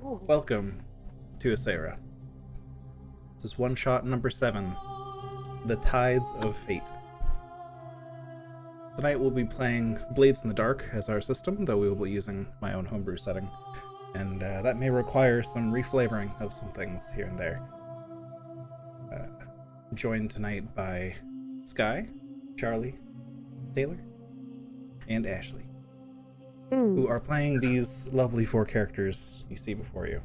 Welcome to Aseira. This is one shot number 7, The Tides of Fate. Tonight we'll be playing Blades in the Dark as our system, though we will be using my own homebrew setting, and that may require some reflavoring of some things here and there. Joined tonight by Sky, Charlie, Taylor, and Ashley, who are playing these lovely 4 characters you see before you.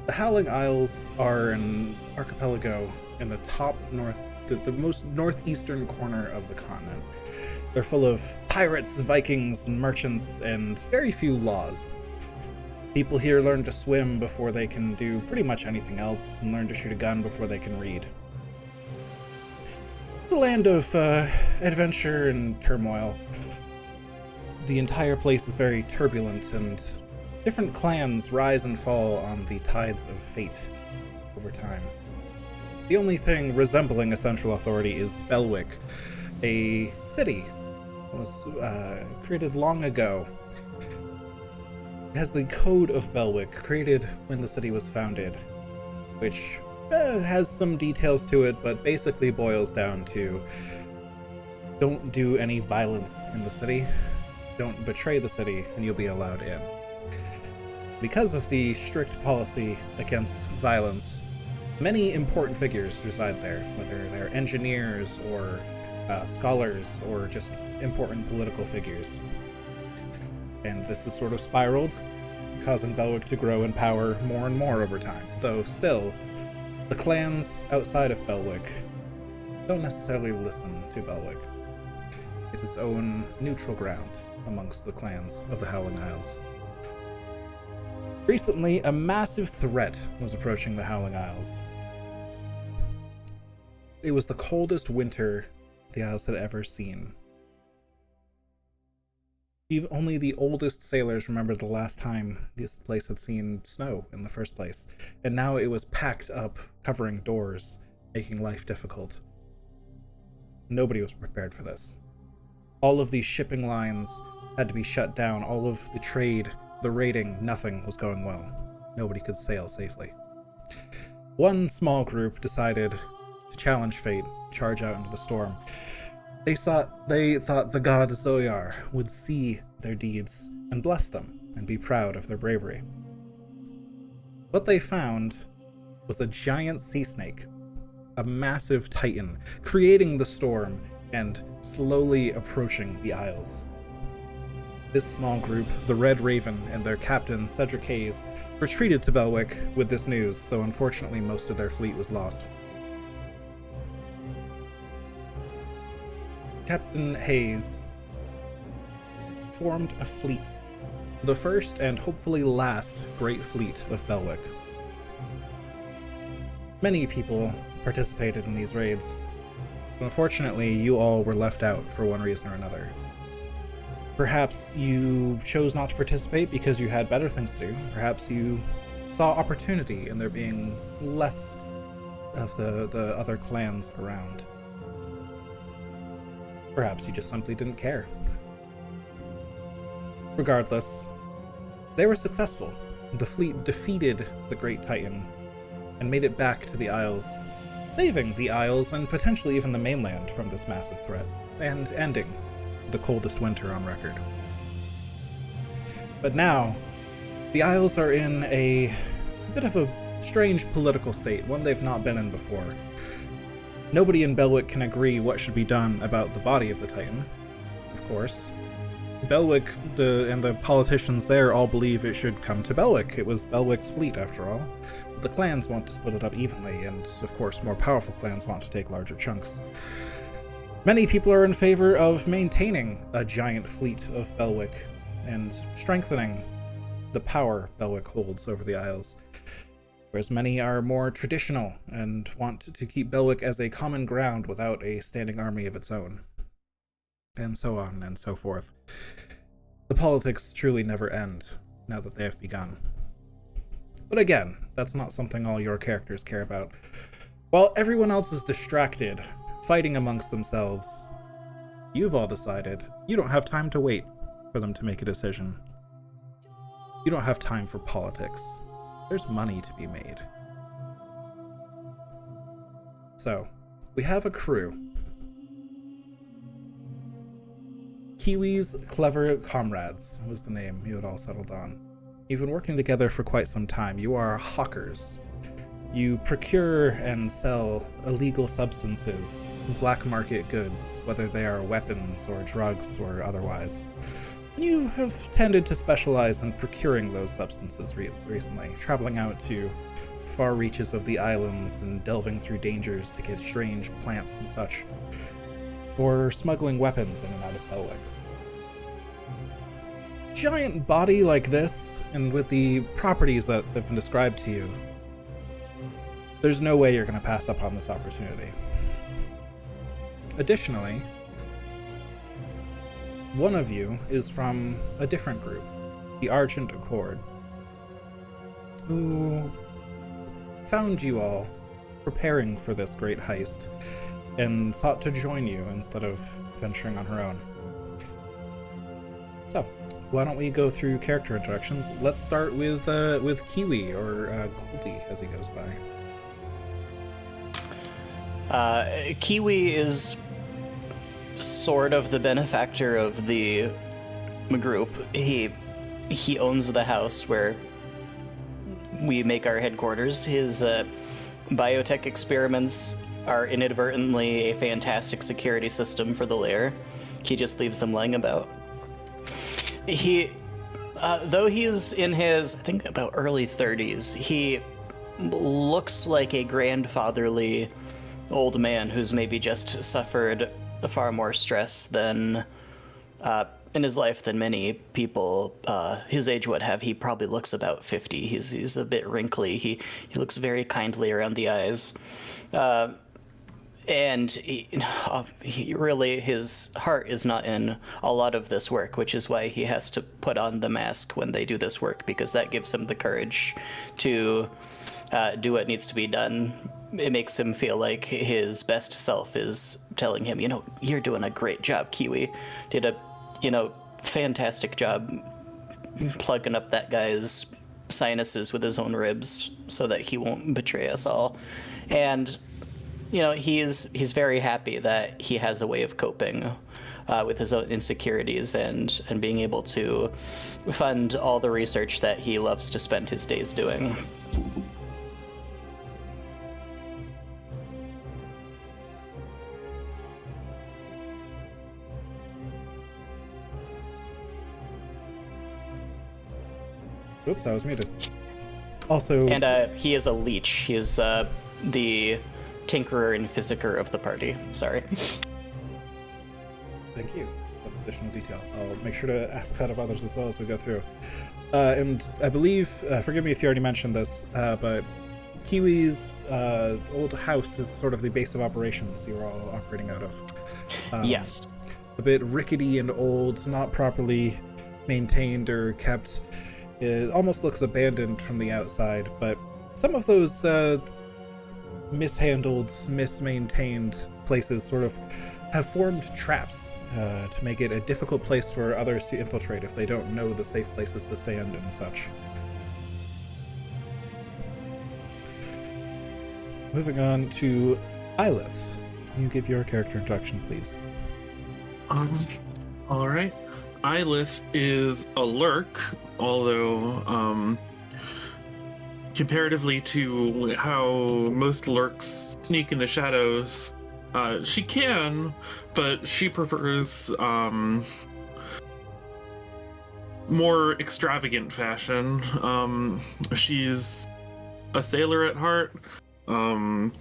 The Howling Isles are an archipelago in the top the most northeastern corner of the continent. They're full of pirates, Vikings, merchants, and very few laws. People here learn to swim before they can do pretty much anything else, and learn to shoot a gun before they can read. It's a land of adventure and turmoil. The entire place is very turbulent, and different clans rise and fall on the tides of fate over time. The only thing resembling a central authority is Belwick, a city that was created long ago. It has the Code of Belwick, created when the city was founded, which has some details to it, but basically boils down to don't do any violence in the city, don't betray the city, and you'll be allowed in. Because of the strict policy against violence, many important figures reside there, whether they're engineers or scholars or just important political figures. And this has sort of spiraled, causing Belwick to grow in power more and more over time. Though still, the clans outside of Belwick don't necessarily listen to Belwick. It's its own neutral ground amongst the clans of the Howling Isles. Recently, a massive threat was approaching the Howling Isles. It was the coldest winter the Isles had ever seen. Only the oldest sailors remember the last time this place had seen snow in the first place, and now it was packed up, covering doors, making life difficult. Nobody was prepared for this. All of these shipping lines had to be shut down, all of the trade, the raiding, nothing was going well. Nobody could sail safely. One small group decided to challenge fate, charge out into the storm. They thought the god Zoyar would see their deeds and bless them and be proud of their bravery. What they found was a giant sea snake, a massive titan, creating the storm and slowly approaching the Isles. This small group, the Red Raven and their captain Cedric Hayes, retreated to Belwick with this news, though unfortunately most of their fleet was lost. Captain Hayes formed a fleet, the first and hopefully last great fleet of Belwick. Many people participated in these raids, but unfortunately you all were left out for one reason or another. Perhaps you chose not to participate because you had better things to do. Perhaps you saw opportunity in there being less of the other clans around. Perhaps you just simply didn't care. Regardless, they were successful. The fleet defeated the Great Titan and made it back to the Isles, saving the Isles and potentially even the mainland from this massive threat, and ending the coldest winter on record. But now, the Isles are in a bit of a strange political state, one they've not been in before. Nobody in Belwick can agree what should be done about the body of the Titan, of course. Belwick and the politicians there all believe it should come to Belwick. It was Belwick's fleet, after all. The clans want to split it up evenly, and of course more powerful clans want to take larger chunks. Many people are in favor of maintaining a giant fleet of Belwick and strengthening the power Belwick holds over the Isles, whereas many are more traditional and want to keep Belwick as a common ground without a standing army of its own, and so on and so forth. The politics truly never end now that they have begun. But again, that's not something all your characters care about. While everyone else is distracted, fighting amongst themselves, you've all decided you don't have time to wait. for them to make a decision. You don't have time for politics. There's money to be made. So, we have a crew. Kiwi's Clever Comrades was the name you had all settled on. You've been working together for quite some time. You are hawkers. You procure and sell illegal substances, black market goods, whether they are weapons or drugs or otherwise. You have tended to specialize in procuring those substances recently, traveling out to far reaches of the islands and delving through dangers to get strange plants and such, or smuggling weapons in and out of Belwick. Giant body like this, and with the properties that have been described to you, there's no way you're going to pass up on this opportunity. Additionally, one of you is from a different group, the Argent Accord, who found you all preparing for this great heist and sought to join you instead of venturing on her own. So, why don't we go through character introductions? Let's start with Kiwi, or Goldie, as he goes by. Kiwi is sort of the benefactor of the group. He owns the house where we make our headquarters. His biotech experiments are inadvertently a fantastic security system for the lair. He just leaves them lying about. He, though he's in his, I think, about early 30s, he looks like a grandfatherly old man who's maybe just suffered far more stress than in his life than many people his age would have. He probably looks about 50. He's a bit wrinkly. He looks very kindly around the eyes. And he really, his heart is not in a lot of this work, which is why he has to put on the mask when they do this work, because that gives him the courage to do what needs to be done. It makes him feel like his best self is telling him, you're doing a great job, Kiwi. Did a, fantastic job plugging up that guy's sinuses with his own ribs so that he won't betray us all. And he's very happy that he has a way of coping with his own insecurities and being able to fund all the research that he loves to spend his days doing. Oops, I was muted. Also... And he is a leech. He is the tinkerer and physicker of the party. Sorry. Thank you. Additional detail. I'll make sure to ask that of others as well as we go through. And I believe, forgive me if you already mentioned this, but Kiwi's old house is sort of the base of operations you're all operating out of. Yes. A bit rickety and old, not properly maintained or kept. It almost looks abandoned from the outside, but some of those mishandled, mismaintained places sort of have formed traps to make it a difficult place for others to infiltrate if they don't know the safe places to stand and such. Moving on to Ilith. Can you give your character introduction, please? All right. Ilith is a lurk, although comparatively to how most lurks sneak in the shadows, she can, but she prefers more extravagant fashion. She's a sailor at heart, and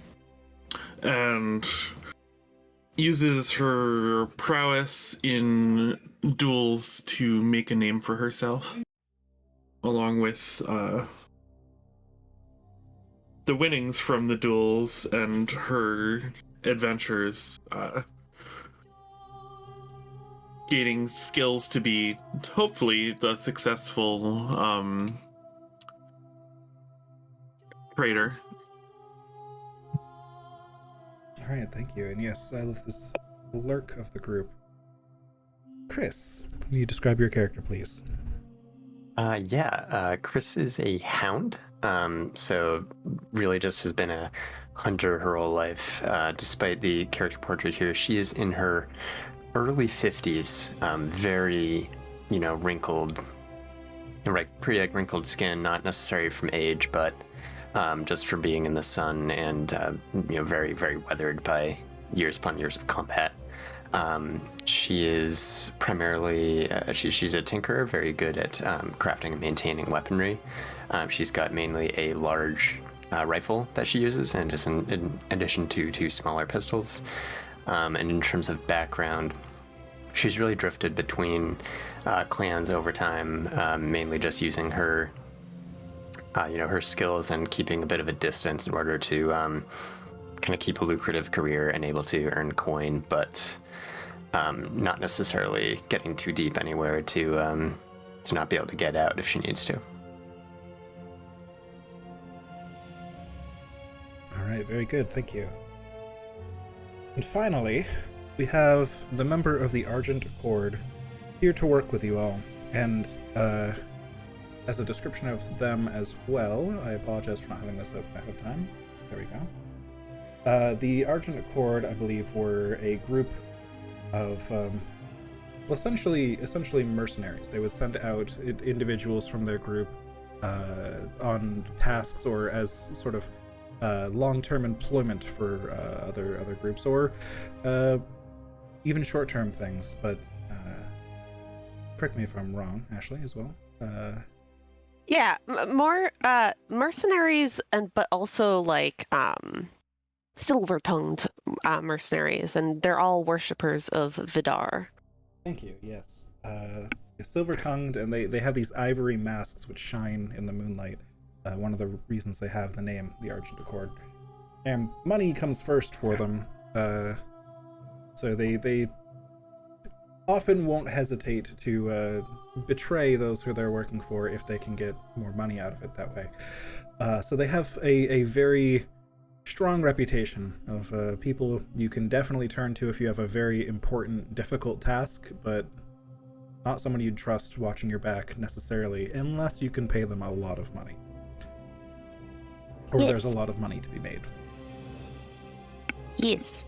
uses her prowess in duels to make a name for herself, along with the winnings from the duels and her adventures, gaining skills to be, hopefully, the successful trader. Alright, thank you. And yes, Ilith is the lurk of the group. Chris, can you describe your character, please? Chris is a hound. So really just has been a hunter her whole life. Despite the character portrait here, she is in her early 50s, very, wrinkled, pretty wrinkled skin, not necessarily from age, but just from being in the sun and, very, very weathered by years upon years of combat. She is primarily, she's a tinkerer, very good at crafting and maintaining weaponry. She's got mainly a large rifle that she uses, and just in addition to two smaller pistols. And in terms of background, she's really drifted between clans over time, mainly just using her, her skills and keeping a bit of a distance in order to kind of keep a lucrative career and able to earn coin, but not necessarily getting too deep anywhere to not be able to get out if she needs to. All right, very good, thank you. And finally, we have the member of the Argent Accord here to work with you all. And as a description of them as well, I apologize for not having this up ahead of time. There we go. The Argent Accord, I believe, were a group of essentially mercenaries. They would send out individuals from their group on tasks or as sort of long-term employment for other groups, or even short-term things. But correct me if I'm wrong, Ashley, as well. Yeah, more mercenaries, but also like silver-tongued mercenaries, and they're all worshippers of Vidar. Thank you, yes. Silver-tongued, and they have these ivory masks which shine in the moonlight. One of the reasons they have the name, the Argent Accord. And money comes first for them, so they often won't hesitate to betray those who they're working for if they can get more money out of it that way. So they have a very strong reputation of people you can definitely turn to if you have a very important, difficult task, but not someone you'd trust watching your back necessarily, unless you can pay them a lot of money. Or there's a lot of money to be made. Yes.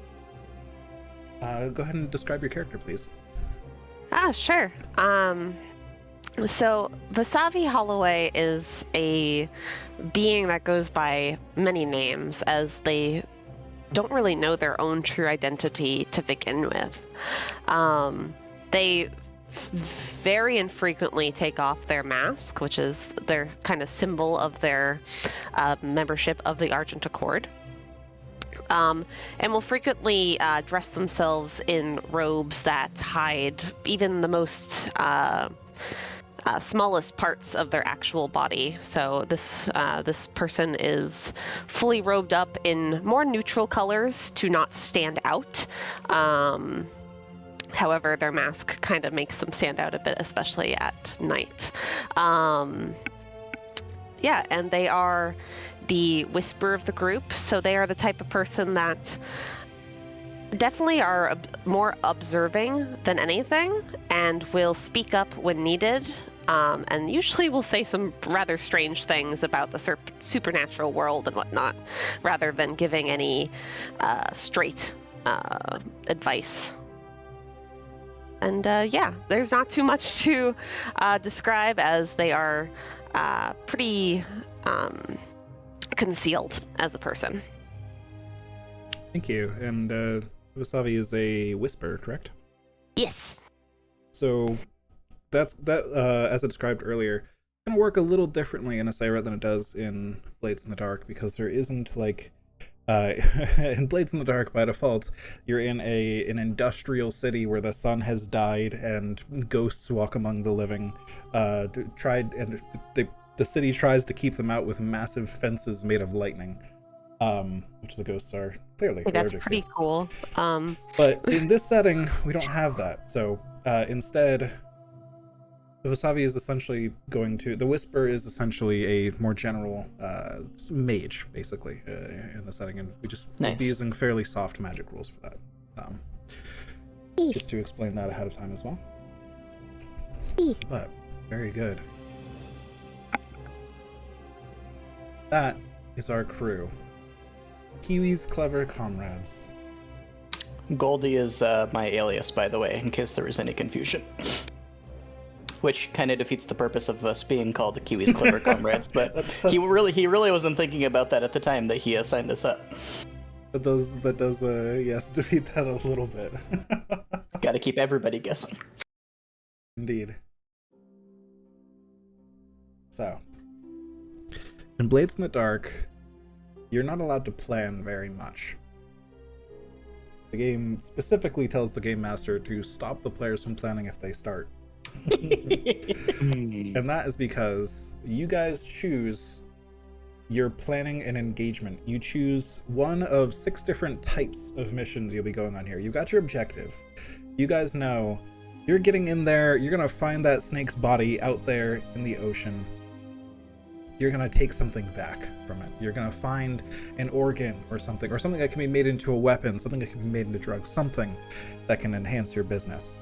Go ahead and describe your character, please. Sure. So Vasavi Holloway is a being that goes by many names, as they don't really know their own true identity to begin with. They very infrequently take off their mask, which is their kind of symbol of their membership of the Argent Accord. And will frequently dress themselves in robes that hide even the most smallest parts of their actual body. So this person is fully robed up in more neutral colors to not stand out. However, their mask kind of makes them stand out a bit, especially at night. And they are the whisper of the group, so they are the type of person that definitely are more observing than anything, and will speak up when needed, and usually will say some rather strange things about the supernatural world and whatnot, rather than giving any straight advice. And there's not too much to describe, as they are pretty concealed as a person. Thank you. And Vasavi is a whisper, correct? Yes. So that as I described earlier, going to work a little differently in Aseira than it does in Blades in the Dark, because there isn't like in Blades in the Dark, by default, you're in an industrial city where the sun has died and ghosts walk among the living. The city tries to keep them out with massive fences made of lightning, which the ghosts are clearly allergic to. That's pretty cool. But in this setting, we don't have that. So instead, the Vasavi is essentially the Whisper is essentially a more general mage, basically, in the setting, and we just will be using fairly soft magic rules for that. Just to explain that ahead of time as well. But very good. That is our crew. Kiwi's clever comrades. Goldie is my alias, by the way, in case there was any confusion. Which kind of defeats the purpose of us being called the Kiwi's clever comrades, but he really wasn't thinking about that at the time that he signed us up. That does yes, defeat that a little bit. Got to keep everybody guessing. Indeed. So, in Blades in the Dark, you're not allowed to plan very much. The game specifically tells the game master to stop the players from planning if they start. And that is because you guys choose your planning and engagement. You choose one of 6 different types of missions you'll be going on here. You've got your objective. You guys know you're getting in there, you're gonna find that snake's body out there in the ocean. You're gonna take something back from it. You're gonna find an organ or something that can be made into a weapon, something that can be made into drugs, something that can enhance your business.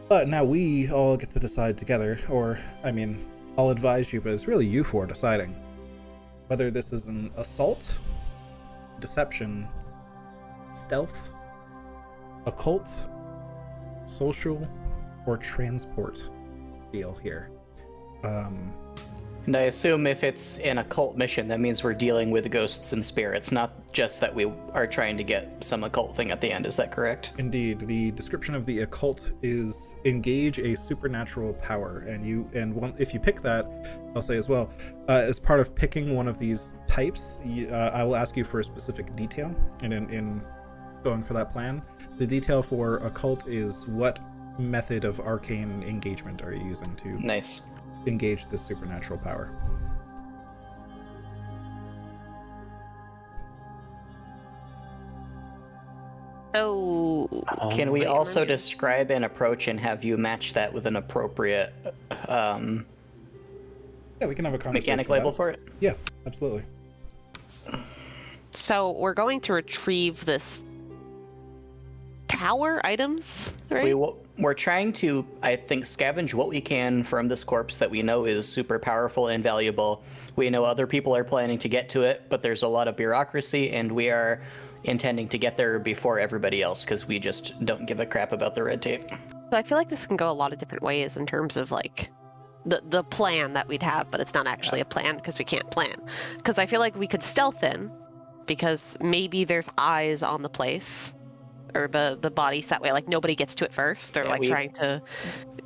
But now we all get to decide together, or, I mean, I'll advise you, but it's really you four deciding whether this is an assault, deception, stealth, occult, social, or transport deal here. And I assume if it's an occult mission, that means we're dealing with ghosts and spirits, not just that we are trying to get some occult thing at the end. Is that correct? Indeed. The description of the occult is engage a supernatural power, and if you pick that, I'll say as well, as part of picking one of these types, I will ask you for a specific detail, and in going for that plan, the detail for occult is what method of arcane engagement are you using to Nice. engage this supernatural power. Oh. Can we Wait, also remember- describe an approach and have you match that with an appropriate Yeah, we can have a conversation. mechanic about label it. for it? Yeah, absolutely. So we're going to retrieve this power items, right? We're trying to, I think, scavenge what we can from this corpse that we know is super powerful and valuable. We know other people are planning to get to it, but there's a lot of bureaucracy, and we are intending to get there before everybody else because we just don't give a crap about the red tape. So I feel like this can go a lot of different ways in terms of like the plan that we'd have, but it's not actually a plan because we can't plan. Because I feel like we could stealth in, because maybe there's eyes on the place, or the body's that way, like nobody gets to it first. They're trying to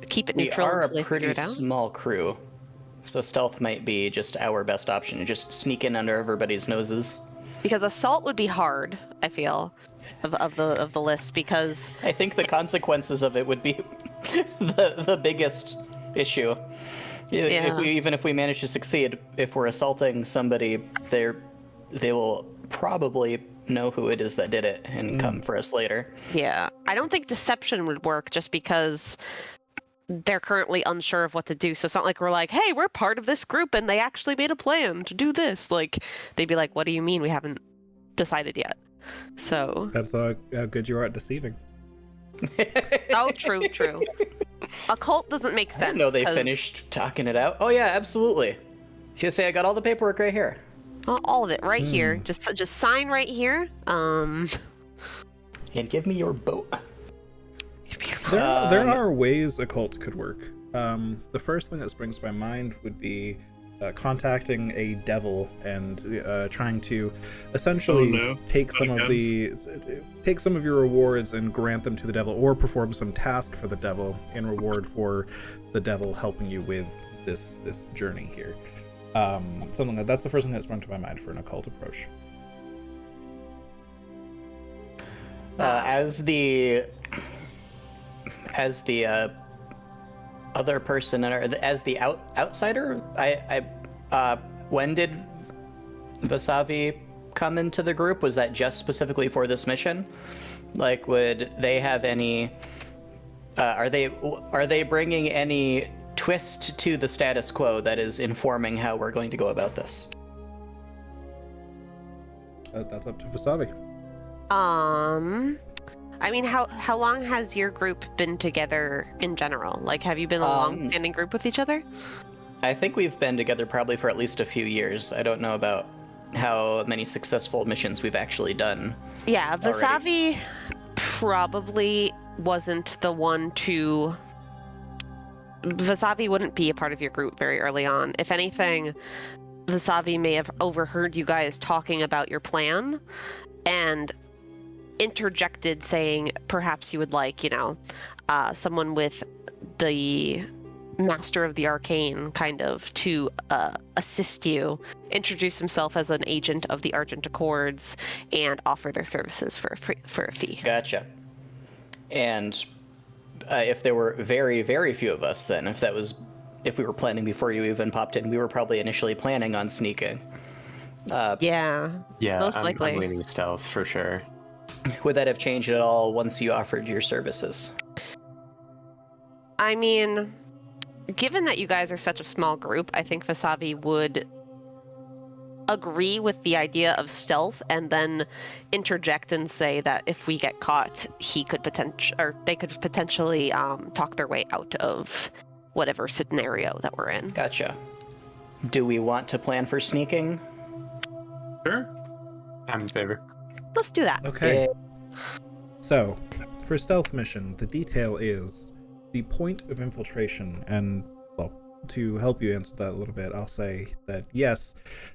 keep it We neutral are until a they figure pretty it out. small crew, so stealth might be just our best option. Just sneak in under everybody's noses. Because assault would be hard, I feel, of the list, because I think the consequences of it would be the biggest issue. Even if we manage to succeed, if we're assaulting somebody, they will probably know who it is that did it and come for us later. yeah, I don't think deception would work just because they're currently unsure of what to do. So it's not like we're like, hey, we're part of this group and they actually made a plan to do this. Like, they'd be like, what do you mean we haven't decided yet? So That's how good you are at deceiving. oh, true. Occult doesn't make I sense. didn't know they 'cause finished talking it out. Oh yeah, absolutely. Just say I got all the paperwork right here. all of it right here. Just sign right here. And give me your boat. There are ways occult could work. The first thing that springs to my mind would be contacting a devil and trying to essentially take some of your rewards and grant them to the devil, or perform some task for the devil in reward for the devil helping you with this journey here. That's the first thing that sprung to my mind for an occult approach. As the other person, or as the outsider, when did Vasavi come into the group? Was that just specifically for this mission? Like, would they have any? Are they bringing any twist to the status quo that is informing how we're going to go about this? That's up to Vasavi. I mean, how long has your group been together in general? Like, have you been a long-standing group with each other? I think we've been together probably for at least a few years. I don't know about how many successful missions we've actually done. Yeah, already. Vasavi probably wasn't the one to... Vasavi wouldn't be a part of your group very early on. If anything, Vasavi may have overheard you guys talking about your plan and interjected saying perhaps you would like, someone with the Master of the Arcane kind of to assist you, introduce himself as an agent of the Argent Accords, and offer their services for a fee. Gotcha. And if there were very, very few of us, then if we were planning before you even popped in, we were probably initially planning on sneaking. Yeah, most likely. I'm leaning stealth for sure. Would that have changed at all once you offered your services? I mean, given that you guys are such a small group, I think Vasavi would agree with the idea of stealth and then interject and say that if we get caught, they could potentially talk their way out of whatever scenario that we're in. Gotcha. Do we want to plan for sneaking? Sure. I'm in favor. Let's do that. Okay. Yeah. So, for stealth mission, the detail is the point of infiltration, and, well, to help you answer that a little bit, I'll say that, yes,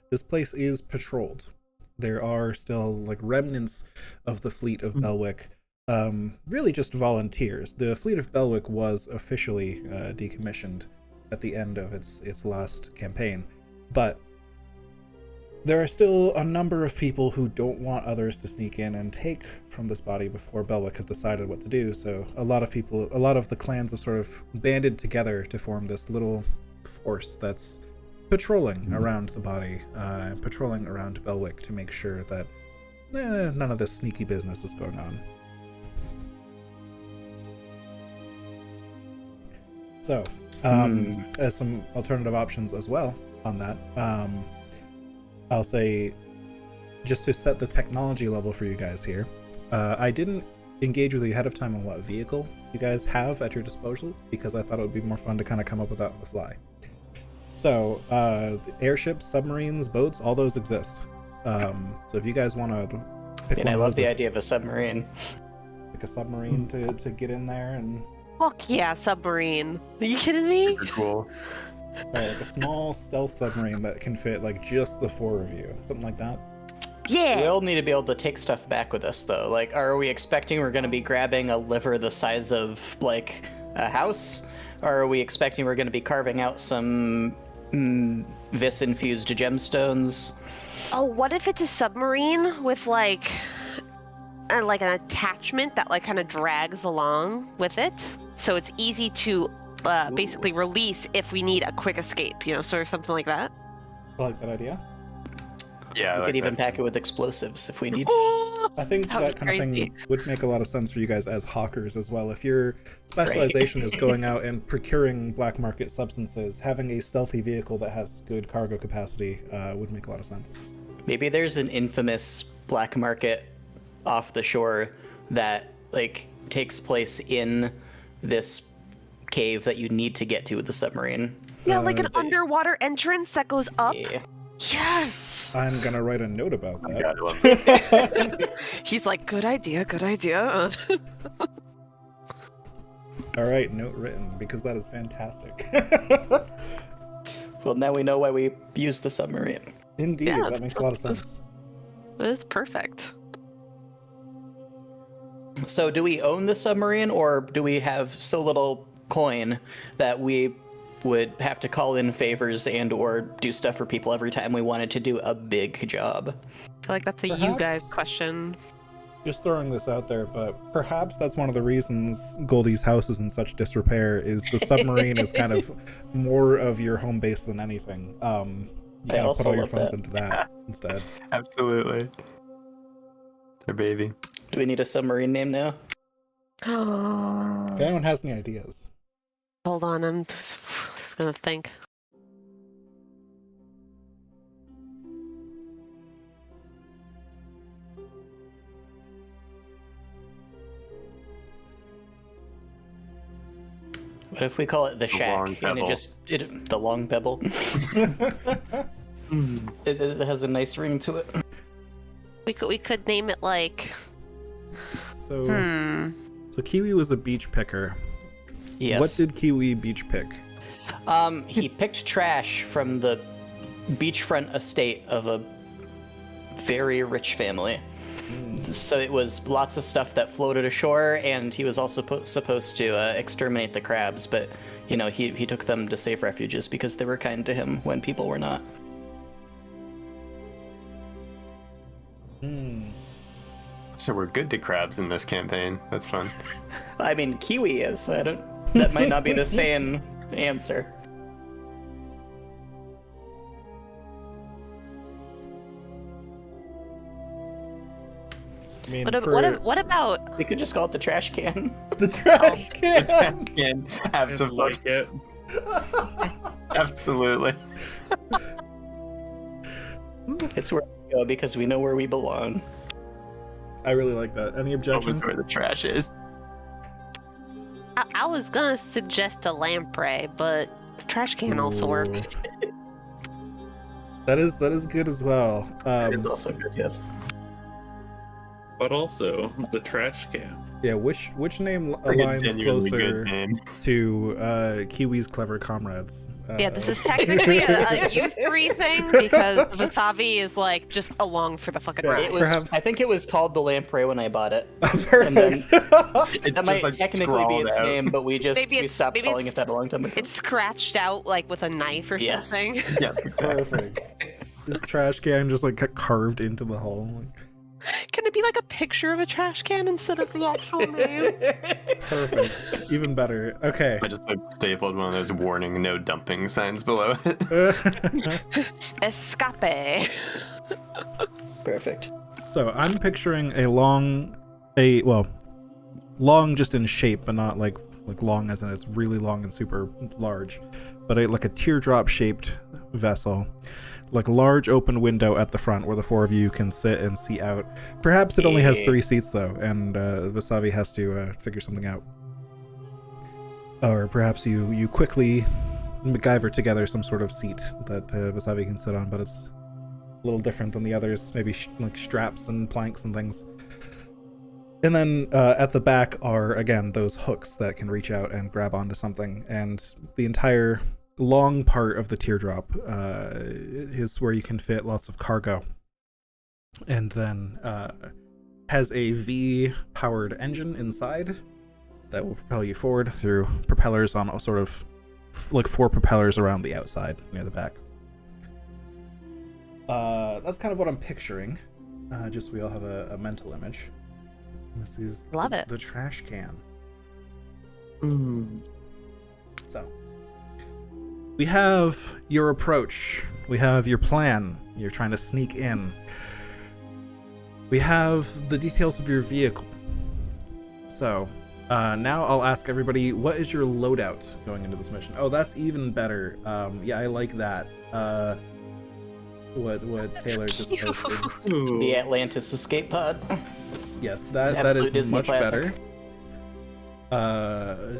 this place is patrolled. There are still, remnants of the fleet of Belwick, really just volunteers. The fleet of Belwick was officially decommissioned at the end of its last campaign, but there are still a number of people who don't want others to sneak in and take from this body before Belwick has decided what to do, so a lot of the clans have sort of banded together to form this little force that's patrolling around the body, patrolling around Belwick to make sure that none of this sneaky business is going on. So, as some alternative options as well on that, I'll say, just to set the technology level for you guys here, I didn't engage with you ahead of time on what vehicle you guys have at your disposal, because I thought it would be more fun to kind of come up with that on the fly. So, airships, submarines, boats, all those exist. So if you guys want to pick And I love the idea of a submarine. Pick a submarine to get in there and... Fuck yeah, submarine. Are you kidding me? Super cool. Like a small stealth submarine that can fit just the four of you, something like that. Yeah. We'll need to be able to take stuff back with us, though. Are we expecting we're going to be grabbing a liver the size of a house, or are we expecting we're going to be carving out some vis-infused gemstones? Oh, what if it's a submarine with an attachment that kind of drags along with it, so it's easy to basically release if we need a quick escape, sort of something like that. I like that idea. Yeah, We could even pack it with explosives if we need to. Oh, I think that kind of thing would make a lot of sense for you guys as hawkers as well. If your specialization is going out and procuring black market substances, having a stealthy vehicle that has good cargo capacity would make a lot of sense. Maybe there's an infamous black market off the shore that takes place in this cave that you need to get to with the submarine. Yeah, an underwater entrance that goes up. Yeah. Yes. I'm gonna write a note about that. God, I love it. He's like, good idea. All right, note written, because that is fantastic. Well, now we know why we use the submarine. Indeed, Yeah, that makes a lot of sense. It's perfect. So do we own the submarine, or do we have so little coin that we would have to call in favors and or do stuff for people every time we wanted to do a big job? I feel like that's a you Perhaps. guys question. Just throwing this out there, but perhaps that's one of the reasons Goldie's house is in such disrepair, is the submarine is kind of more of your home base than anything. You I gotta also put all your love funds that. into that instead. Absolutely. It's our baby. Do we need a submarine name now? If anyone has any ideas. Hold on, I'm just gonna think. What if we call it the shack? long And pebble. the long pebble. It has a nice ring to it. We could name it like. So Kiwi was a beach picker. Yes. What did Kiwi beach pick? He picked trash from the beachfront estate of a very rich family. So it was lots of stuff that floated ashore, and he was also supposed to exterminate the crabs, but, you know, he took them to safe refuges because they were kind to him when people were not. So we're good to crabs in this campaign. That's fun. I mean, Kiwi is, so that might not be the same answer. I mean, What about? We could just call it the trash can. the trash can? And I absolutely. like it. Absolutely. It's where we go because we know where we belong. I really like that. Any Always objections? where the trash is. I was gonna suggest a lamprey, but the trash can also Ooh. works. That is good as well. It's also good, yes. But also the trash can. Yeah, which name Like a aligns genuinely closer good name. to Kiwi's clever comrades? Yeah, this is technically a you three thing because Wasabi is like just along for the fucking Yeah, ride. It was. Perhaps- I think it was called the lamprey when I bought it. Perfect. then- It's That just, might like, technically be its scrawled out. name, but we Maybe stopped maybe calling it that a long time ago. It's scratched out like with a knife or Yes. something. Yeah, exactly. Perfect. This trash can just like got carved into the hull. Can it be like a picture of a trash can instead of the actual name? Perfect. Even better. Okay. I just like stapled one of those warning no dumping signs below it. Escape. Perfect. So I'm picturing long just in shape, but not like long as in it's really long and super large, but like a teardrop shaped vessel, like a large open window at the front where the four of you can sit and see out. Perhaps it only has 3 seats though, and Wasabi has to figure something out. Or perhaps you quickly MacGyver together some sort of seat that Wasabi can sit on, but it's a little different than the others, maybe like straps and planks and things. And then at the back are, again, those hooks that can reach out and grab onto something. And the entire long part of the teardrop is where you can fit lots of cargo. And then has a V-powered engine inside that will propel you forward through propellers on a sort of like 4 propellers around the outside near the back. That's kind of what I'm picturing. Just so we all have a mental image. This is Love it. The trash can. So, we have your approach. We have your plan. You're trying to sneak in. We have the details of your vehicle. So, now I'll ask everybody, what is your loadout going into this mission? Oh, that's even better. Yeah, I like that. What Taylor just posted. Ooh. The Atlantis escape pod. Yes, that Absolute is Disney much classic. better.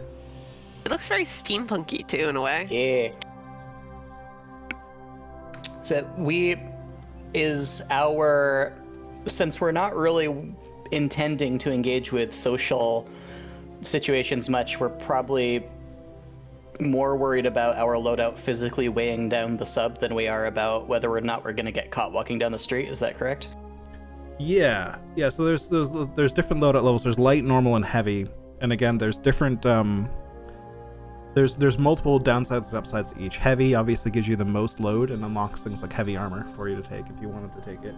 It looks very steampunky too, in a way. Yeah. So since we're not really intending to engage with social situations much, we're probably more worried about our loadout physically weighing down the sub than we are about whether or not we're going to get caught walking down the street. Is that correct? Yeah. So there's different loadout levels. There's light, normal, and heavy. And again, there's different there's multiple downsides and upsides to each. Heavy obviously gives you the most load and unlocks things like heavy armor for you to take if you wanted to take it.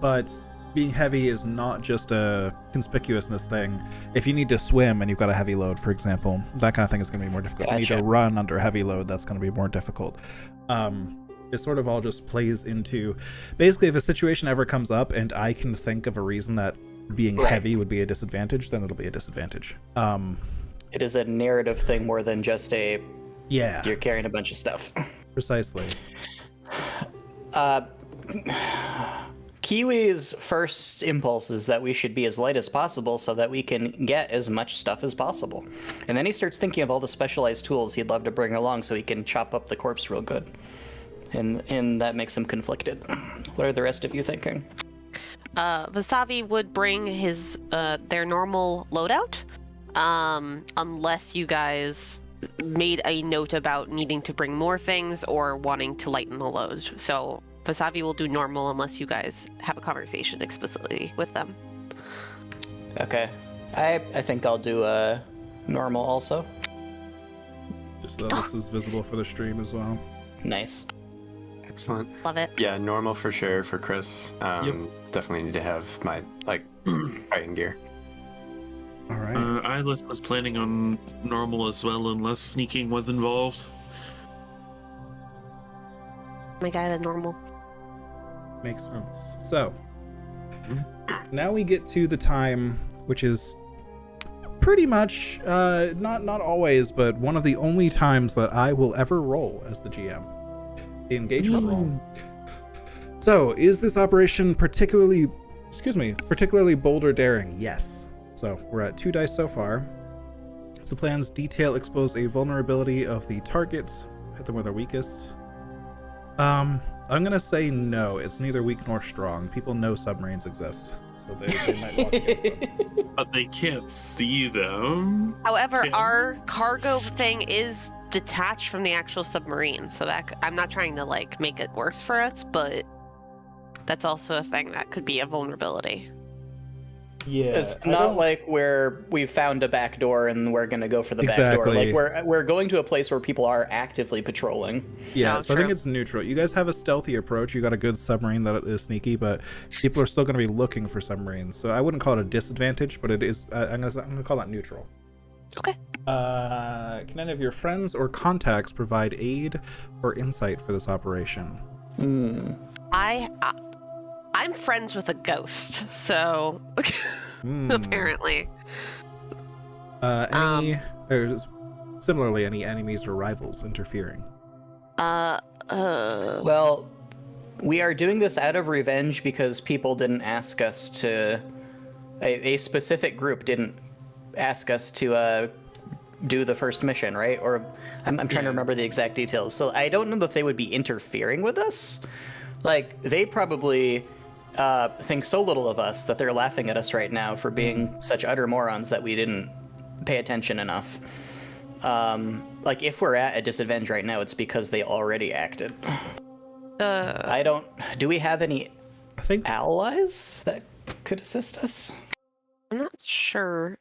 But being heavy is not just a conspicuousness thing. If you need to swim and you've got a heavy load, for example, that kind of thing is going to be more difficult. If you need Gotcha. to run under a heavy load, that's going to be more difficult. It sort of all just plays into, basically, if a situation ever comes up and I can think of a reason that being Right. heavy would be a disadvantage, then it'll be a disadvantage. It is a narrative thing more than just Yeah, you're carrying a bunch of stuff. precisely. Kiwi's first impulse is that we should be as light as possible so that we can get as much stuff as possible. And then he starts thinking of all the specialized tools he'd love to bring along so he can chop up the corpse real good. And that makes him conflicted. What are the rest of you thinking? Vasavi would bring his their normal loadout, unless you guys made a note about needing to bring more things or wanting to lighten the load. So Vasavi will do normal unless you guys have a conversation explicitly with them. Okay. I think I'll do normal also. Just so this is visible for the stream as well. Nice. Excellent. Love it. Yeah, normal for sure for Chris. Yep. Definitely need to have my fighting gear. All right. Ilith was planning on normal as well, unless sneaking was involved. My guy, the normal. Makes sense. So, now we get to the time, which is pretty much, not always, but one of the only times that I will ever roll as the GM. The engagement roll. So, is this operation particularly bold or daring? Yes. So, we're at 2 dice so far. So, plans detail expose a vulnerability of the target, hit them where they're weakest. I'm gonna say no. It's neither weak nor strong. People know submarines exist, so they might walk against them. But they can't see them. However, Yeah. our cargo thing is detached from the actual submarine, so that I'm not trying to like make it worse for us, but that's also a thing that could be a vulnerability. Yeah, It's not like we found a back door and we're gonna go for the back door. Exactly. Like we're going to a place where people are actively patrolling. Yeah, No, so I think true. it's neutral. You guys have a stealthy approach. You got a good submarine that is sneaky, but people are still going to be looking for submarines. So I wouldn't call it a disadvantage, but it is. I'm gonna call that neutral. Okay. Can any of your friends or contacts provide aid or insight for this operation? I'm friends with a ghost, so apparently. Similarly, any enemies or rivals interfering? Well, we are doing this out of revenge because people didn't ask us to. A specific group didn't ask us to do the first mission, right? Or I'm trying to remember the exact details. So I don't know that they would be interfering with us. Like, they probably think so little of us that they're laughing at us right now for being such utter morons that we didn't pay attention enough. Like, if we're at a disadvantage right now, it's because they already acted. Do we have any I think allies that could assist us? I'm not sure.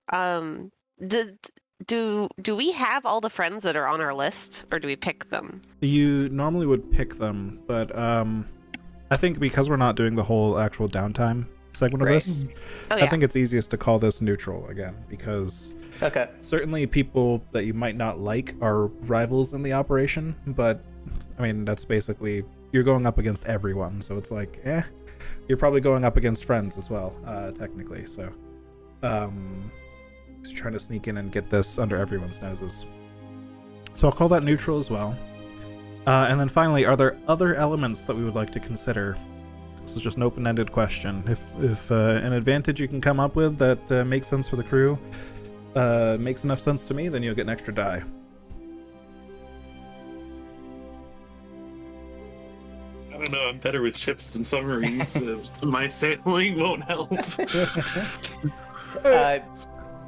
Do we have all the friends that are on our list, or do we pick them? you normally would pick them, but I think because we're not doing the whole actual downtime segment of Right. this, Oh yeah. I think it's easiest to call this neutral again, because Okay. certainly people that you might not like are rivals in the operation, but I mean, that's basically, you're going up against everyone, so it's like, you're probably going up against friends as well, technically, so just trying to sneak in and get this under everyone's noses. So I'll call that neutral as well. And then finally, are there other elements that we would like to consider? This is just an open-ended question. If an advantage you can come up with that makes sense for the crew makes enough sense to me, then you'll get an extra die. I don't know, I'm better with ships than submarines. So my sailing won't help.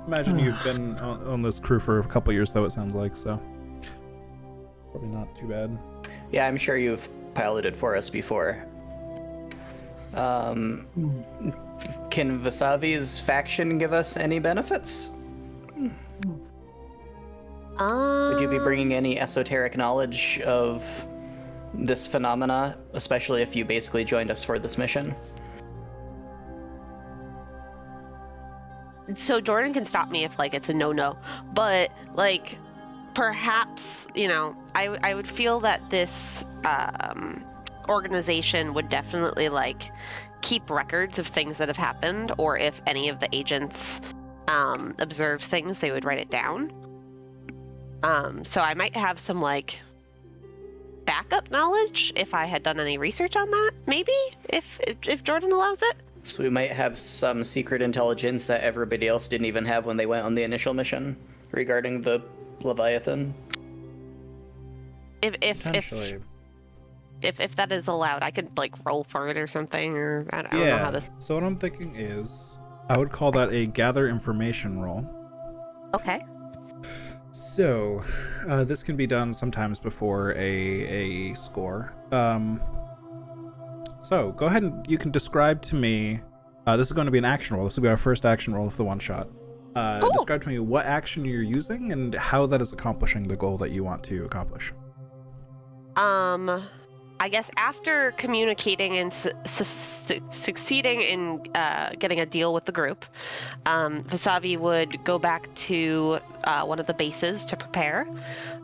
Imagine you've been on this crew for a couple years, though, it sounds like, so probably not too bad. Yeah, I'm sure you've piloted for us before. Can Vasavi's faction give us any benefits? Would you be bringing any esoteric knowledge of this phenomena, especially if you basically joined us for this mission? So Jordan can stop me if like it's a no-no, but like perhaps, you know, I would feel that this organization would definitely like keep records of things that have happened, or if any of the agents observe things, they would write it down. So I might have some like backup knowledge if I had done any research on that. Maybe if Jordan allows it. So we might have some secret intelligence that everybody else didn't even have when they went on the initial mission regarding the Leviathan. Potentially. If that is allowed, I could like roll for it or something, or I don't know how this. So what I'm thinking is, I would call that a gather information roll. Okay. So, this can be done sometimes before a score. So go ahead and you can describe to me. This is going to be an action roll. This will be our first action roll of the one shot. Describe to me what action you're using and how that is accomplishing the goal that you want to accomplish. I guess after communicating and succeeding in getting a deal with the group, Vasavi would go back to one of the bases to prepare.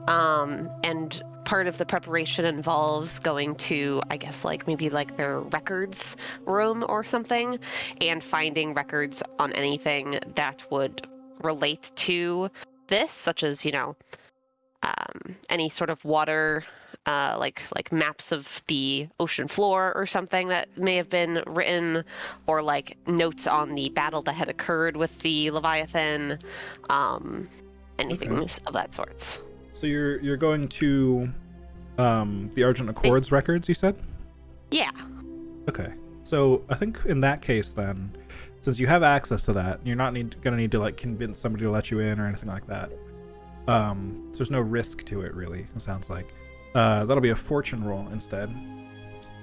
And part of the preparation involves going to, I guess, like maybe like their records room or something, and finding records on anything that would relate to this, such as, any sort of water, like maps of the ocean floor or something that may have been written, or like notes on the battle that had occurred with the Leviathan, anything of that sort. So you're going to the Argent Accords records, you said? Yeah. Okay. So I think in that case then, since you have access to that, you're not gonna need to like convince somebody to let you in or anything like that. So there's no risk to it really, it sounds like. That'll be a fortune roll instead.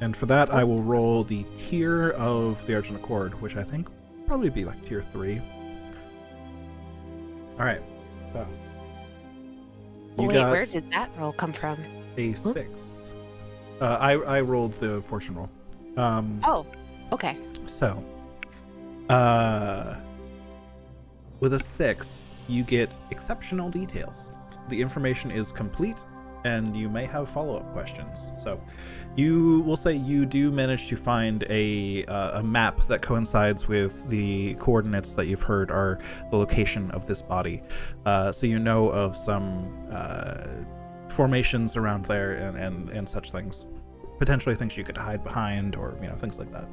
And for that I will roll the tier of the Argent Accord, which I think will probably be like tier 3. Alright, so where did that roll come from? A 6. I rolled the fortune roll. Oh, okay. So, with a 6, you get exceptional details. The information is complete, and you may have follow-up questions. So, you will say you do manage to find a map that coincides with the coordinates that you've heard are the location of this body. So you know of some formations around there and such things. Potentially things you could hide behind, or things like that.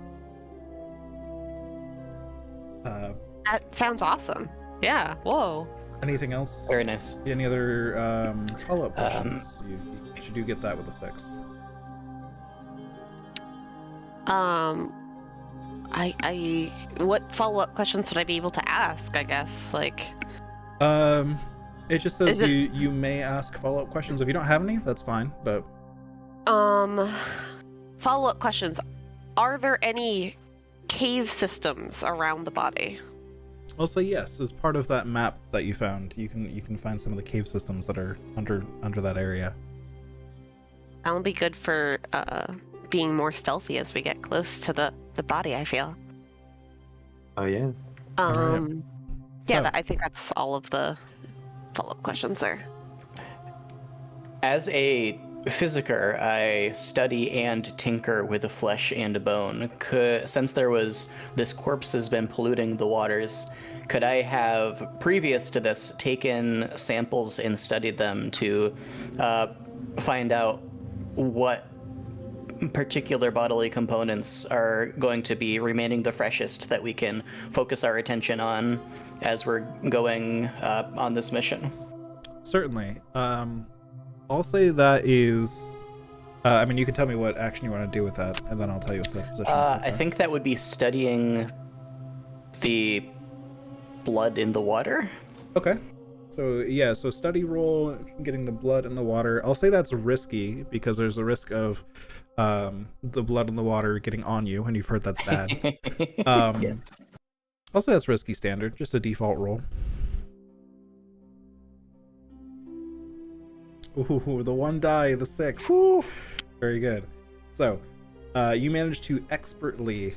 That sounds awesome. Yeah. Whoa. Anything else? Very nice. Any other follow-up questions? You do get that with a 6. What follow-up questions would I be able to ask? I guess it just says you may ask follow-up questions. If you don't have any, that's fine. But follow-up questions. Are there any cave systems around the body? I'll say yes. As part of that map that you found, you can find some of the cave systems that are under that area. That'll be good for being more stealthy as we get close to the body, I feel. Oh yeah. Right. Yeah, So- I think that's all of the follow-up questions there. As a physiker, I study and tinker with the flesh and bone. Since this corpse has been polluting the waters, could I have, previous to this, taken samples and studied them to find out what particular bodily components are going to be remaining the freshest that we can focus our attention on as we're going on this mission? Certainly. I'll say that is. You can tell me what action you want to do with that, and then I'll tell you what the position is. I think that would be studying the blood in the water. Okay. So yeah, so study roll, getting the blood in the water. I'll say that's risky because there's a risk of the blood in the water getting on you, and you've heard that's bad. Yes. I'll say that's risky standard, just a default roll. Ooh, the 1 die, the 6. Woo. Very good. So, you managed to expertly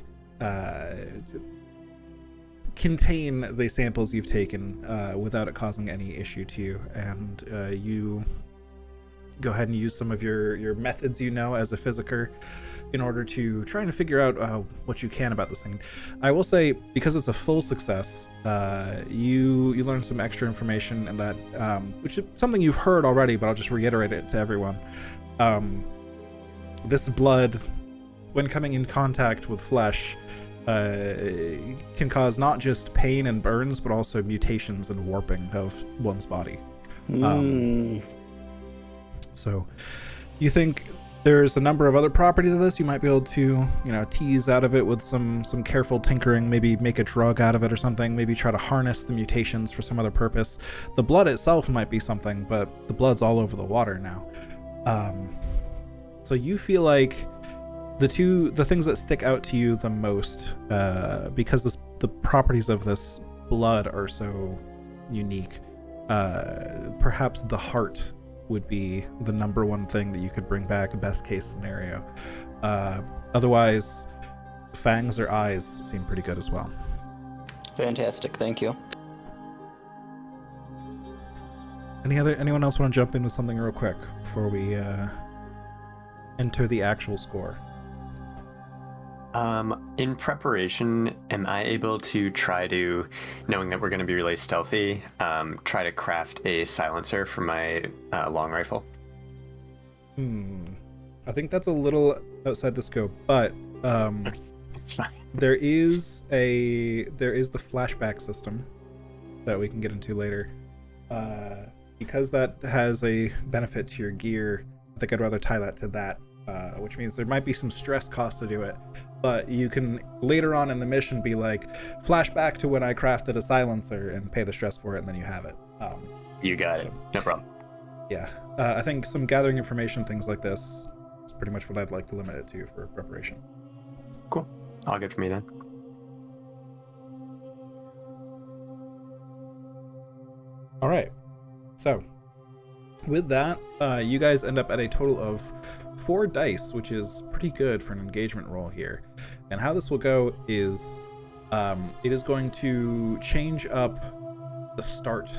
contain the samples you've taken without it causing any issue to you, and you go ahead and use some of your methods as a physiker in order to try and figure out what you can about this thing. I will say, because it's a full success, you learn some extra information, and that which is something you've heard already, but I'll just reiterate it to everyone. this blood, when coming in contact with flesh, can cause not just pain and burns, but also mutations and warping of one's body. So you think there's a number of other properties of this you might be able to, tease out of it with some careful tinkering, maybe make a drug out of it or something, maybe try to harness the mutations for some other purpose. The blood itself might be something, but the blood's all over the water now. So you feel like the things that stick out to you the most, because the properties of this blood are so unique, perhaps the heart would be the number one thing that you could bring back, best case scenario. Otherwise, fangs or eyes seem pretty good as well. Fantastic, thank you. Anyone else want to jump in with something real quick before we enter the actual score? In preparation, am I able to try to, knowing that we're going to be really stealthy, try to craft a silencer for my long rifle? I think that's a little outside the scope, but It's fine. there is the flashback system that we can get into later. Because that has a benefit to your gear, I think I'd rather tie that to that, which means there might be some stress cost to do it. But you can later on in the mission be like, flashback to when I crafted a silencer and pay the stress for it, and then you have it. You got it. No problem. Yeah. I think some gathering information, things like this, is pretty much what I'd like to limit it to for preparation. Cool. All good for me then. All right. So, with that, you guys end up at a total of 4 dice, which is pretty good for an engagement roll here. And how this will go is, it is going to change up the start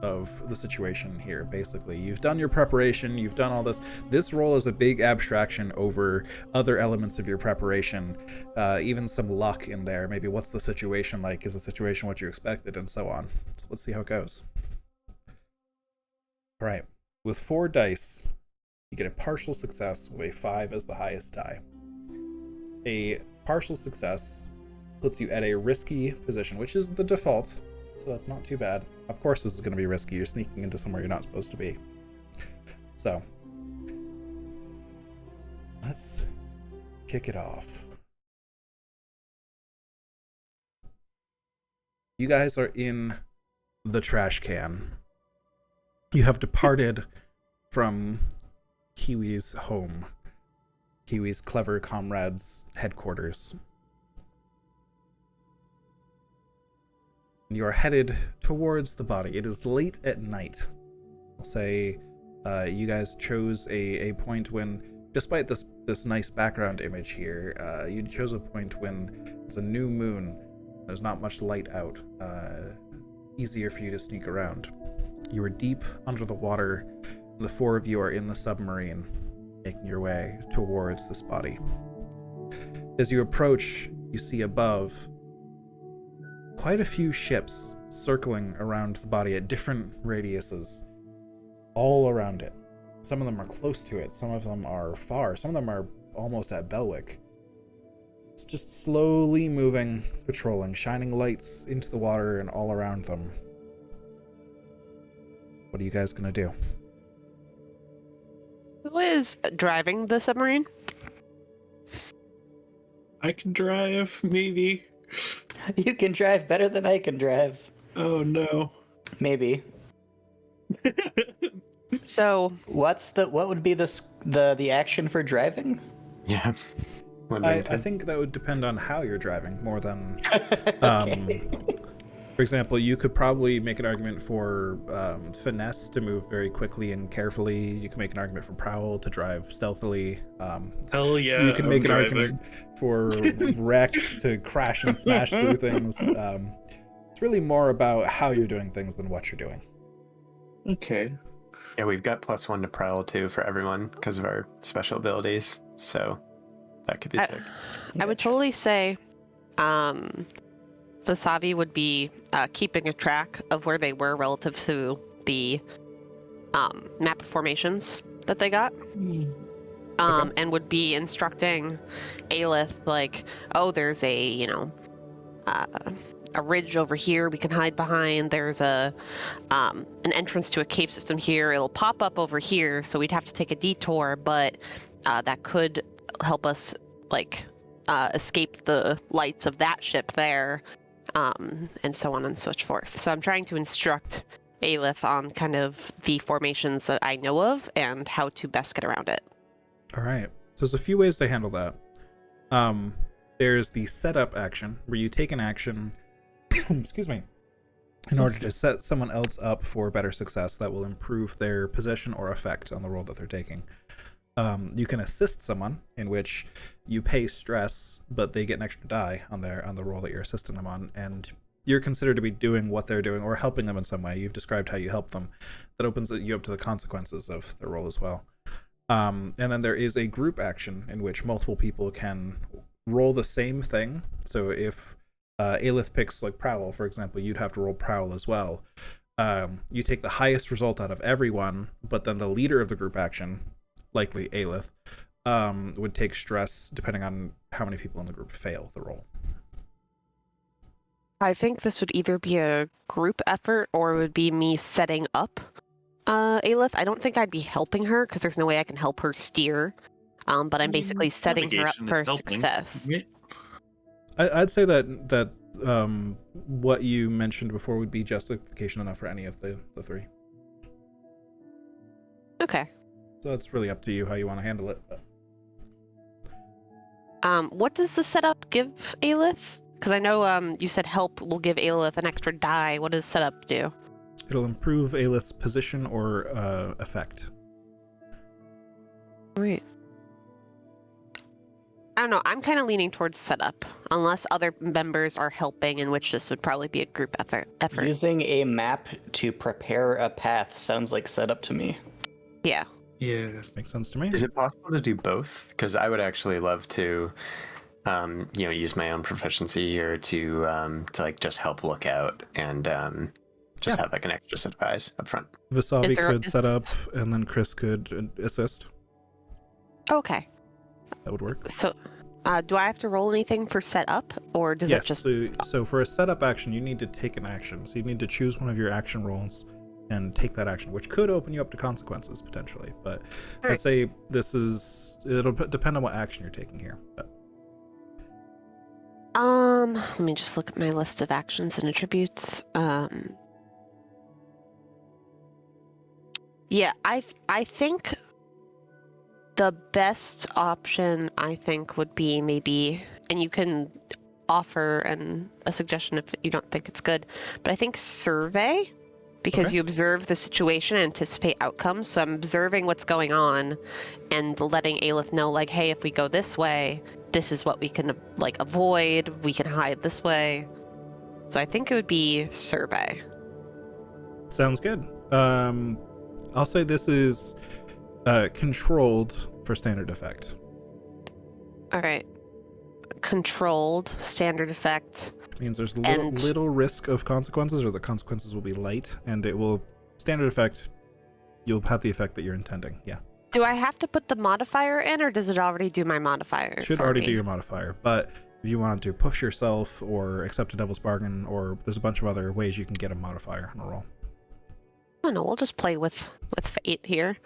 of the situation here, basically. You've done your preparation, you've done all this. This roll is a big abstraction over other elements of your preparation, even some luck in there. Maybe what's the situation like? Is the situation what you expected? And so on. So let's see how it goes. All right. With 4 dice, you get a partial success with a 5 as the highest die. A partial success puts you at a risky position, which is the default, so that's not too bad. Of course this is going to be risky. You're sneaking into somewhere you're not supposed to be. So, let's kick it off. You guys are in the trash can. You have departed from Kiwi's home, Kiwi's clever comrades' headquarters. You are headed towards the body. It is late at night. I'll say you guys chose a point when, despite this nice background image here, you chose a point when it's a new moon. There's not much light out. Easier for you to sneak around. You are deep under the water. The 4 of you are in the submarine, making your way towards this body. As you approach, you see above quite a few ships circling around the body at different radiuses, all around it. Some of them are close to it, some of them are far, some of them are almost at Belwick. It's just slowly moving, patrolling, shining lights into the water and all around them. What are you guys gonna do? Who is driving the submarine? I can drive, maybe. You can drive better than I can drive. Oh no. Maybe. So What would be the action for driving? Yeah. I think that would depend on how you're driving more than Okay. for example, you could probably make an argument for finesse to move very quickly and carefully. You can make an argument for prowl to drive stealthily. Hell yeah. You can make an I'm argument for wreck to crash and smash through things. It's really more about how you're doing things than what you're doing. Okay. Yeah, we've got +1 to prowl too for everyone because of our special abilities. So that could be sick. I would totally say Vasavi would be keeping a track of where they were relative to the map of formations that they got. and would be instructing Ilith, like, oh, there's a ridge over here we can hide behind. There's an entrance to a cave system here. It'll pop up over here, so we'd have to take a detour, but that could help us, like, escape the lights of that ship there, and so on and so forth. So I'm trying to instruct Ilith on kind of the formations that I know of and how to best get around it. All right. So there's a few ways to handle that. There's the setup action, where you take an action, excuse me, in order to set someone else up for better success that will improve their position or effect on the role that they're taking. You can assist someone, in which you pay stress, but they get an extra die on the role that you're assisting them on, and you're considered to be doing what they're doing or helping them in some way. You've described how you help them. That opens you up to the consequences of their role as well. And then there is a group action in which multiple people can roll the same thing. So if Ilith picks, like, Prowl, for example, you'd have to roll Prowl as well. You take the highest result out of everyone, but then the leader of the group action, likely Ilith, would take stress depending on how many people in the group fail the roll. I think this would either be a group effort or it would be me setting up Ilith. I don't think I'd be helping her because there's no way I can help her steer. But I'm basically setting her up for success. I'd say that what you mentioned before would be justification enough for any of the three. Okay. So it's really up to you how you want to handle it. What does the setup give Ilith? Because I know you said help will give Ilith an extra die. What does setup do? It'll improve Ilith's position or effect. Right. I don't know. I'm kind of leaning towards setup, unless other members are helping, in which this would probably be a group effort. Using a map to prepare a path sounds like setup to me. Yeah. Yeah. Makes sense to me. Is it possible to do both? Because I would actually love to, use my own proficiency here to like just help look out and have like an extra set of eyes up front. Visavi could set up, and then Chris could assist. Okay. That would work. So, do I have to roll anything for setup, or does it just? So for a setup action, you need to take an action. So you need to choose one of your action rolls and take that action, which could open you up to consequences potentially. But let's say it'll depend on what action you're taking here. But. Let me just look at my list of actions and attributes. Yeah, I think the best option, I think, would be maybe, and you can offer a suggestion if you don't think it's good, but I think survey, because you observe the situation and anticipate outcomes. So I'm observing what's going on and letting Ilith know, like, hey, if we go this way, this is what we can, like, avoid. We can hide this way. So I think it would be survey. Sounds good. I'll say this is controlled for standard effect. All right. Controlled standard effect. Means there's little risk of consequences, or the consequences will be light, and it will standard effect. You'll have the effect that you're intending. Yeah. Do I have to put the modifier in, or does it already do my modifier? It should already do your modifier, but if you want to push yourself or accept a devil's bargain, or there's a bunch of other ways you can get a modifier on a roll. I don't know. We'll just play with fate here.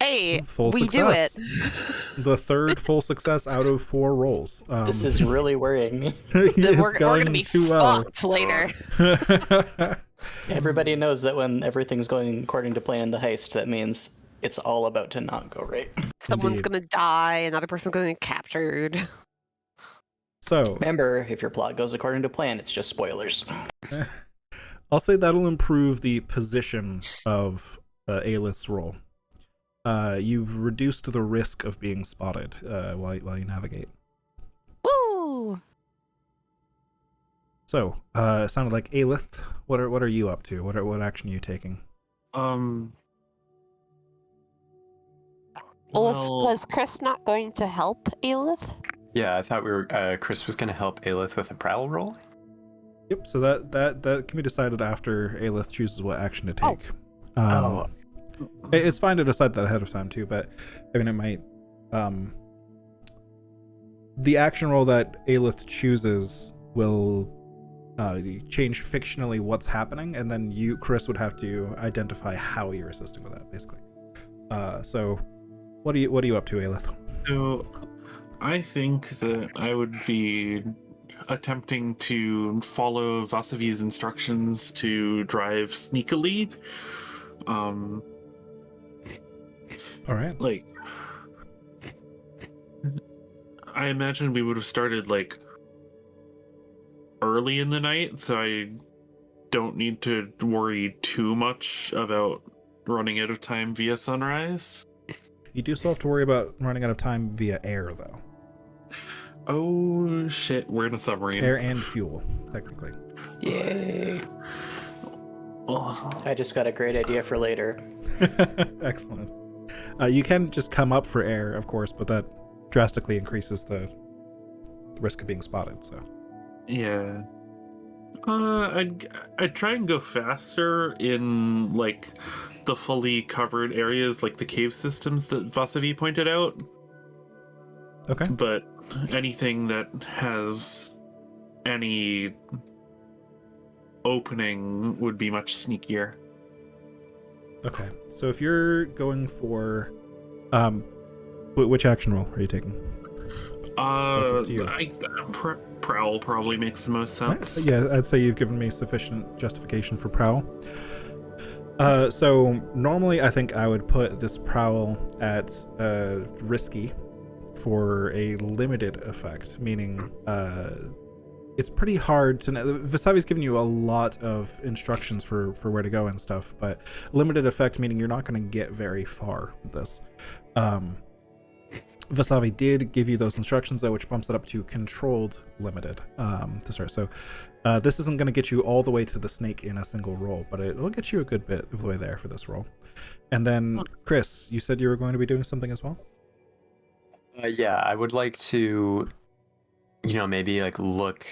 Hey, full we success. do it. The third full success out of 4 rolls. This is really worrying me. We're going to be fucked later. Everybody knows that when everything's going according to plan in the heist, that means it's all about to not go right. Someone's going to die, another person's going to get captured. So remember, if your plot goes according to plan, it's just spoilers. I'll say that'll improve the position of Ilith's roll. You've reduced the risk of being spotted while you navigate. Woo! So, it sounded like Ilith. What are you up to? What action are you taking? Was Chris not going to help Ilith? Yeah, I thought Chris was going to help Ilith with a prowl roll. Yep. So that can be decided after Ilith chooses what action to take. It's fine to decide that ahead of time too, but I mean, it might the action roll that Ilith chooses will change fictionally what's happening, and then you, Chris, would have to identify how you're assisting with that, basically. So, what are you up to, Ilith? So, I think that I would be attempting to follow Vasavi's instructions to drive sneakily. All right. Like, I imagine we would have started like early in the night, so I don't need to worry too much about running out of time via sunrise. You do still have to worry about running out of time via air, though. Oh shit, we're in a submarine. Air and fuel, technically. Yay. Oh. I just got a great idea for later. Excellent. You can just come up for air, of course, but that drastically increases the risk of being spotted, so. Yeah. I'd try and go faster in like the fully covered areas, like the cave systems that Vasavi pointed out. Okay. But anything that has any opening would be much sneakier. Okay. So if you're going for, which action roll are you taking? So it's up to you. Prowl probably makes the most sense. Right. Yeah, I'd say you've given me sufficient justification for prowl. So normally I think I would put this prowl at risky for a limited effect, meaning it's pretty hard to know. Vasavi's given you a lot of instructions for where to go and stuff, but limited effect meaning you're not going to get very far with this. Vasavi did give you those instructions, though, which bumps it up to controlled limited to start. So this isn't going to get you all the way to the snake in a single roll, but it will get you a good bit of the way there for this roll. And then, Chris, you said you were going to be doing something as well? Yeah, I would like to, maybe like look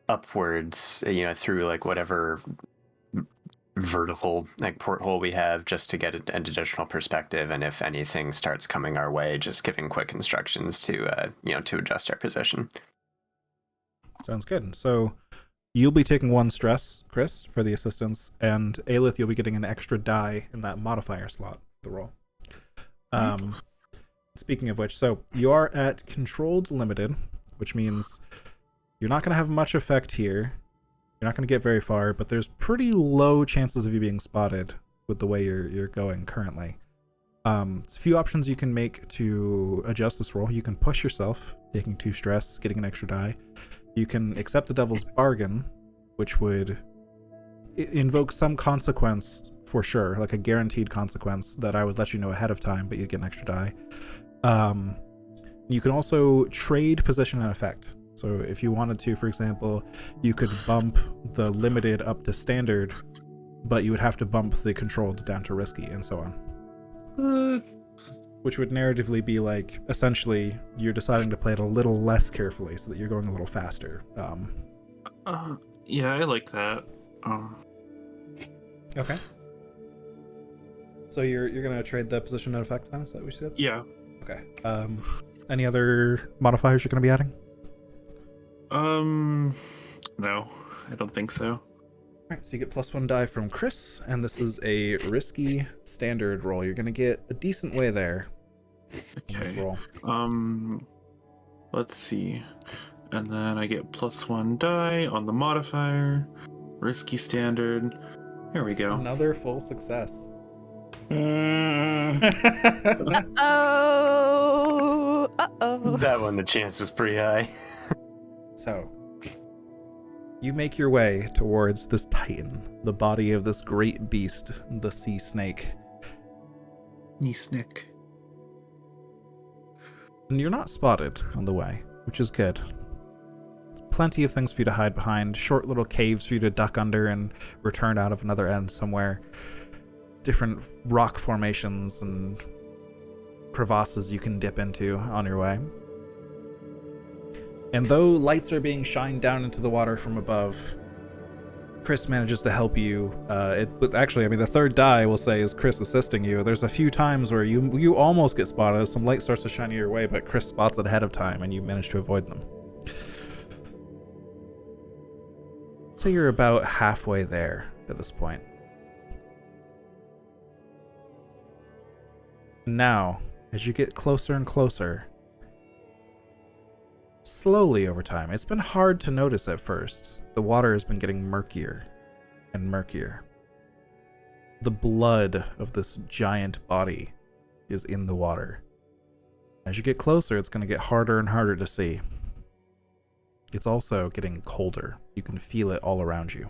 upwards, through like whatever vertical like porthole we have, just to get an additional perspective, and if anything starts coming our way, just giving quick instructions to to adjust our position. Sounds good. So you'll be taking 1 stress, Chris, for the assistance, and Ilith, you'll be getting an extra die in that modifier slot for the roll. Speaking of which, so you are at controlled limited, which means you're not going to have much effect here. You're not going to get very far, but there's pretty low chances of you being spotted with the way you're going currently. There's a few options you can make to adjust this roll. You can push yourself, taking 2 stress, getting an extra die. You can accept the Devil's Bargain, which would invoke some consequence for sure, like a guaranteed consequence that I would let you know ahead of time, but you'd get an extra die. You can also trade position and effect. So if you wanted to, for example, you could bump the limited up to standard, but you would have to bump the controlled down to risky, and so on. Which would narratively be like, essentially, you're deciding to play it a little less carefully so that you're going a little faster. Yeah, I like that. Okay. So you're gonna trade the position and effect then? Is that what you said? Yeah. Okay. Any other modifiers you're gonna be adding? No, I don't think so. Alright, so you get +1 die from Chris, and this is a risky standard roll. You're gonna get a decent way there. In this Okay. roll. Let's see. And then I get +1 die on the modifier. Risky standard. There we go. Another full success. Uh-oh. That one, the chance was pretty high. So, you make your way towards this titan, the body of this great beast, the sea snake. Knee-snick. And you're not spotted on the way, which is good. Plenty of things for you to hide behind, short little caves for you to duck under and return out of another end somewhere. Different rock formations and crevasses you can dip into on your way. And though lights are being shined down into the water from above, Chris manages to help you. Actually, I mean, the third die, we'll say, is Chris assisting you. There's a few times where you almost get spotted. Some light starts to shine your way, but Chris spots it ahead of time, and you manage to avoid them. So you're about halfway there at this point. Now, as you get closer and closer, slowly over time, it's been hard to notice at first, the water has been getting murkier and murkier. The blood of this giant body is in the water. As you get closer, it's going to get harder and harder to see. It's also getting colder. You can feel it all around you.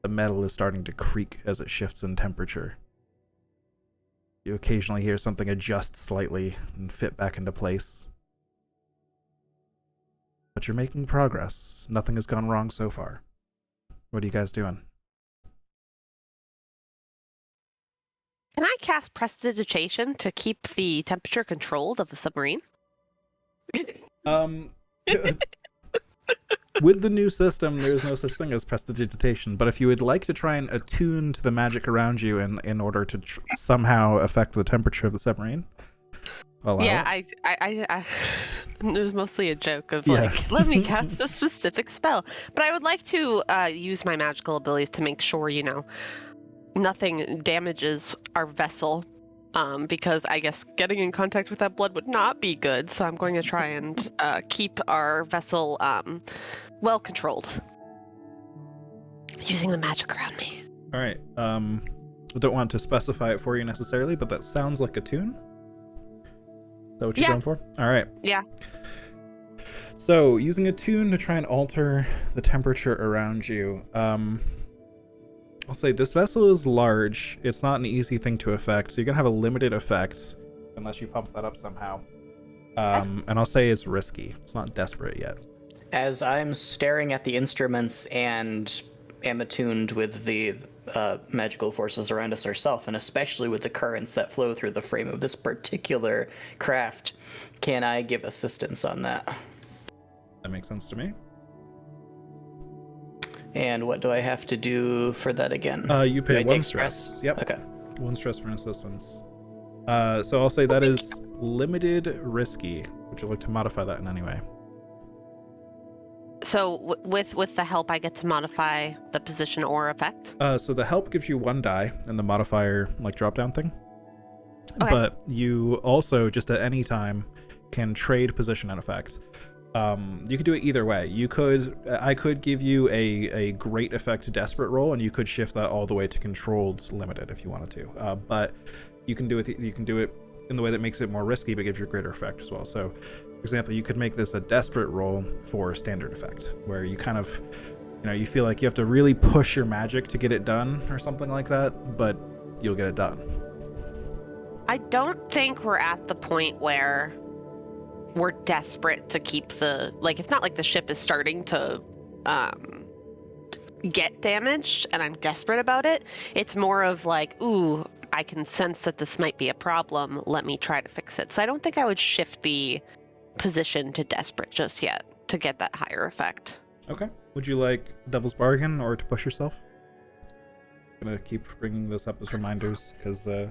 The metal is starting to creak as it shifts in temperature. You occasionally hear something adjust slightly and fit back into place. But you're making progress. Nothing has gone wrong so far. What are you guys doing? Can I cast Prestidigitation to keep the temperature controlled of the submarine? With the new system, there's no such thing as prestidigitation, but if you would like to try and attune to the magic around you in order to somehow affect the temperature of the submarine, I it was mostly a joke of like, let me cast a specific spell. But I would like to use my magical abilities to make sure, nothing damages our vessel. Because I guess getting in contact with that blood would not be good, so I'm going to try and keep our vessel well controlled. Using the magic around me. Alright, I don't want to specify it for you necessarily, but that sounds like a tune. Is that what you're going for? Alright. Yeah. So, using a tune to try and alter the temperature around you, I'll say this vessel is large. It's not an easy thing to affect, so you're gonna have a limited effect unless you pump that up somehow. And I'll say it's risky. It's not desperate yet. As I'm staring at the instruments and am attuned with the magical forces around us ourselves, and especially with the currents that flow through the frame of this particular craft, can I give assistance on that? That makes sense to me. And what do I have to do for that again? You pay do I one take stress. Yep. Okay. 1 stress for assistance. So I'll say that is limited risky. Would you like to modify that in any way? So with the help, I get to modify the position or effect? So the help gives you 1 die and the modifier drop down thing. Okay. But you also just at any time can trade position and effect. You could do it either way. I could give you a great effect desperate roll, and you could shift that all the way to controlled limited if you wanted to. But you can do it in the way that makes it more risky, but gives you a greater effect as well. So, for example, you could make this a desperate roll for standard effect, where you kind of, you feel like you have to really push your magic to get it done or something like that, but you'll get it done. I don't think we're at the point where we're desperate to keep it's not like the ship is starting to get damaged and I'm desperate about it. It's more of like, ooh, I can sense that this might be a problem. Let me try to fix it. So I don't think I would shift the position to desperate just yet to get that higher effect. Okay. Would you like Devil's Bargain or to push yourself? I'm gonna keep bringing this up as reminders because I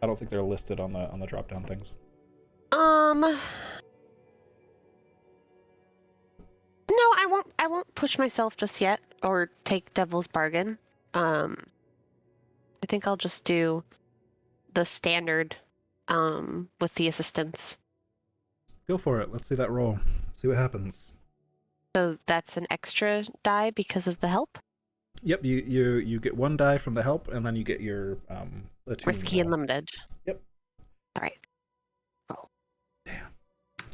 don't think they're listed on the drop down things. No, I won't push myself just yet or take Devil's Bargain. I think I'll just do the standard with the assistance. Go for it. Let's see that roll. See what happens. So that's an extra die because of the help? Yep, you get 1 die from the help, and then you get your risky and limited. Yep. All right. Roll. Damn.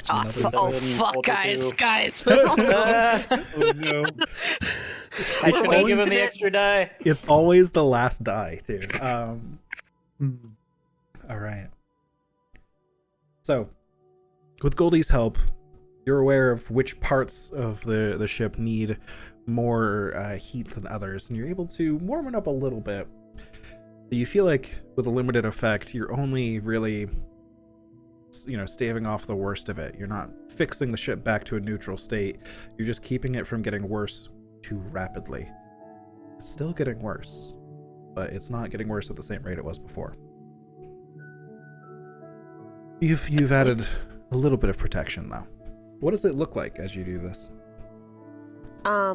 Fuck, guys. Oh no. I should have given the extra die. It's always the last die, too. All right. So, with Goldie's help, you're aware of which parts of the ship need more heat than others, and you're able to warm it up a little bit. But you feel like with a limited effect, you're only really, staving off the worst of it. You're not fixing the ship back to a neutral state. You're just keeping it from getting worse too rapidly. It's still getting worse, but it's not getting worse at the same rate it was before. You've added a little bit of protection, though. What does it look like as you do this? I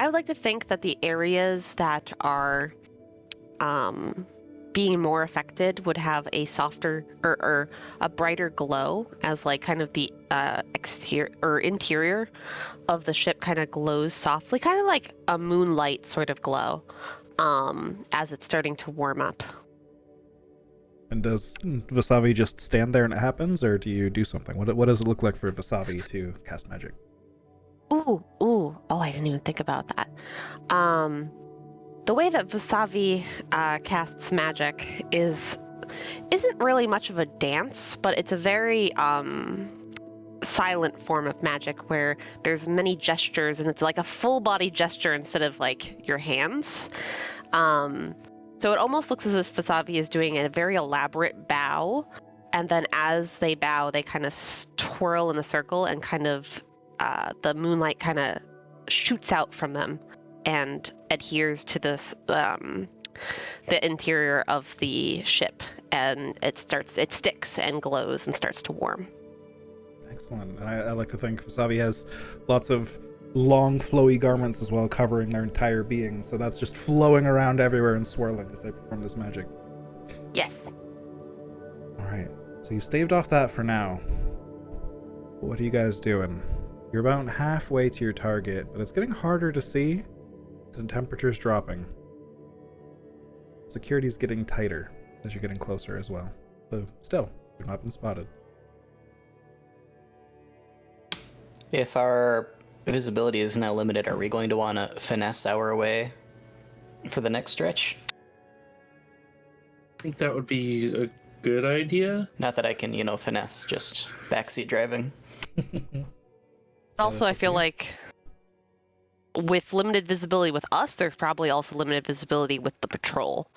would like to think that the areas that are being more affected would have a softer or a brighter glow, as like kind of the exterior or interior of the ship kind of glows softly, kind of like a moonlight sort of glow, as it's starting to warm up. And does Vasavi just stand there and it happens, or do you do something? What does it look like for Vasavi to cast magic? Ooh, oh, I didn't even think about that. The way that Vasavi casts magic isn't really much of a dance, but it's a very silent form of magic where there's many gestures, and it's like a full body gesture instead of like your hands. So it almost looks as if Vasavi is doing a very elaborate bow, and then as they bow, they kind of twirl in a circle, and kind of the moonlight kind of shoots out from them and adheres to the interior of the ship, and it sticks and glows and starts to warm. Excellent. I like to think Vasavi has lots of long flowy garments as well, covering their entire being, so that's just flowing around everywhere and swirling as they perform this magic. Yes. Alright, so you staved off that for now. What are you guys doing? You're about halfway to your target, but it's getting harder to see. The temperature's dropping. Security's getting tighter as you're getting closer as well. So still, you've not been spotted. If our visibility is now limited, are we going to want to finesse our way for the next stretch? I think that would be a good idea. Not that I can, finesse, just backseat driving. Also, I feel like with limited visibility with us, there's probably also limited visibility with the patrol.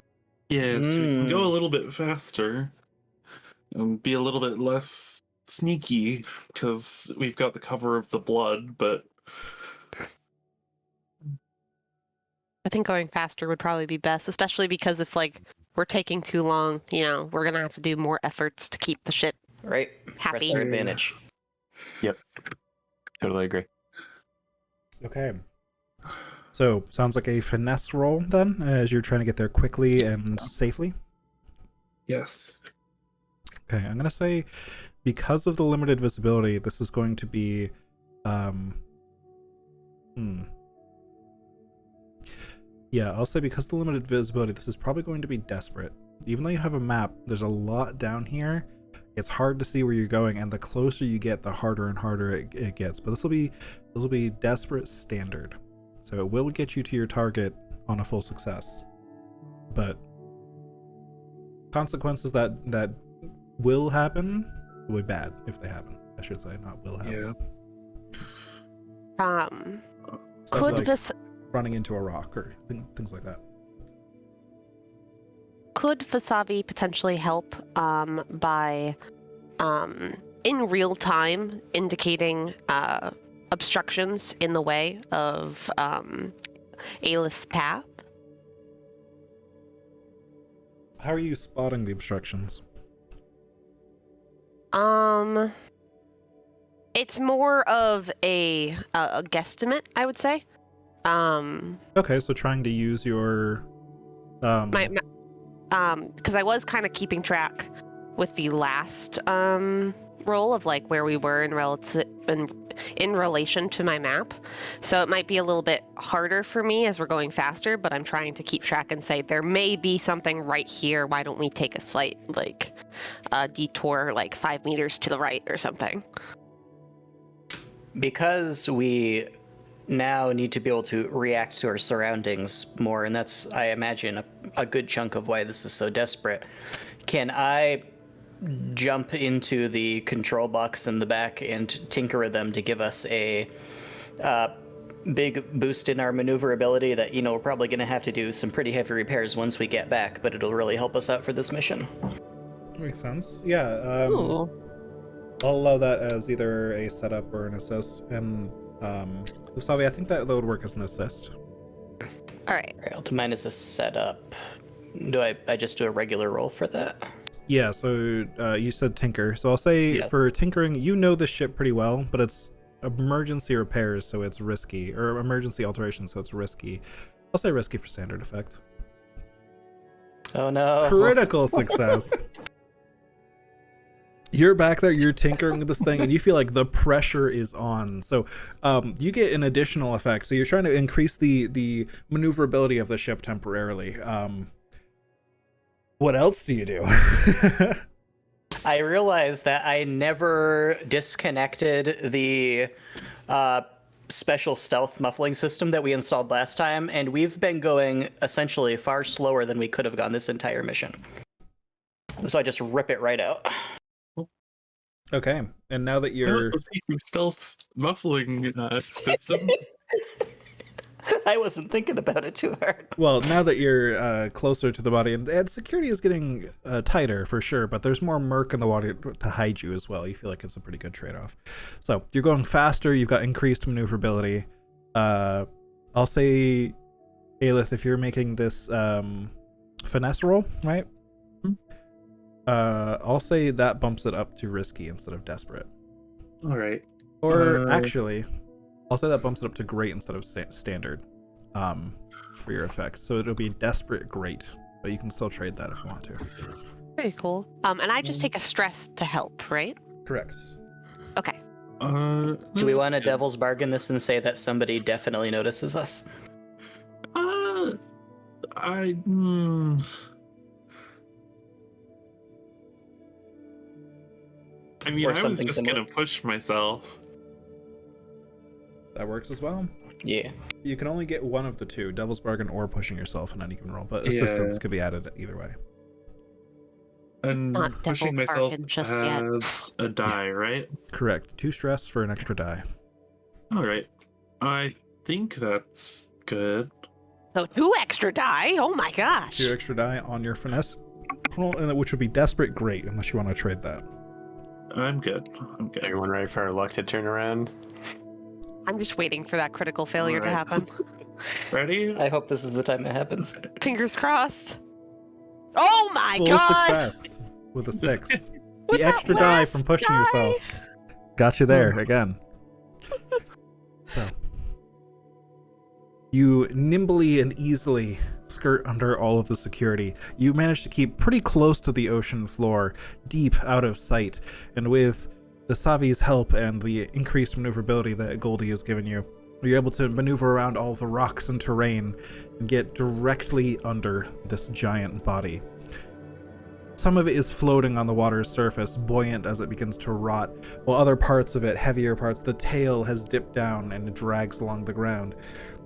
Yeah, so we can go a little bit faster and be a little bit less sneaky because we've got the cover of the blood, but I think going faster would probably be best, especially because if we're taking too long, we're gonna have to do more efforts to keep the ship right. happy. Press our advantage. Yep. Totally agree. Okay. So, sounds like a finesse roll then, as you're trying to get there quickly and safely. yes. Okay, I'm going to say, because of the limited visibility, this is going to be, Yeah, I'll say because of the limited visibility, this is probably going to be desperate. Even though you have a map, there's a lot down here. It's hard to see where you're going, and the closer you get, the harder and harder it gets. But this will be desperate standard. So it will get you to your target on a full success. But consequences that will happen will be bad if they happen. I should say, not will happen. Yeah. Stuff Could like this running into a rock or things like that. Could Vasavi potentially help by in real time indicating obstructions in the way of Ilith's path? How are you spotting the obstructions? It's more of a guesstimate, I would say. Okay, so trying to use your because I was kind of keeping track with the last roll of where we were in relation to my map, so it might be a little bit harder for me as we're going faster, but I'm trying to keep track and say there may be something right here. Why don't we take a slight detour 5 meters to the right or something? Because we now need to be able to react to our surroundings more, and that's, I imagine, a good chunk of why this is so desperate. Can I jump into the control box in the back and tinker with them to give us a big boost in our maneuverability that, we're probably going to have to do some pretty heavy repairs once we get back, but it'll really help us out for this mission? Makes sense. Yeah. Ooh. I'll allow that as either a setup or an assist. And Vasavi, I think that would work as an assist. All right. Alright, I'll do mine as a setup. Do I just do a regular roll for that? Yeah, so you said tinker. So I'll say Yeah. for tinkering, you know this ship pretty well, but it's emergency repairs, so it's risky. Or emergency alteration, so it's risky. I'll say risky for standard effect. Oh no. Critical success. You're back there, you're tinkering with this thing, and you feel like the pressure is on. So you get an additional effect. So you're trying to increase the maneuverability of the ship temporarily. What else do you do? I realized that I never disconnected the special stealth muffling system that we installed last time, and we've been going essentially far slower than we could have gone this entire mission. So I just rip it right out. Okay, and now that I you're... want the secret stealth muffling system. I wasn't thinking about it too hard. Well, now that you're closer to the body, and security is getting tighter for sure, but there's more murk in the water to hide you as well. You feel like it's a pretty good trade-off. So you're going faster. You've got increased maneuverability. I'll say, Ilith, if you're making this finesse roll, right? I'll say that bumps it up to risky instead of desperate. All right. Or actually, I'll say that bumps it up to great instead of standard for your effect. So it'll be desperate great, but you can still trade that if you want to. Pretty cool. And I just take a stress to help, right? Correct. Okay. Do we want to devil's bargain this and say that somebody definitely notices us? I mean, Or I was something just similar. gonna push myself. That works as well. Yeah. You can only get one of the two, devil's bargain or pushing yourself in any given roll, but Yeah. assistance could be added either way. And Not pushing devil's myself bargain just yet. as a die, right? Correct. 2 stress for an extra die. All right. I think that's good. So 2 extra die? Oh my gosh. 2 extra die on your finesse roll, and which would be desperate great, unless you want to trade that. I'm good. Everyone ready for our luck to turn around? I'm just waiting for that critical failure to Alright. happen. Ready? I hope this is the time it happens. Fingers crossed. Oh my Full god! success with a 6. With The that extra die last from pushing die. yourself got you there again. So you nimbly and easily skirt under all of the security. You manage to keep pretty close to the ocean floor, deep out of sight, and with the Savi's help and the increased maneuverability that Goldie has given you, you're able to maneuver around all the rocks and terrain and get directly under this giant body. Some of it is floating on the water's surface, buoyant as it begins to rot, while other parts of it, heavier parts, the tail has dipped down and it drags along the ground.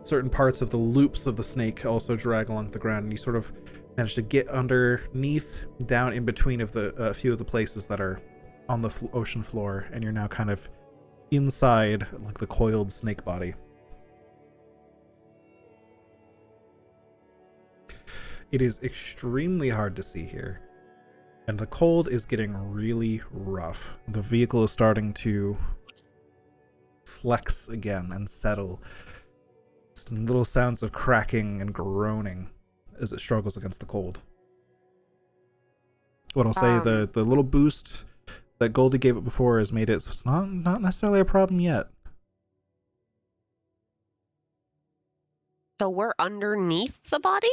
Certain parts of the loops of the snake also drag along the ground, and you sort of manage to get underneath, down in between of the a few of the places that are on the ocean floor, and you're now kind of inside like the coiled snake body. It is extremely hard to see here, and the cold is getting really rough. The vehicle is starting to flex again and settle. Little sounds of cracking and groaning as it struggles against the cold. What I'll say, the little boost that Goldie gave it before has made it so it's not necessarily a problem yet. So we're underneath the body?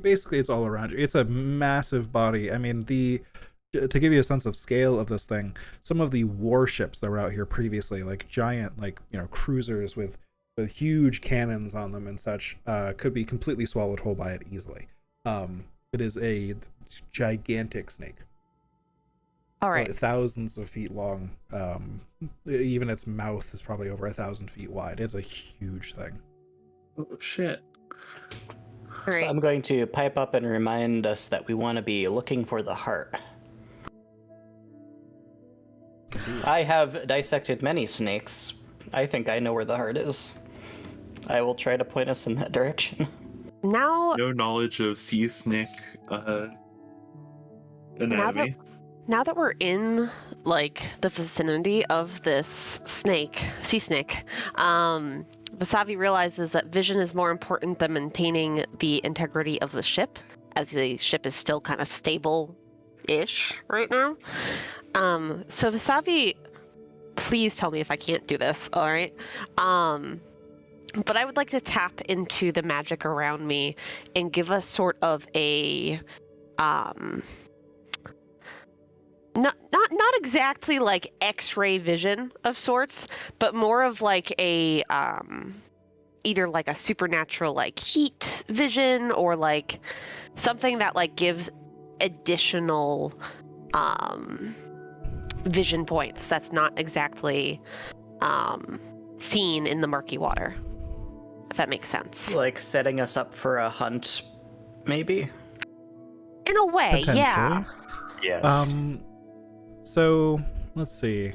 Basically, it's all around you. It's a massive body. I mean, to give you a sense of scale of this thing, some of the warships that were out here previously, like giant, cruisers with huge cannons on them and such, could be completely swallowed whole by it easily. It is a gigantic snake. All right. Thousands of feet long. Even its mouth is probably over 1,000 feet wide. It's a huge thing. Oh, shit. All So right. I'm going to pipe up and remind us that we want to be looking for the heart. I have dissected many snakes. I think I know where the heart is. I will try to point us in that direction. Now No knowledge of sea snake anatomy. Now that we're in the vicinity of this sea snake, Vasavi realizes that vision is more important than maintaining the integrity of the ship, as the ship is still kind of stable-ish right now. So Vasavi, please tell me if I can't do this, all right? But I would like to tap into the magic around me and give us sort of a not exactly like X-ray vision of sorts, but more of like a either like a supernatural like heat vision or like something that like gives additional vision points that's not exactly seen in the murky water, if that makes sense. Like setting us up for a hunt, maybe? In a way, yeah. Yes. So let's see.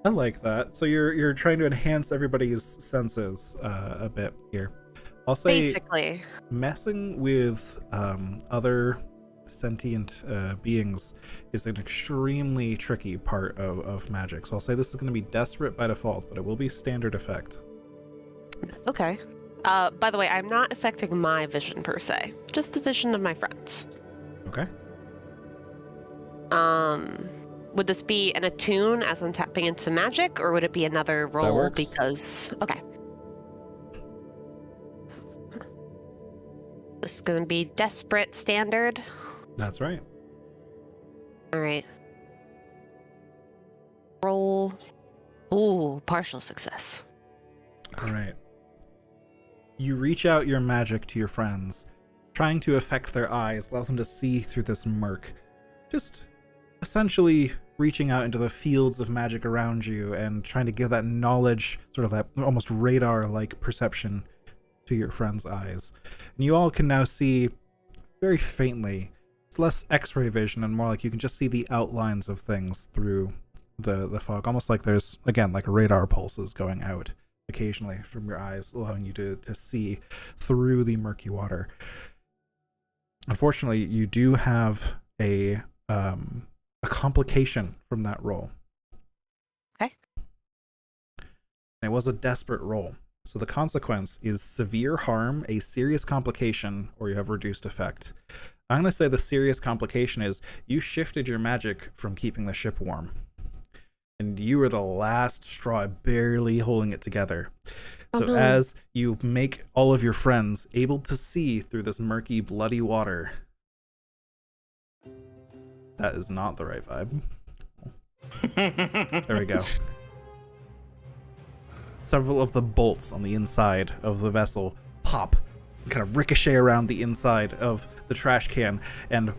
I like that. So you're trying to enhance everybody's senses a bit here. I'll say Basically. messing with other sentient beings is an extremely tricky part of magic. So I'll say this is going to be desperate by default, but it will be standard effect. Okay. By the way, I'm not affecting my vision per se, just the vision of my friends. Okay. Would this be an attune as I'm tapping into magic, or would it be another roll? works. Because okay, this is gonna be desperate standard. That's right. All right. Roll. Ooh, partial success. All right. You reach out your magic to your friends, trying to affect their eyes, allow them to see through this murk. Just essentially reaching out into the fields of magic around you and trying to give that knowledge, sort of that almost radar-like perception to your friends' eyes. And you all can now see very faintly. It's less X-ray vision and more like you can just see the outlines of things through the fog, almost like there's, again, like radar pulses going out occasionally from your eyes, allowing you to see through the murky water. Unfortunately, you do have a complication from that roll. Okay. And it was a desperate roll. So the consequence is severe harm, a serious complication, or you have reduced effect. I'm going to say the serious complication is you shifted your magic from keeping the ship warm. And you were the last straw, barely holding it together. So as you make all of your friends able to see through this murky, bloody water, that is not the right vibe. There we go. Several of the bolts on the inside of the vessel pop, kind of ricochet around the inside of the trash can, and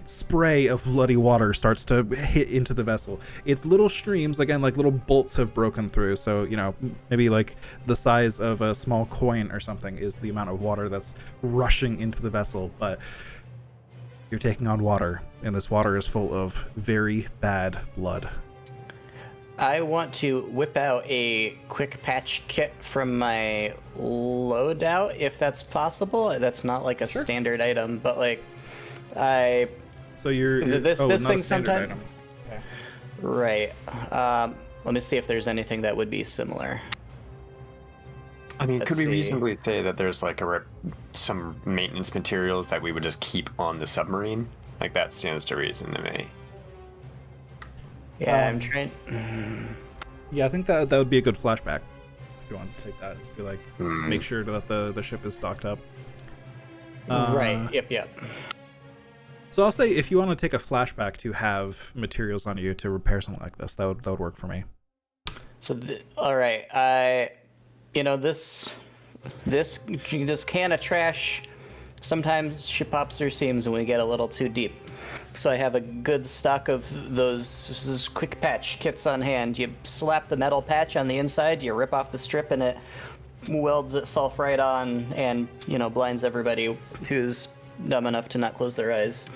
spray of bloody water starts to hit into the vessel. It's little streams, again, like little bolts have broken through, so, you know, maybe like the size of a small coin or something is the amount of water that's rushing into the vessel, but you're taking on water, and this water is full of very bad blood. I want to whip out a quick patch kit from my loadout, if that's possible. That's not like a standard item, but like So you're this thing sometimes. Okay. Right. Let me see if there's anything that would be similar. I mean, Let's could we see. reasonably say that there's like some maintenance materials that we would just keep on the submarine? Like that stands to reason to me. Yeah, I'm trying. Yeah, I think that would be a good flashback. If you want to take that, just be like, make sure that the ship is stocked up. Right. Yep. So I'll say if you want to take a flashback to have materials on you to repair something like this, that would work for me. So, all right. This can of trash sometimes she pops her seams when we get a little too deep. So I have a good stock of those quick patch kits on hand. You slap the metal patch on the inside, you rip off the strip, and it welds itself right on and, blinds everybody who's dumb enough to not close their eyes.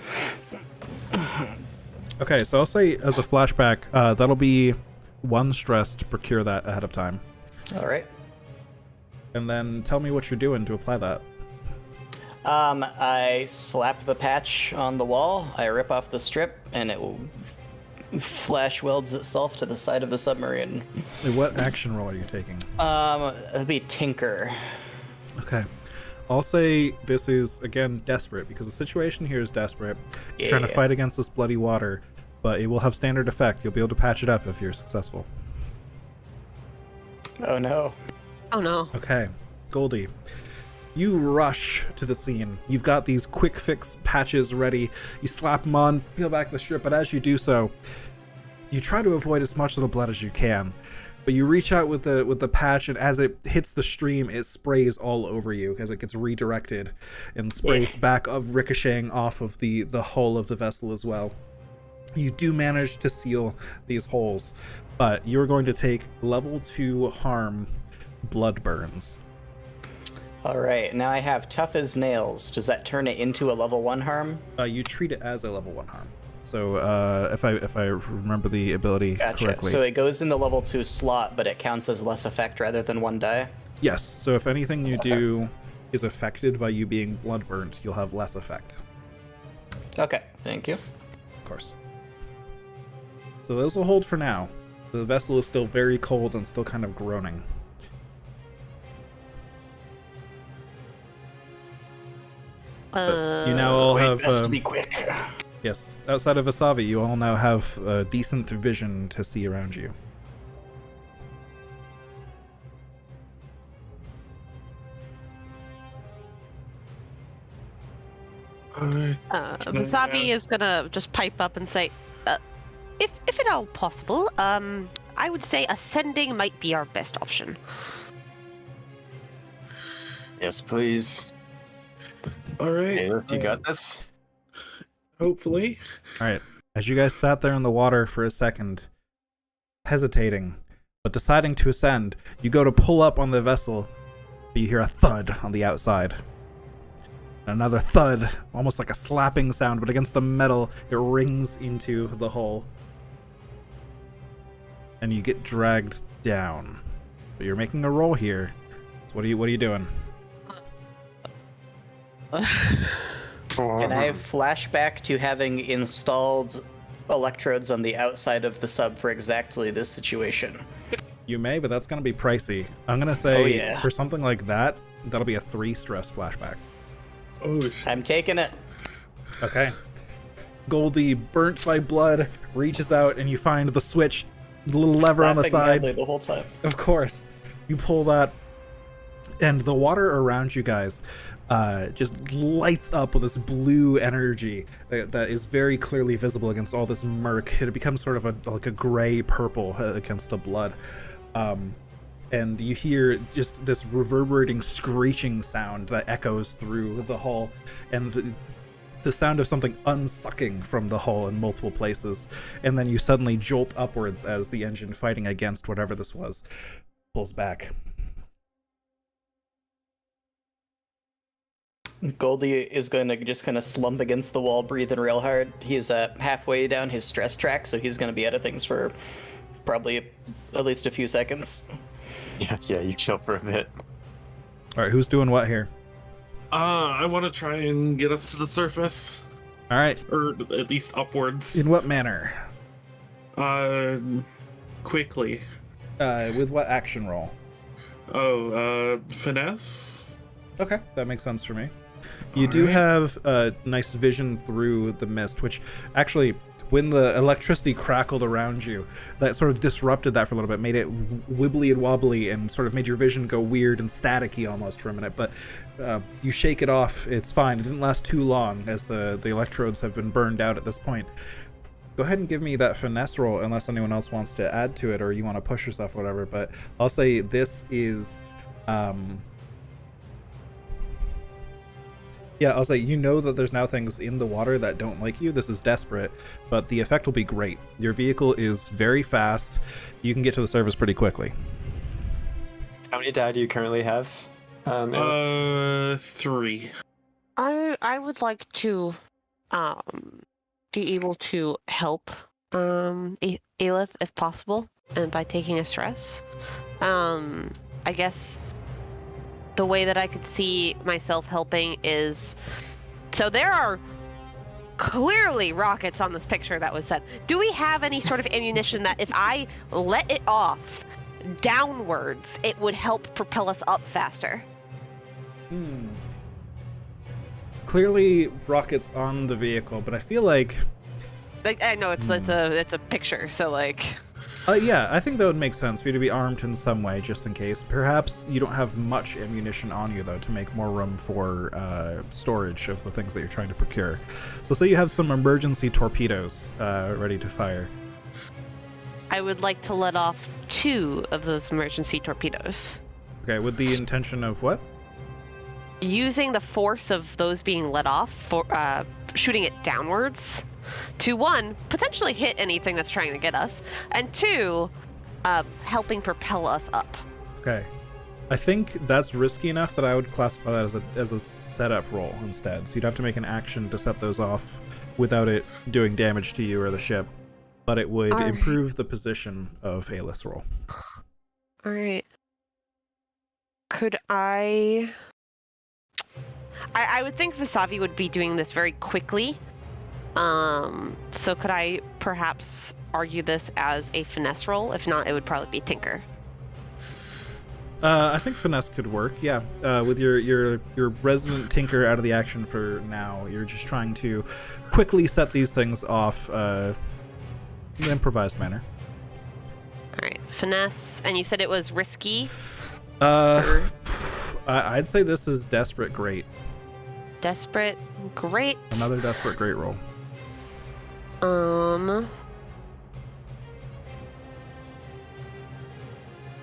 Okay, so I'll say as a flashback, that'll be 1 stress to procure that ahead of time. All right. And then tell me what you're doing to apply that. I slap the patch on the wall, I rip off the strip, and it flash welds itself to the side of the submarine. What action roll are you taking? It'd be Tinker. Okay. I'll say this is, again, desperate, because the situation here is desperate. You're trying to fight against this bloody water, but it will have standard effect. You'll be able to patch it up if you're successful. Oh no. Oh no. Okay. Goldie, you rush to the scene. You've got these quick fix patches ready. You slap them on, peel back the strip, but as you do so, you try to avoid as much of the blood as you can. But you reach out with the patch, and as it hits the stream, it sprays all over you as it gets redirected and sprays back, ricocheting off of the hull of the vessel as well. You do manage to seal these holes, but you're going to take level 2 harm blood burns. Alright, now I have tough as nails. Does that turn it into a level 1 harm? You treat it as a level 1 harm. So if I remember the ability correctly. So it goes in the level 2 slot, but it counts as less effect rather than 1 die? Yes, so if anything you do is affected by you being blood burnt, you'll have less effect. Okay, thank you. Of course. So those will hold for now. The vessel is still very cold and still kind of groaning. But you now all have... best to be quick. Yes, outside of Asavi, you all now have decent vision to see around you. Zavi is gonna just pipe up and say, if at all possible, I would say ascending might be our best option. Yes, please. All right. Ilith, you got this? Hopefully. Alright, as you guys sat there in the water for a second, hesitating, but deciding to ascend, you go to pull up on the vessel, but you hear a thud on the outside. Another thud, almost like a slapping sound, but against the metal, it rings into the hull. And you get dragged down. But you're making a roll here. So what are you doing? Can I flash back to having installed electrodes on the outside of the sub for exactly this situation? You may, but that's going to be pricey. I'm going to say, Oh, for something like that, that'll be a 3 stress flashback. Oh, I'm taking it. Okay. Goldie, burnt by blood, reaches out and you find the switch, the little lever on the Laughing side. madly the whole time. Of course. You pull that, and the water around you guys just lights up with this blue energy that is very clearly visible against all this murk. It becomes sort of like a gray purple against the blood. And you hear just this reverberating screeching sound that echoes through the hull, and the sound of something unsucking from the hull in multiple places. And then you suddenly jolt upwards as the engine fighting against whatever this was pulls back. Goldie is going to just kind of slump against the wall, breathing real hard. He's halfway down his stress track, so he's going to be out of things for probably at least a few seconds. Yeah, you chill for a bit. All right, who's doing what here? I want to try and get us to the surface, All right, or at least upwards. in what manner? Quickly. With what action roll? Finesse. Okay, that makes sense for me. You do have nice vision through the mist, which actually, when the electricity crackled around you, that sort of disrupted that for a little bit, made it wibbly and wobbly, and sort of made your vision go weird and staticky almost for a minute. But you shake it off, it's fine. It didn't last too long, as the electrodes have been burned out at this point. Go ahead and give me that finesse roll, unless anyone else wants to add to it, or you want to push yourself, or whatever. But I'll say this is... Yeah, I'll say, you know that there's now things in the water that don't like you. This is desperate, but the effect will be great. Your vehicle is very fast. You can get to the surface pretty quickly. How many die do you currently have? 3. I would like to be able to help Ilith if possible, and by taking a stress. I guess the way that I could see myself helping is, so there are clearly rockets on this picture that was sent. Do we have any sort of ammunition that if I let it off downwards, it would help propel us up faster? Clearly rockets on the vehicle, but I feel like... I know it's a picture, so like... yeah, I think that would make sense for you to be armed in some way, just in case. Perhaps you don't have much ammunition on you, though, to make more room for storage of the things that you're trying to procure. So say you have some emergency torpedoes ready to fire. I would like to let off 2 of those emergency torpedoes. Okay, with the intention of what? Using the force of those being let off for shooting it downwards to 1, potentially hit anything that's trying to get us, and 2, helping propel us up. Okay. I think that's risky enough that I would classify that as a setup roll instead. So you'd have to make an action to set those off without it doing damage to you or the ship. But it would improve the position of Ilith's roll. Alright. Could I would think Vasavi would be doing this very quickly. So could I perhaps argue this as a finesse roll? If not, it would probably be Tinker. I think finesse could work, yeah. With your resident Tinker out of the action for now, you're just trying to quickly set these things off in an improvised manner. Alright, finesse. And you said it was risky? I'd say this is Desperate Great. Desperate Great. Another Desperate Great roll.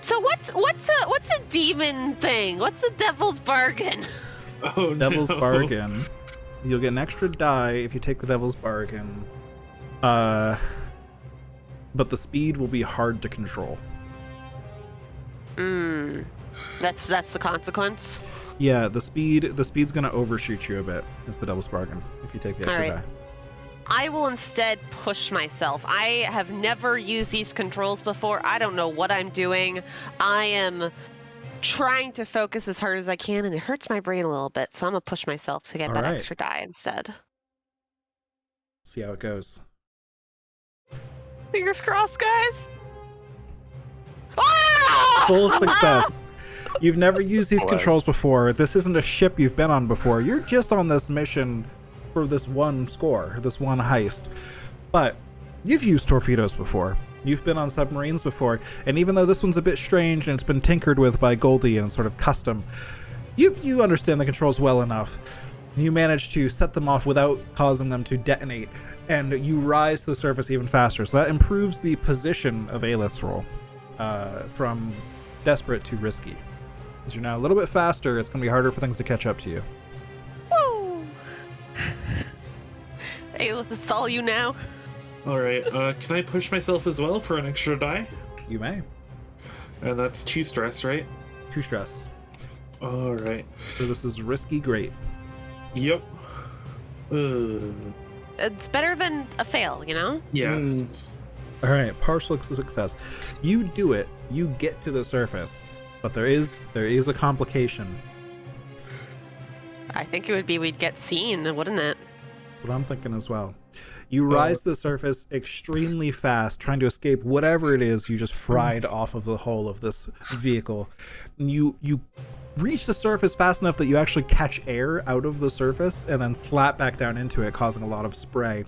So what's a demon thing? What's the devil's bargain? Oh, Devil's no. Bargain. You'll get an extra die if you take the Devil's Bargain. But the speed will be hard to control. That's the consequence. Yeah, the speed's gonna overshoot you a bit. Is the Devil's Bargain if you take the extra die. I will instead push myself. I have never used these controls before. I don't know what I'm doing. I am trying to focus as hard as I can, and it hurts my brain a little bit, so I'm gonna push myself to get that extra die instead. See how it goes. Fingers crossed, guys. Ah! Full success. You've never used these controls before. This isn't a ship you've been on before. You're just on this mission for this one score, this one heist. But you've used torpedoes before. You've been on submarines before. And even though this one's a bit strange and it's been tinkered with by Goldie and sort of custom, you understand the controls well enough. You manage to set them off without causing them to detonate. And you rise to the surface even faster. So that improves the position of Ilith's roll from desperate to risky. As you're now a little bit faster, it's going to be harder for things to catch up to you. Woo! Ilith, it's all you now. Alright, can I push myself as well for an extra die? You may. And that's 2 stress, right? 2 stress. Alright. So this is risky great. Yep. It's better than a fail, you know? Yes. Alright, partial success. You do it, you get to the surface, but there is a complication. I think it would be we'd get seen, wouldn't it? That's what I'm thinking as well. You rise to the surface extremely fast, trying to escape whatever it is you just fried off of the hull of this vehicle. You reach the surface fast enough that you actually catch air out of the surface and then slap back down into it, causing a lot of spray.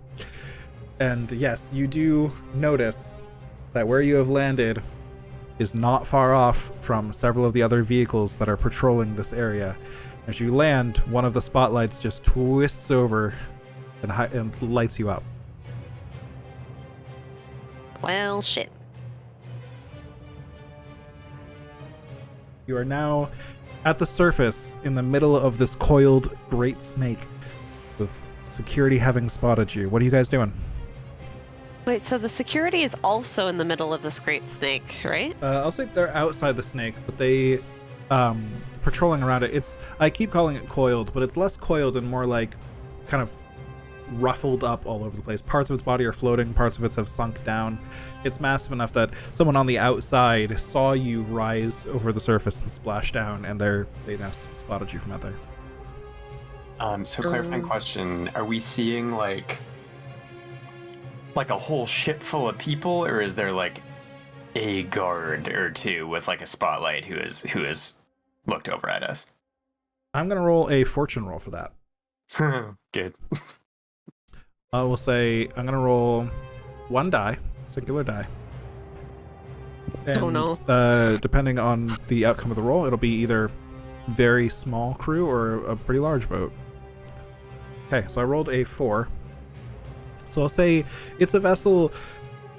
And yes, you do notice that where you have landed is not far off from several of the other vehicles that are patrolling this area. As you land, one of the spotlights just twists over and lights you up. Well, shit. You are now at the surface in the middle of this coiled great snake with security having spotted you. What are you guys doing? Wait, so the security is also in the middle of this great snake, right? I'll say they're outside the snake, but they patrolling around it. I keep calling it coiled, but it's less coiled and more like kind of ruffled up all over the place. Parts of its body are floating, parts of it have sunk down. It's massive enough that someone on the outside saw you rise over the surface and splash down, and they now spotted you from out there. So clarifying question, are we seeing like a whole ship full of people, or is there like a guard or two with like a spotlight who is looked over at us? I'm gonna roll a fortune roll for that. Good. I will say I'm gonna roll one die, singular die. And, Oh, no. Depending on the outcome of the roll, it'll be either very small crew or a pretty large boat. Okay, so I rolled a 4. So I'll say it's a vessel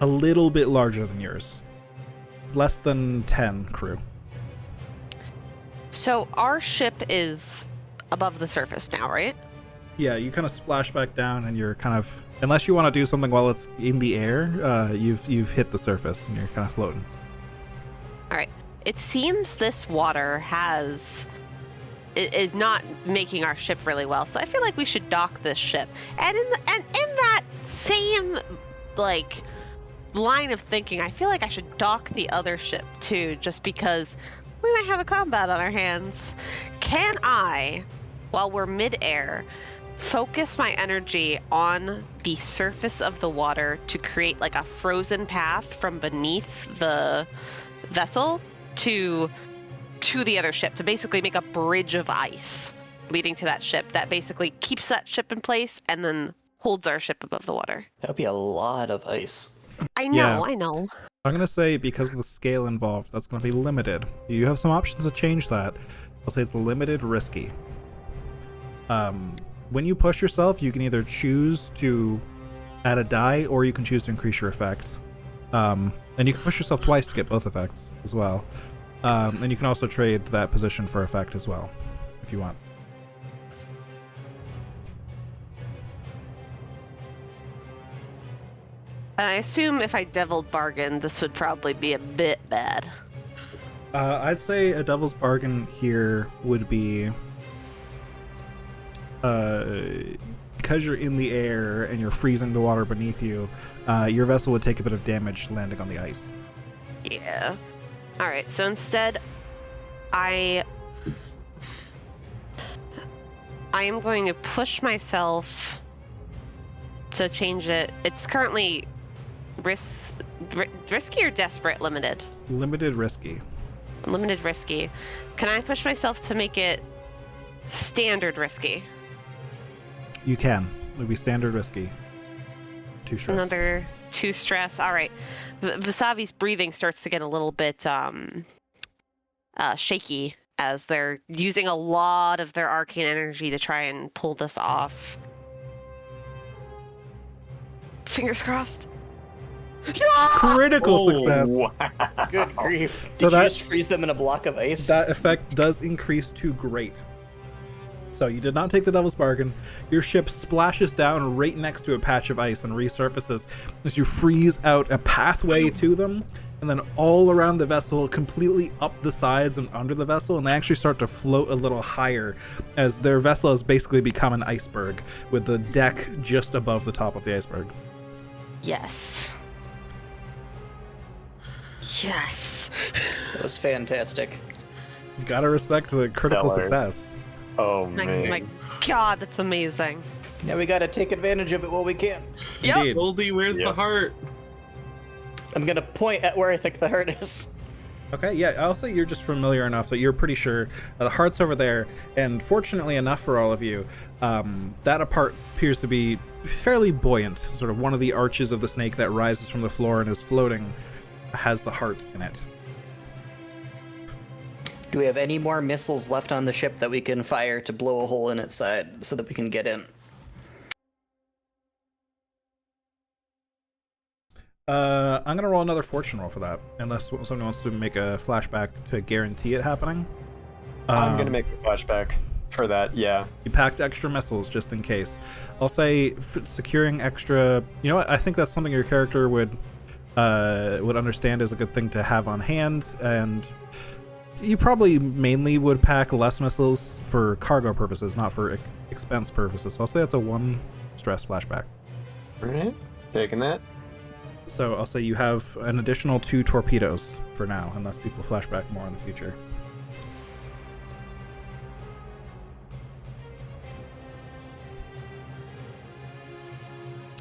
a little bit larger than yours. Less than 10 crew. So our ship is above the surface now, right? Yeah, you kind of splash back down and you're kind of, unless you want to do something while it's in the air, you've hit the surface and you're kind of floating. All right. It seems this water is not making our ship really well, so I feel like we should dock this ship. And in that same like line of thinking, I feel like I should dock the other ship too, just because we might have a combat on our hands. Can I, while we're mid-air, focus my energy on the surface of the water to create like a frozen path from beneath the vessel to the other ship, to basically make a bridge of ice leading to that ship that basically keeps that ship in place and then holds our ship above the water? That would be a lot of ice. I know. I'm going to say because of the scale involved, that's going to be limited. You have some options to change that. I'll say it's limited, risky. When you push yourself, you can either choose to add a die or you can choose to increase your effect. And you can push yourself twice to get both effects as well. And you can also trade that position for effect as well, if you want. I assume if I deviled bargain, this would probably be a bit bad. I'd say a devil's bargain here would be because you're in the air and you're freezing the water beneath you, your vessel would take a bit of damage landing on the ice. Yeah. Alright, so instead, I am going to push myself to change it. It's currently risky or desperate limited? Limited risky. Limited risky. Can I push myself to make it standard risky? You can. It would be standard risky. 2 stress. Another 2 stress. All right. Vasavi's breathing starts to get a little bit shaky as they're using a lot of their arcane energy to try and pull this off. Fingers crossed. Critical success. Wow. Good grief. Did So you that- just freeze them in a block of ice? That effect does increase to great. So you did not take the devil's bargain. Your ship splashes down right next to a patch of ice and resurfaces as you freeze out a pathway to them, and then all around the vessel, completely up the sides and under the vessel, and they actually start to float a little higher as their vessel has basically become an iceberg with the deck just above the top of the iceberg. Yes. Yes. That was fantastic. You gotta respect the critical Stellar. success. Oh My man. God, that's amazing. Now we gotta take advantage of it while we can. Yep. Indeed. Goldie, where's the Yep. heart? I'm gonna point at where I think the heart is. Okay, yeah, I'll say you're just familiar enough that you're pretty sure the heart's over there, and fortunately enough for all of you, that part appears to be fairly buoyant. Sort of one of the arches of the snake that rises from the floor and is floating has the heart in it. Do we have any more missiles left on the ship that we can fire to blow a hole in its side so that we can get in? I'm gonna roll another fortune roll for that, unless someone wants to make a flashback to guarantee it happening. I'm gonna make a flashback for that. Yeah. You packed extra missiles just in case. I'll say securing extra. You know what? I think that's something your character would understand is a good thing to have on hand, and you probably mainly would pack less missiles for cargo purposes, not for expense purposes. So I'll say that's a 1 stress flashback. All right. Taking that. So I'll say you have an additional 2 torpedoes for now, unless people flashback more in the future.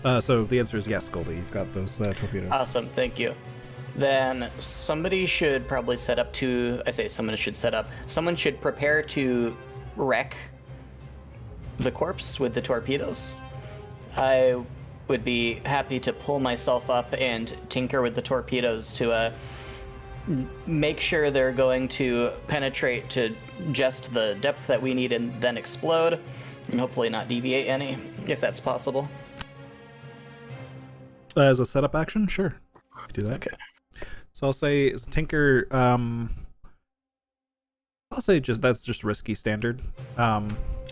So the answer is yes, Goldie. You've got those torpedoes. Awesome, thank you. Then somebody should probably set up to... I say someone should set up. Someone should prepare to wreck the corpse with the torpedoes. I would be happy to pull myself up and tinker with the torpedoes to make sure they're going to penetrate to just the depth that we need and then explode, and hopefully not deviate any, if that's possible. As a setup action, sure. Do that. Okay. So I'll say tinker. I'll say that's just risky standard.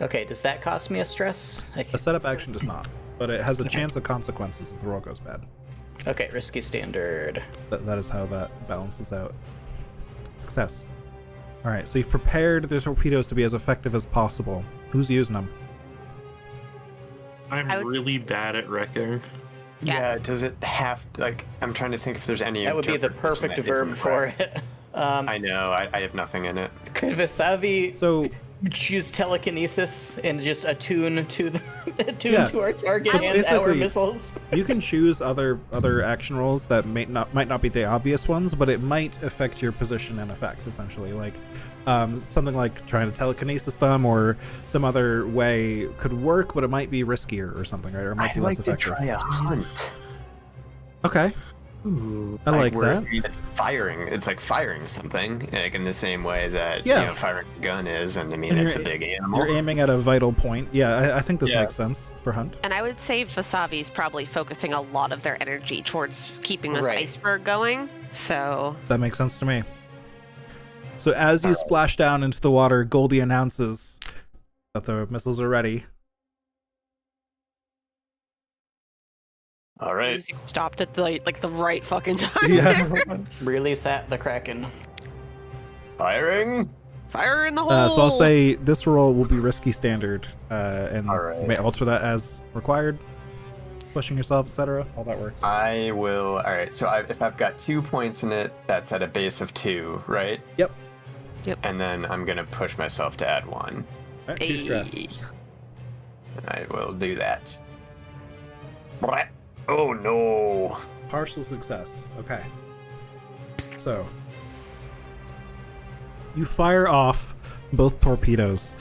Okay, does that cost me a stress? A setup action does not, but it has a chance of consequences if the roll goes bad. Okay, risky standard. That is how that balances out. Success. All right, so you've prepared the torpedoes to be as effective as possible. Who's using them? I'm really bad at wrecking. Yeah. Does it have, like, I'm trying to think if there's any... That would be the interpretation perfect that isn't verb for correct. it. I know, I have nothing in it. Could Visavi So choose telekinesis and just attune to the Yeah. to our target So and our basically- missiles? you can choose other action rolls that might not be the obvious ones, but it might affect your position and effect, essentially. Like something like trying to telekinesis them or some other way could work, but it might be riskier or something, right? Or it might be less I'd like to effective. try a hunt. Okay. I like where that. It's firing. It's like firing something, like in the same way that Yeah. firing a gun is, and I mean And it's a you're- big animal. You're aiming at a vital point. Yeah, I think this Yeah. makes sense for Hunt. And I would say Vasavi's probably focusing a lot of their energy towards keeping this Right. iceberg going. So That makes sense to me. So as you splash down into the water, Goldie announces that the missiles are ready. All right. music stopped at the right fucking time. Yeah. Release at the Kraken. Firing. Fire in the hole. So I'll say this roll will be risky standard, and All right. you may alter that as required. Pushing yourself, etc. All that works. I will. All right. So if I've got 2 points in it, that's at a base of 2, right? Yep. And then I'm gonna push myself to add 1. All right, two stress. Hey. I will do that. Oh no. Partial success. Okay. So you fire off both torpedoes.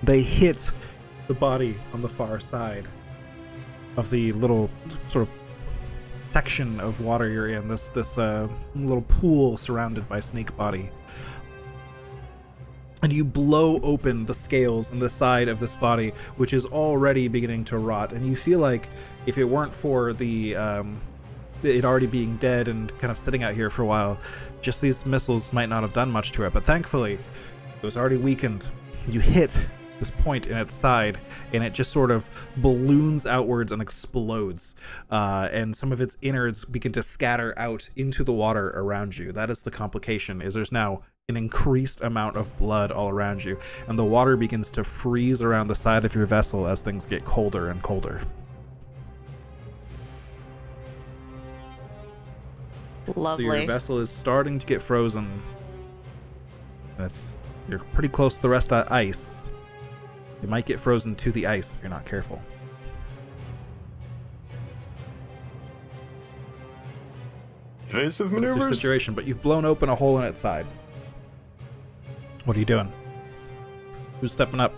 They hit the body on the far side of the little sort of section of water you're in. This little pool surrounded by snake body. And you blow open the scales in the side of this body, which is already beginning to rot. And you feel like if it weren't for the it already being dead and kind of sitting out here for a while, just these missiles might not have done much to it. But thankfully, it was already weakened. You hit this point in its side, and it just sort of balloons outwards and explodes. And some of its innards begin to scatter out into the water around you. That is the complication, is there's now an increased amount of blood all around you, and the water begins to freeze around the side of your vessel as things get colder and colder. Lovely. So your vessel is starting to get frozen. You're pretty close to the rest of that ice. You might get frozen to the ice if you're not careful. Evasive That's your maneuvers. situation, but you've blown open a hole in its side. What are you doing? Who's stepping up?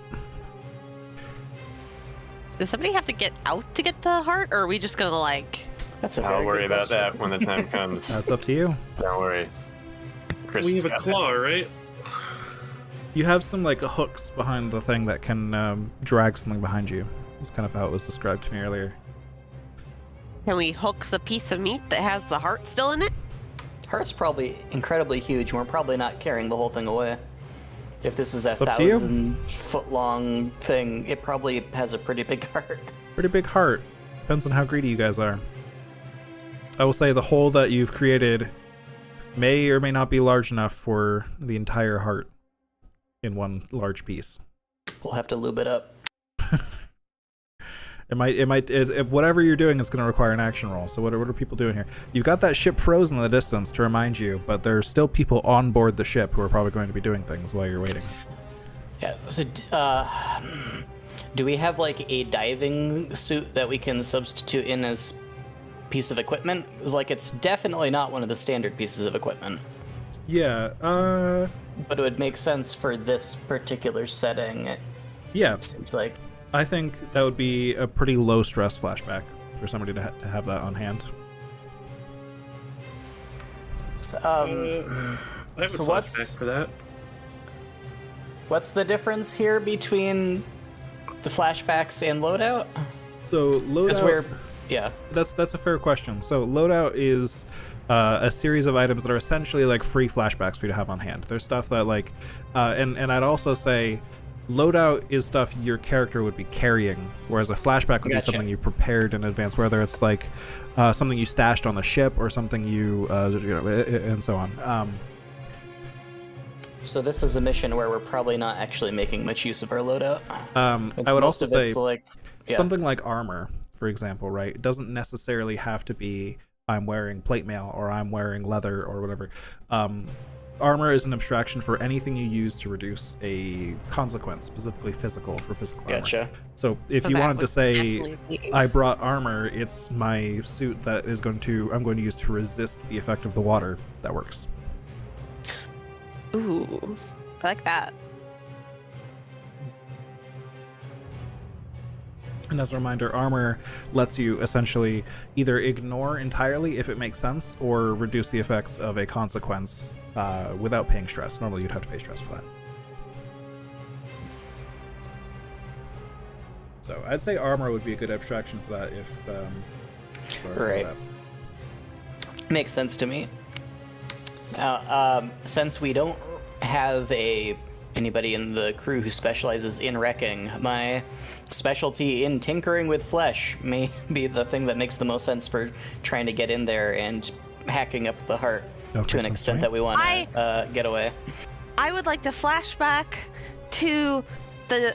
Does somebody have to get out to get the heart, or are we just gonna like? That's a very I'll worry good about question. that when the time comes. That's up to you. Don't worry. Chris We has have a got claw, right? You have some like hooks behind the thing that can drag something behind you. That's kind of how it was described to me earlier. Can we hook the piece of meat that has the heart still in it? Heart's probably incredibly huge, and we're probably not carrying the whole thing away. If this is a It's up to you. 1,000-foot-long thing, it probably has a pretty big heart. Pretty big heart. Depends on how greedy you guys are. I will say the hole that you've created may or may not be large enough for the entire heart in one large piece. We'll have to lube it up. Whatever you're doing is going to require an action roll. So what are people doing here? You've got that ship frozen in the distance to remind you, but there's still people on board the ship who are probably going to be doing things while you're waiting. Yeah. So, do we have like a diving suit that we can substitute in as piece of equipment? Because like it's definitely not one of the standard pieces of equipment. Yeah. But it would make sense for this particular setting. Yeah. Seems like. I think that would be a pretty low stress flashback for somebody to have that on hand. I have So a what's- flashback for that. What's the difference here between the flashbacks and loadout? So Because loadout. yeah. That's a fair question. So loadout is a series of items that are essentially like free flashbacks for you to have on hand. There's stuff that like, and I'd also say, loadout is stuff your character would be carrying, whereas a flashback would be Gotcha. something you prepared in advance, whether it's like something you stashed on the ship or something you know, and so on. So this is a mission where we're probably not actually making much use of our loadout. I would Most also of it's say like, yeah. something like armor, for example, right? It doesn't necessarily have to be I'm wearing plate mail or I'm wearing leather or whatever. Armor is an abstraction for anything you use to reduce a consequence, specifically physical, for physical armor. Gotcha. So if So you that wanted to would say definitely be- I brought armor, it's my suit that I'm going to use to resist the effect of the water. That works. Ooh, I like that. And as a reminder, armor lets you essentially either ignore entirely if it makes sense, or reduce the effects of a consequence without paying stress. Normally you'd have to pay stress for that. So I'd say armor would be a good abstraction for that if Right. Makes sense to me. Now, since we don't have anybody in the crew who specializes in wrecking, my specialty in tinkering with flesh may be the thing that makes the most sense for trying to get in there and hacking up the heart Okay, to an sounds extent fine. that we want to get away. I would like to flashback to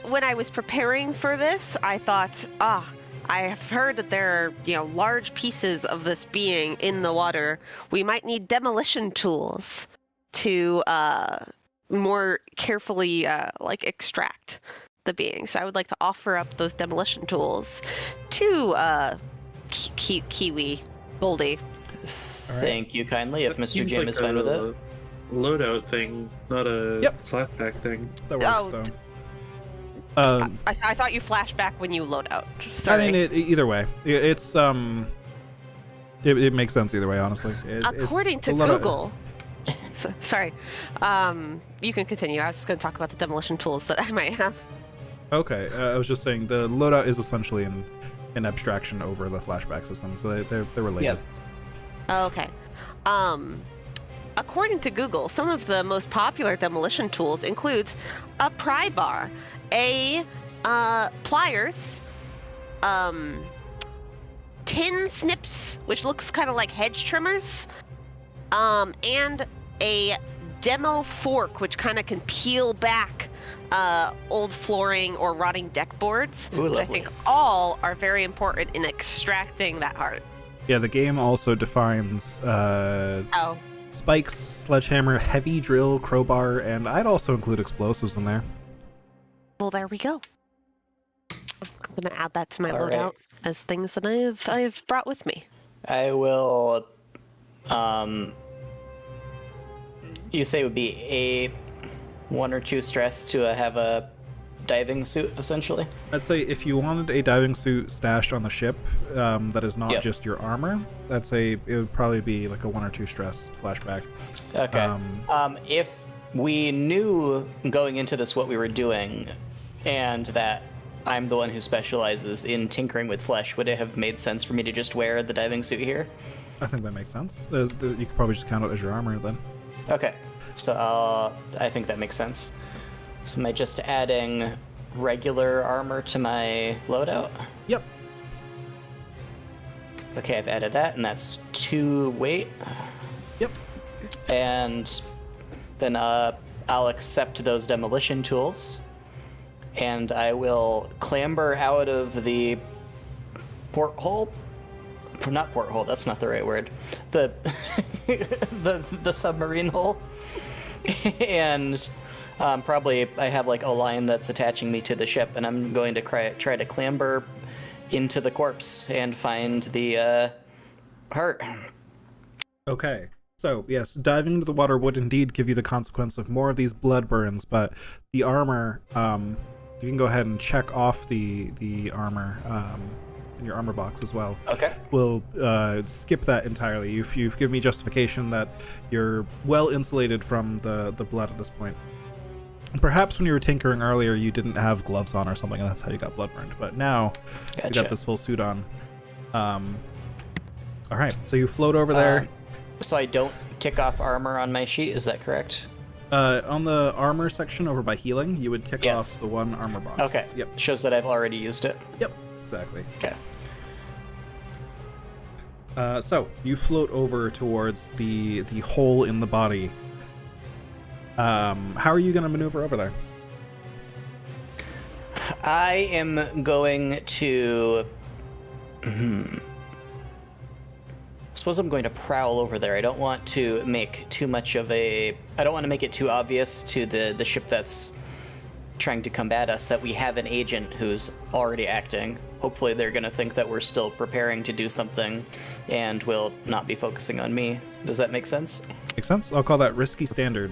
when I was preparing for this. I thought, I have heard that there are, large pieces of this being in the water. We might need demolition tools to more carefully extract the being. So I would like to offer up those demolition tools to Kiwi Goldie. Thank you kindly, if Mr. Seems Jim like is fine with a it. Loadout thing, not a Yep. flashback thing. That works Oh, though. I thought you flashback when you load out. I Sorry. mean, either way, it's it makes sense either way. Honestly, According it's to a lot of- Google. Sorry. You can continue. I was just going to talk about the demolition tools that I might have. Okay, I was just saying the loadout is essentially an abstraction over the flashback system, so they're related. Yep. Okay. According to Google, some of the most popular demolition tools includes a pry bar, a pliers, tin snips, which looks kind of like hedge trimmers, and a demo fork, which kind of can peel back old flooring or rotting deck boards. Ooh, which I lovely. think all are very important in extracting that heart. Yeah, the game also defines Oh. spikes, sledgehammer, heavy drill, crowbar, and I'd also include explosives in there. Well, there we go. I'm gonna add that to my All loadout right. as things that I've brought with me. I will. You say it would be a 1 or 2 stress to have a diving suit, essentially. I'd say if you wanted a diving suit stashed on the ship that is not Yep. just your armor, I'd say it would probably be like a 1 or 2 stress flashback. Okay. If we knew going into this what we were doing, and that I'm the one who specializes in tinkering with flesh, would it have made sense for me to just wear the diving suit here? I think that makes sense. You could probably just count it as your armor then. Okay. So I think that makes sense. So am I just adding regular armor to my loadout? Yep. Okay, I've added that, and that's 2 weight. Yep. And then I'll accept those demolition tools, and I will clamber out of the porthole. Not porthole. That's not the right word. The the submarine hole, and Probably I have like a line that's attaching me to the ship, and I'm going to try to clamber into the corpse and find the heart. Okay. So, yes, diving into the water would indeed give you the consequence of more of these blood burns, but the armor, you can go ahead and check off the armor in your armor box as well. Okay. We'll skip that entirely. You've given me justification that you're well insulated from the blood at this point. Perhaps when you were tinkering earlier, you didn't have gloves on or something, and that's how you got blood burned. But now you got this full suit on. All right, so you float over there. So I don't tick off armor on my sheet, is that correct? On the armor section over by healing, you would tick off the one armor box. Okay. Yep. Shows that I've already used it. Yep. Exactly. Okay. So you float over towards the hole in the body. How are you going to maneuver over there? I am going to. Suppose I'm going to prowl over there. I don't want to make too much of a. I don't want to make it too obvious to the ship that's trying to combat us that we have an agent who's already acting. Hopefully, they're going to think that we're still preparing to do something, and will not be focusing on me. Does that make sense? Makes sense. I'll call that risky standard.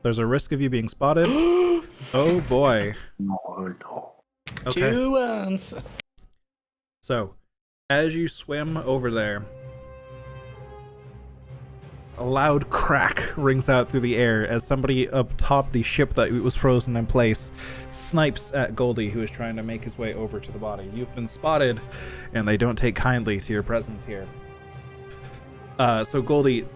There's a risk of you being spotted. Oh boy. No. Okay. 2 wounds. So, as you swim over there, a loud crack rings out through the air as somebody up top the ship that was frozen in place snipes at Goldie, who is trying to make his way over to the body. You've been spotted, and they don't take kindly to your presence here. So Goldie,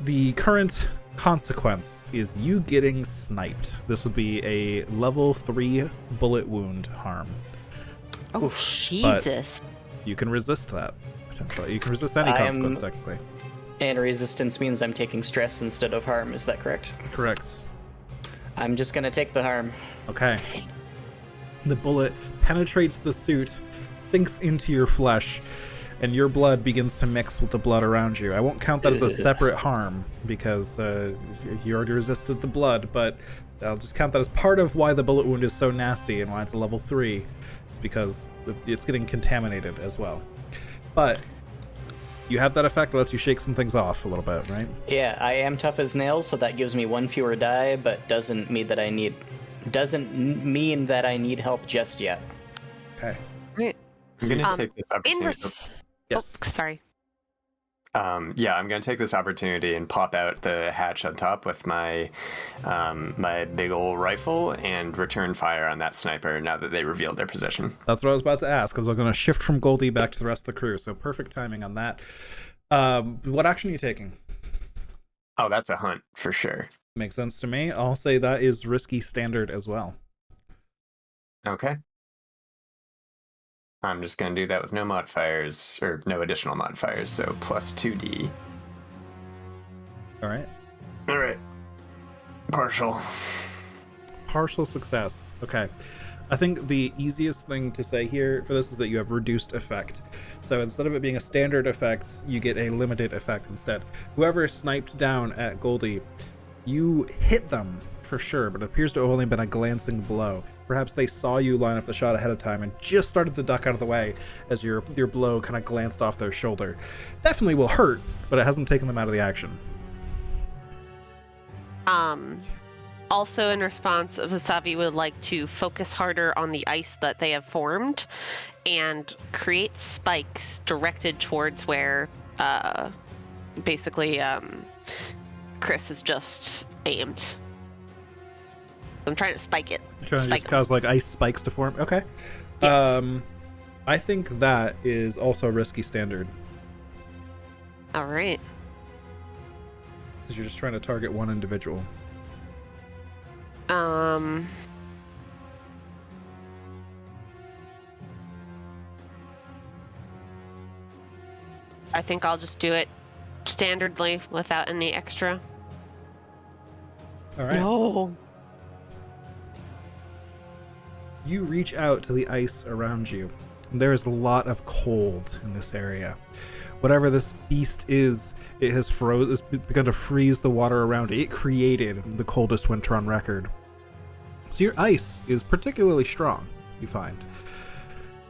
the current consequence is you getting sniped. This would be a level 3 bullet wound harm. Oh, Jesus. You can resist that, potentially. You can resist any consequence, technically. And resistance means I'm taking stress instead of harm, is that correct? Correct. I'm just gonna take the harm. Okay. The bullet penetrates the suit, sinks into your flesh, and your blood begins to mix with the blood around you. I won't count that as a separate harm, because you already resisted the blood, but I'll just count that as part of why the bullet wound is so nasty and why it's a level 3, because it's getting contaminated as well. But you have that effect that lets you shake some things off a little bit, right? Yeah, I am tough as nails, so that gives me 1 fewer die, but doesn't mean that I need help just yet. Okay. Right. I'm going to take this opportunity. Yes. Oh, sorry. Yeah, I'm going to take this opportunity and pop out the hatch on top with my my big old rifle and return fire on that sniper now that they revealed their position. That's what I was about to ask, because I'm going to shift from Goldie back to the rest of the crew, so perfect timing on that. What action are you taking? Oh, that's a hunt for sure. Makes sense to me. I'll say that is risky standard as well. Okay. I'm just going to do that with no modifiers, or no additional modifiers, so plus 2d. All right. All right. Partial. Partial success. Okay. I think the easiest thing to say here for this is that you have reduced effect. So instead of it being a standard effect, you get a limited effect instead. Whoever sniped down at Goldie, you hit them for sure, but it appears to have only been a glancing blow. Perhaps they saw you line up the shot ahead of time and just started to duck out of the way as your blow kind of glanced off their shoulder. Definitely will hurt, but it hasn't taken them out of the action. Also in response, Vasavi would like to focus harder on the ice that they have formed and create spikes directed towards where basically Chris has just aimed. I'm trying to spike it. Trying to just cause like ice spikes to form. Okay. Yes. I think that is also risky standard. All right. Because you're just trying to target one individual. I think I'll just do it standardly without any extra. All right. No. You reach out to the ice around you. There is a lot of cold in this area. whatever this beast is, it has it's begun to freeze the water around it. It created the coldest winter on record. So your ice is particularly strong, you find.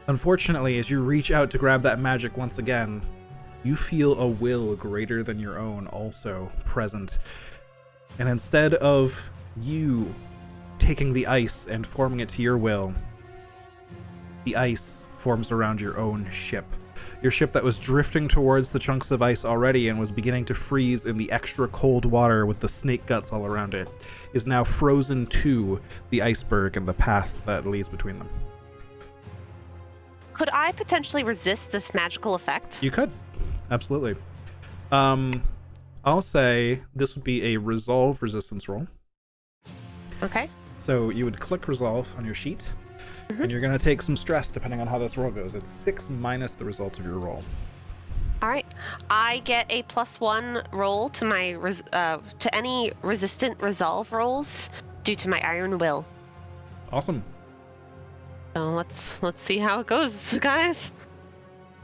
Unfortunately, as you reach out to grab that magic once again, you feel a will greater than your own also present. And instead of you taking the ice and forming it to your will, the ice forms around your own ship. Your ship that was drifting towards the chunks of ice already and was beginning to freeze in the extra cold water with the snake guts all around it, is now frozen to the iceberg and the path that leads between them. Could I potentially resist this magical effect? You could. Absolutely. I'll say this would be a resolve resistance roll. Okay. So you would click resolve on your sheet, and you're going to take some stress depending on how this roll goes. It's 6 minus the result of your roll. All right. I get a +1 roll to my to any resistant resolve rolls due to my iron will. Awesome. So let's see how it goes, guys.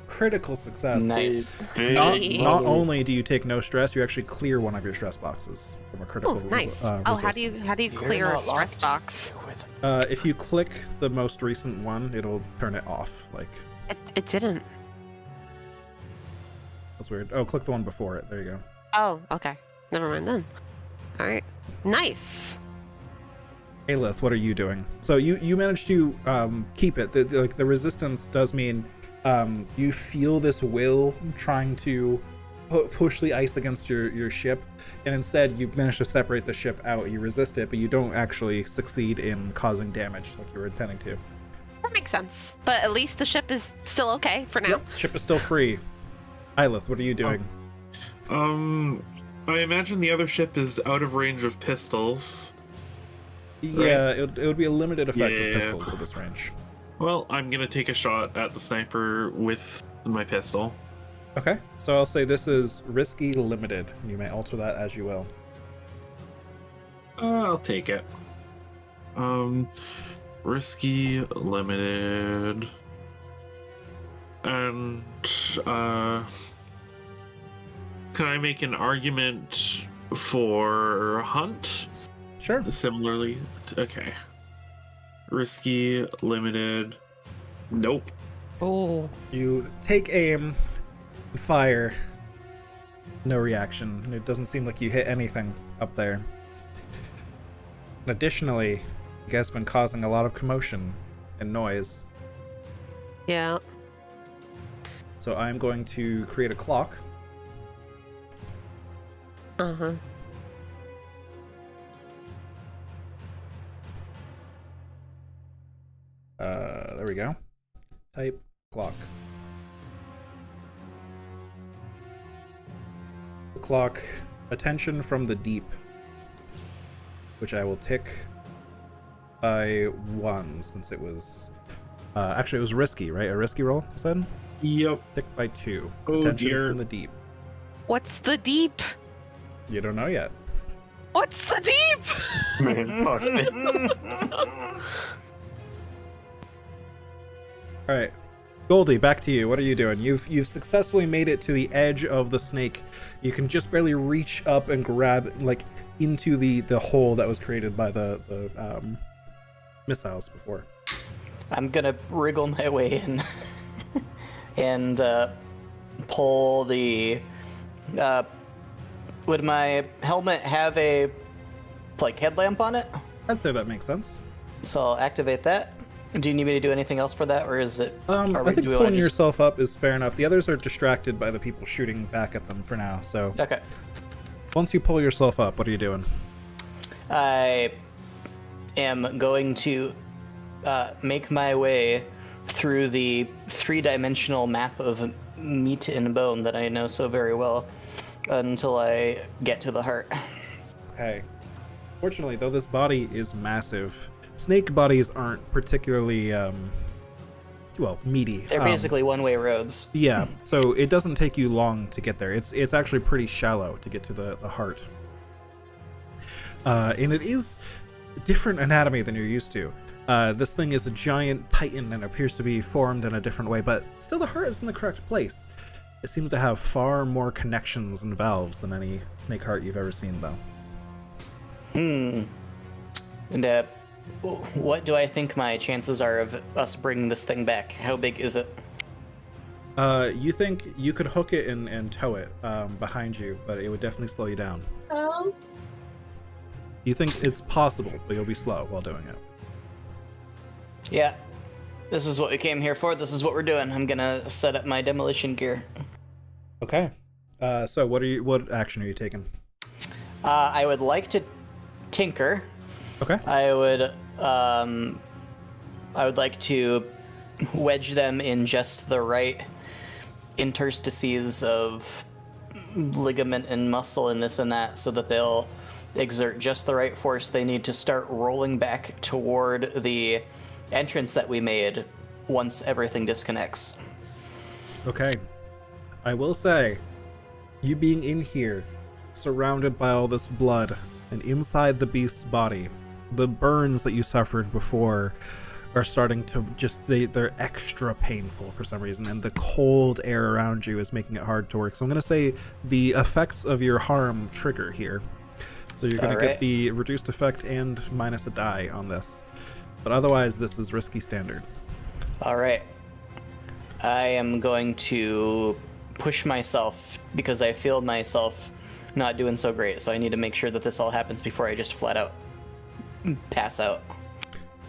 Critical success. Nice. Not only do you take no stress, you actually clear one of your stress boxes from a critical. Oh, nice. How do you clear a stress box? If you click the most recent one, it'll turn it off. Like it didn't. That's weird. Oh, click the one before it. There you go. Oh, okay. Never mind then. All right. Nice. Ilith, what are you doing? So you managed to keep it. The resistance does mean you feel this will trying to push the ice against your ship, and instead you manage to separate the ship out. You resist it, but you don't actually succeed in causing damage like you were intending to. That makes sense. But at least the ship is still okay for now. Yep, ship is still free. Ilith, what are you doing? I imagine the other ship is out of range of pistols. Yeah, it would be a limited effect with Yeah. pistols at this range. Well, I'm gonna take a shot at the sniper with my pistol. Okay, so I'll say this is risky limited. You may alter that as you will. I'll take it. Risky limited. And can I make an argument for hunt? Sure. Similarly, okay. Risky limited. Nope. Oh. You take aim, and fire. No reaction. It doesn't seem like you hit anything up there. And additionally, you guys have been causing a lot of commotion and noise. Yeah. So I'm going to create a clock. Uh-huh. There we go. Type clock. Clock. Attention from the deep. Which I will tick by 1 since it was... actually, it was risky, right? A risky roll, you said? Yep. Tick by 2. Oh, Attention dear. from the deep. What's the deep? You don't know yet. What's the deep? Man, fuck it. All right, Goldie, back to you. What are you doing? You've successfully made it to the edge of the snake. You can just barely reach up and grab like into the hole that was created by the missiles before. I'm gonna wriggle my way in and pull the. Would my helmet have a like headlamp on it? I'd say that makes sense. So I'll activate that. Do you need me to do anything else for that, or is it? I think do we wanna pulling just- yourself up is fair enough. The others are distracted by the people shooting back at them for now. So Okay. once you pull yourself up, what are you doing? I am going to make my way through the three-dimensional map of meat and bone that I know so very well until I get to the heart. Okay. Fortunately, though this body is massive, snake bodies aren't particularly, meaty. They're basically one-way roads. Yeah, so it doesn't take you long to get there. It's actually pretty shallow to get to the heart. And it is different anatomy than you're used to. This thing is a giant titan and appears to be formed in a different way, but still the heart is in the correct place. It seems to have far more connections and valves than any snake heart you've ever seen, though. And what do I think my chances are of us bringing this thing back? How big is it? You think you could hook it and tow it behind you, but it would definitely slow you down. You think it's possible, but you'll be slow while doing it. Yeah. This is what we came here for. This is what we're doing. I'm gonna set up my demolition gear. Okay. So what action are you taking? I would like to tinker. Okay. I would like to wedge them in just the right interstices of ligament and muscle and this and that, so that they'll exert just the right force they need to start rolling back toward the entrance that we made once everything disconnects. Okay. I will say, you being in here, surrounded by all this blood, and inside the beast's body, the burns that you suffered before are starting to they're extra painful for some reason, and the cold air around you is making it hard to work. So I'm going to say the effects of your harm trigger here. So you're going to get the reduced effect and minus a die on this. But otherwise, this is risky standard. All right. I am going to push myself because I feel myself not doing so great. So I need to make sure that this all happens before I just flat out pass out.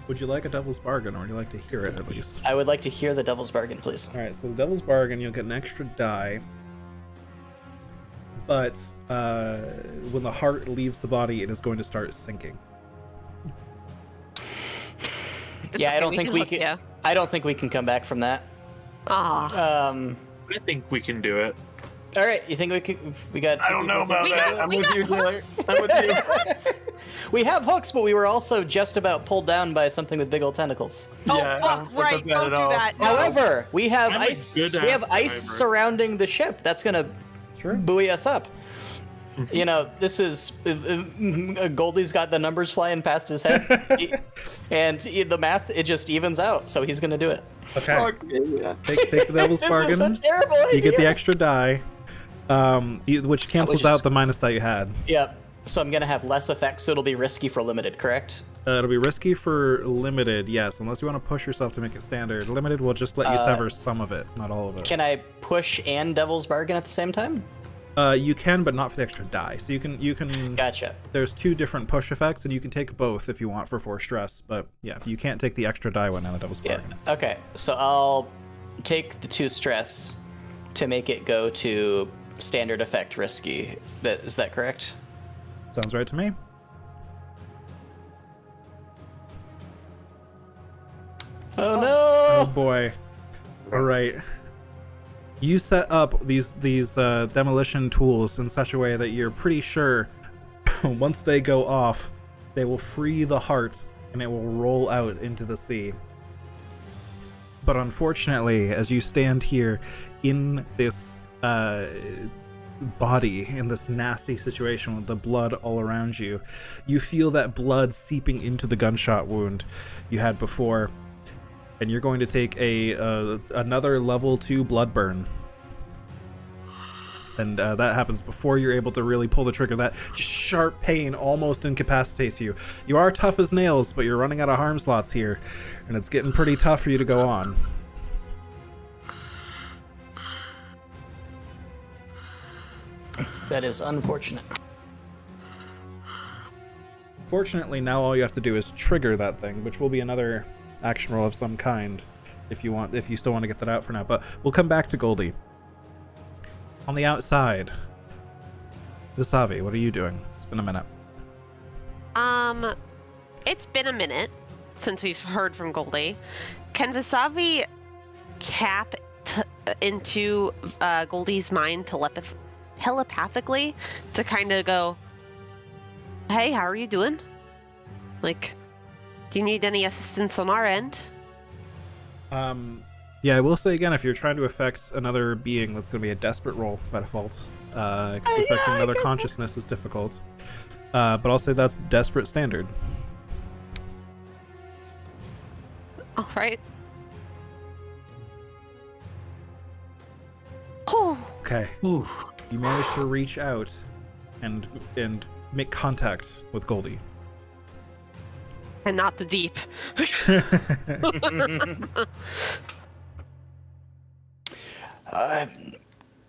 Would you like a devil's bargain, or would you like to hear it at least? I would like to hear the devil's bargain, please. All right, so the devil's bargain, you'll get an extra die. But when the heart leaves the body, it is going to start sinking. Yeah, Okay, I don't think we look, can. yeah. I don't think we can come back from that. Ah. I think we can do it. All right, you think we can? We got. I don't know about We that. got- I'm we with got you, Taylor. hooks. I'm with you. We have hooks, but we were also just about pulled down by something with big old tentacles. Oh Yeah, I fuck! don't think Right, of that don't at do all. that. No. However, we have I'm a ice. good We have ass ice survivor. surrounding the ship. That's gonna Sure. buoy us up. You know, this is Goldie's got the numbers flying past his head, and the math it just evens out. So he's gonna do it. Okay. Fuck yeah. Take the devil's This bargain. is a terrible idea. You get the extra die, which cancels just- out the minus die you had. Yep. So I'm gonna have less effect, so it'll be risky for limited, correct? It'll be risky for limited, yes, unless you want to push yourself to make it standard. Limited will just let you sever some of it, not all of it. Can I push and Devil's Bargain at the same time? You can, but not for the extra die. So you can. Gotcha. There's two different push effects, and you can take both if you want for 4 stress. But yeah, you can't take the extra die one on the devil's Yeah. bargain. Okay. So I'll take the 2 stress to make it go to standard effect risky. Is that correct? Sounds right to me. Oh Oh no! boy. All right. You set up these demolition tools in such a way that you're pretty sure once they go off, they will free the heart and it will roll out into the sea. But unfortunately, as you stand here in this body, in this nasty situation with the blood all around you, you feel that blood seeping into the gunshot wound you had before. And you're going to take another level 2 blood burn. And that happens before you're able to really pull the trigger. That just sharp pain almost incapacitates you. You are tough as nails, but you're running out of harm slots here. And it's getting pretty tough for you to go on. That is unfortunate. Fortunately, now all you have to do is trigger that thing, which will be another action roll of some kind if you still want to get that out for now. But we'll come back to Goldie. On the outside, Visavi, what are you doing? It's been a minute. It's been a minute since we've heard from Goldie. Can Visavi tap into Goldie's mind telepathically to kind of go, "Hey, how are you doing? Like, do you need any assistance on our end?" Yeah, I will say again, if you're trying to affect another being, that's going to be a desperate roll by default. Because affecting another consciousness is difficult. But I'll say that's desperate standard. All right. Oh, Okay. Ooh. You manage to reach out and make contact with Goldie. And not the deep.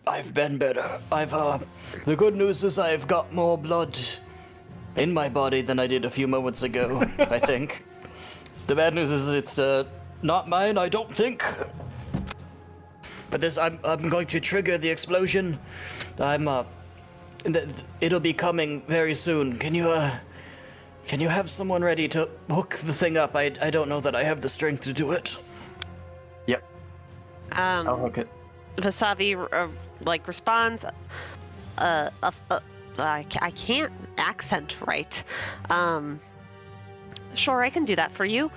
I've been better. The good news is I've got more blood in my body than I did a few moments ago, I think. The bad news is it's not mine, I don't think. But I'm going to trigger the explosion. It'll be coming very soon. Can you have someone ready to hook the thing up? I don't know that I have the strength to do it. Yep. I'll hook it. Vasavi responds. I can't accent right. Sure, I can do that for you.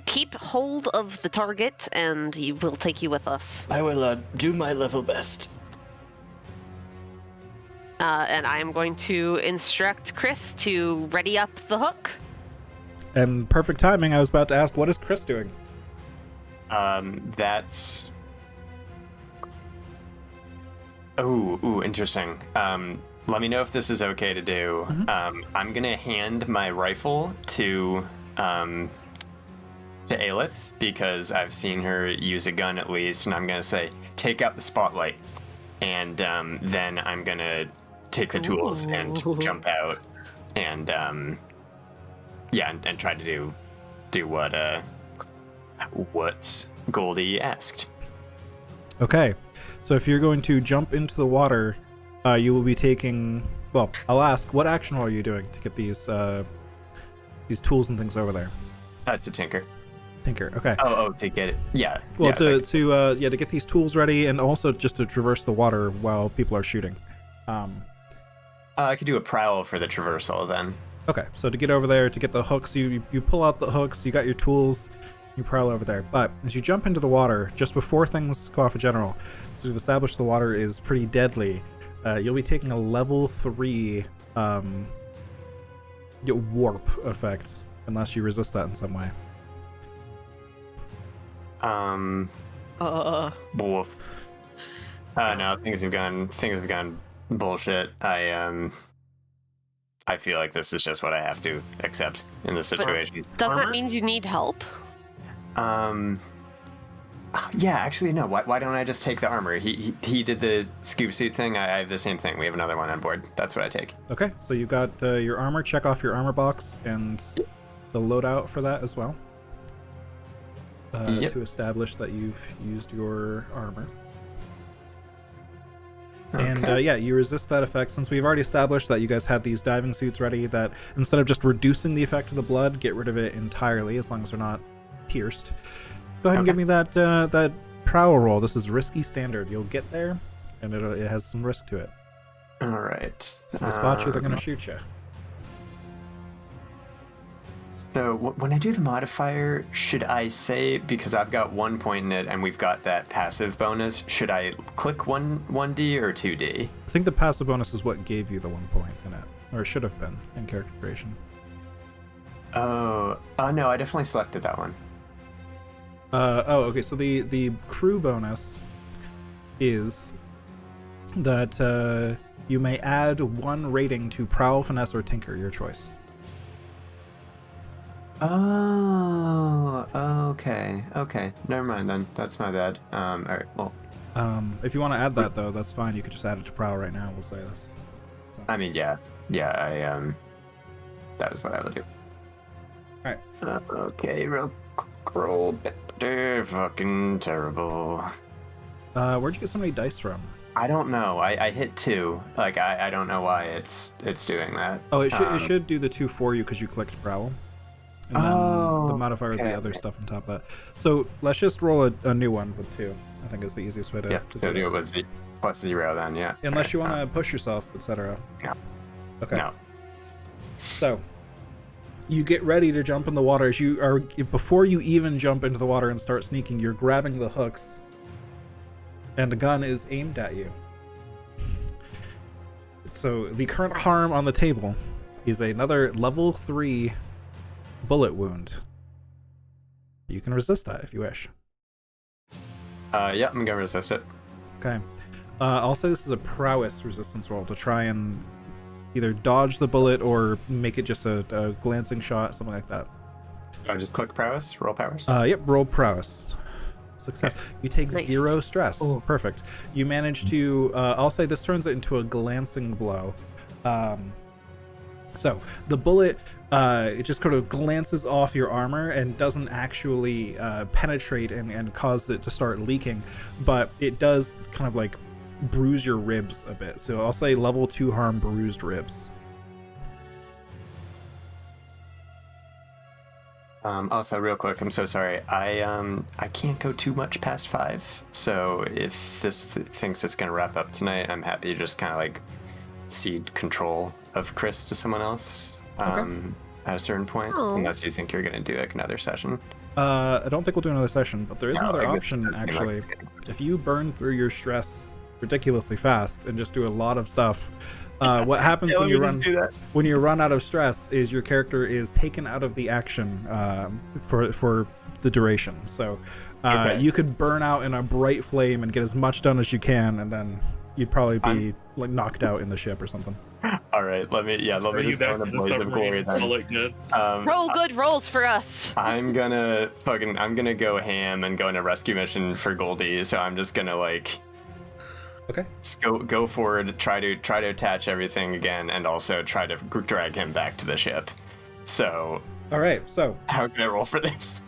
Keep hold of the target, and we'll take you with us. I will do my level best. And I am going to instruct Chris to ready up the hook. And perfect timing. I was about to ask, what is Chris doing? That's... Ooh, interesting. Let me know if this is okay to do. Mm-hmm. I'm gonna hand my rifle to Ilith, because I've seen her use a gun at least, and I'm gonna say, take out the spotlight. And then I'm gonna take the tools and jump out and and try to do what Goldie asked. Okay, so if you're going to jump into the water, you will be taking... Well, I'll ask, what action are you doing to get these tools and things over there? To tinker. Tinker, okay. Oh, to get it. Yeah. Well, yeah, to get these tools ready, and also just to traverse the water while people are shooting. I could do a prowl for the traversal then. Okay, so to get over there, to get the hooks, you pull out the hooks, you got your tools, you prowl over there. But as you jump into the water, just before things go off in general, so we've established the water is pretty deadly, you'll be taking a level 3 warp effect, unless you resist that in some way. Woof. No, things have gone bullshit. I feel like this is just what I have to accept in this situation. Does that mean you need help? Yeah, actually, no. Why don't I just take the armor? He did the scuba suit thing. I have the same thing. We have another one on board. That's what I take. Okay, so you got your armor. Check off your armor box and the loadout for that as well. Yep. To establish that you've used your armor. Okay. And you resist that effect, since we've already established that you guys had these diving suits ready, that instead of just reducing the effect of the blood, get rid of it entirely, as long as they're not pierced. Go ahead and give me that prowl roll. This is risky standard. You'll get there, and it has some risk to it. All right. If they spot you, they're going to shoot you. So when I do the modifier, should I say, because I've got 1 point in it and we've got that passive bonus, should I click 1D or 2D? I think the passive bonus is what gave you the 1 point in it, or it should have been in character creation. No, I definitely selected that one. Okay, so the crew bonus is that you may add 1 rating to Prowl, Finesse, or Tinker, your choice. Oh, okay. Never mind then. That's my bad. Alright, well. If you want to add that, though, that's fine. You could just add it to Prowl right now, we'll say this. I mean, yeah, that is what I will do. Alright. Okay, roll better, fucking terrible. Where'd you get so many dice from? I don't know. I hit 2. Like, I don't know why it's doing that. Oh, it should do the 2 for you because you clicked Prowl. And then the modifier with the other stuff on top of that. So let's just roll a new one with 2. I think is the easiest way to. Yeah. So do it with +0 then. Yeah. Unless you want to push yourself, etc. No. Okay. No. So you get ready to jump in the water. Before you even jump into the water and start sneaking, you're grabbing the hooks, and the gun is aimed at you. So the current harm on the table is another level 3 bullet wound. You can resist that if you wish. Yeah, I'm gonna resist it. Okay. I'll say this is a prowess resistance roll to try and either dodge the bullet or make it just a glancing shot, something like that. So I just click prowess, roll prowess. Yep, roll prowess. Success. You take Nice. 0 stress. Oh. Perfect. You manage to, I'll say this turns it into a glancing blow. So the bullet, it just kind of glances off your armor and doesn't actually penetrate and cause it to start leaking, but it does kind of like bruise your ribs a bit. So I'll say level 2 harm, bruised ribs. Also, real quick, I'm so sorry. I can't go too much past 5. So if this thinks it's gonna wrap up tonight, I'm happy to just kind of like cede control of Chris to someone else at a certain point, Oh. unless you think you're gonna do like another session. I don't think we'll do another session, but there is No, another I guess option that seemed like actually. it's gonna- If you burn through your stress ridiculously fast and just do a lot of stuff, what happens Yeah, when let you me just run do that. when you run out of stress is your character is taken out of the action for the duration. So Okay. you could burn out in a bright flame and get as much done as you can, and then you'd probably be I'm- like knocked out in the ship or something. All right, let me Are you just go back in a in the blaze of glory submarine? Call then. it good. Roll good rolls for us. I'm gonna go ham and go on a rescue mission for Goldie. So I'm just gonna like Okay. just go forward, try to attach everything again, and also try to drag him back to the ship. So All right. So how can I roll for this?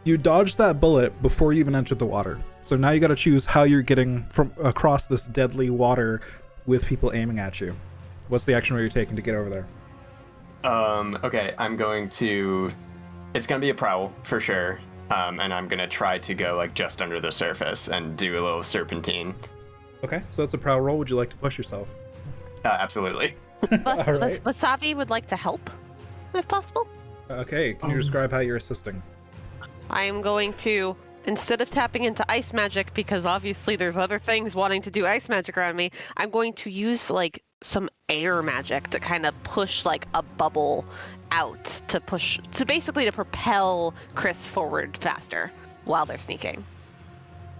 you dodged that bullet before you even entered the water. So now you got to choose how you're getting from across this deadly water with people aiming at you. What's the action roll you're taking to get over there? Okay, I'm going to. It's gonna be a prowl for sure. And I'm gonna try to go like just under the surface and do a little serpentine. Okay, so that's a prowl roll. Would you like to push yourself? Absolutely. All right. Wasabi would like to help, if possible. Okay, can you describe how you're assisting? I am going to, instead of tapping into ice magic, because obviously there's other things wanting to do ice magic around me, I'm going to use like some air magic to kind of push like a bubble out to basically to propel Chris forward faster while they're sneaking.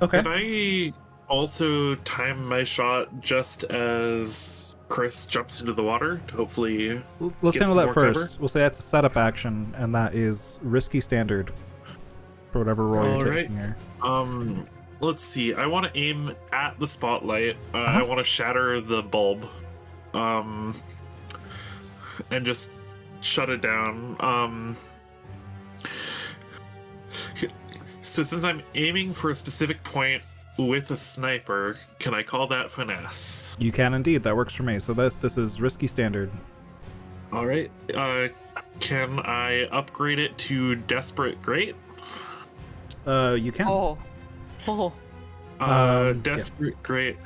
Okay. Can I also time my shot just as Chris jumps into the water to hopefully Let's get handle some that more first. cover? We'll say that's a setup action, and that is risky standard for whatever roll you're Alright. taking here. Let's see. I want to aim at the spotlight. I want to shatter the bulb. And just shut it down. So since I'm aiming for a specific point with a sniper, can I call that finesse? You can indeed. That works for me. So this is risky standard. All right. Can I upgrade it to desperate great? You can. Oh. Desperate great.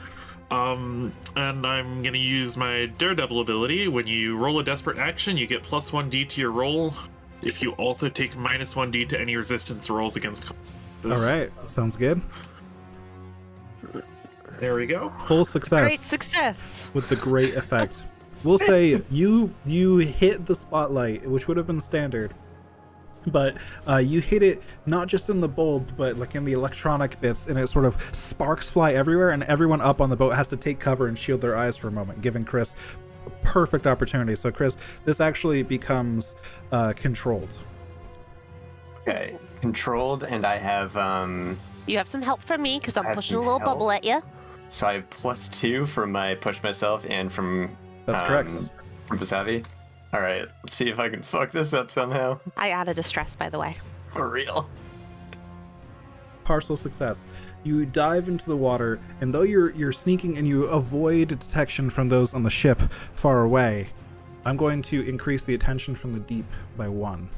And I'm gonna use my Daredevil ability. When you roll a desperate action, you get +1d to your roll. If you also take -1d to any resistance rolls against. All right. Sounds good. There we go. Full success. Great success. With the great effect. We'll say you hit the spotlight, which would have been standard, but you hit it not just in the bulb, but like in the electronic bits, and it sort of sparks fly everywhere, and everyone up on the boat has to take cover and shield their eyes for a moment, giving Chris a perfect opportunity. So Chris, this actually becomes controlled. Okay, controlled, and I have You have some help from me because I'm Have pushing a some little help? bubble at you. so I have +2 from my push myself and from That's correct. from Vasavi. All right, let's see if I can fuck this up somehow. I added a stress, by the way. For real. Partial success. You dive into the water, and though you're sneaking and you avoid detection from those on the ship far away, I'm going to increase the attention from the deep by 1.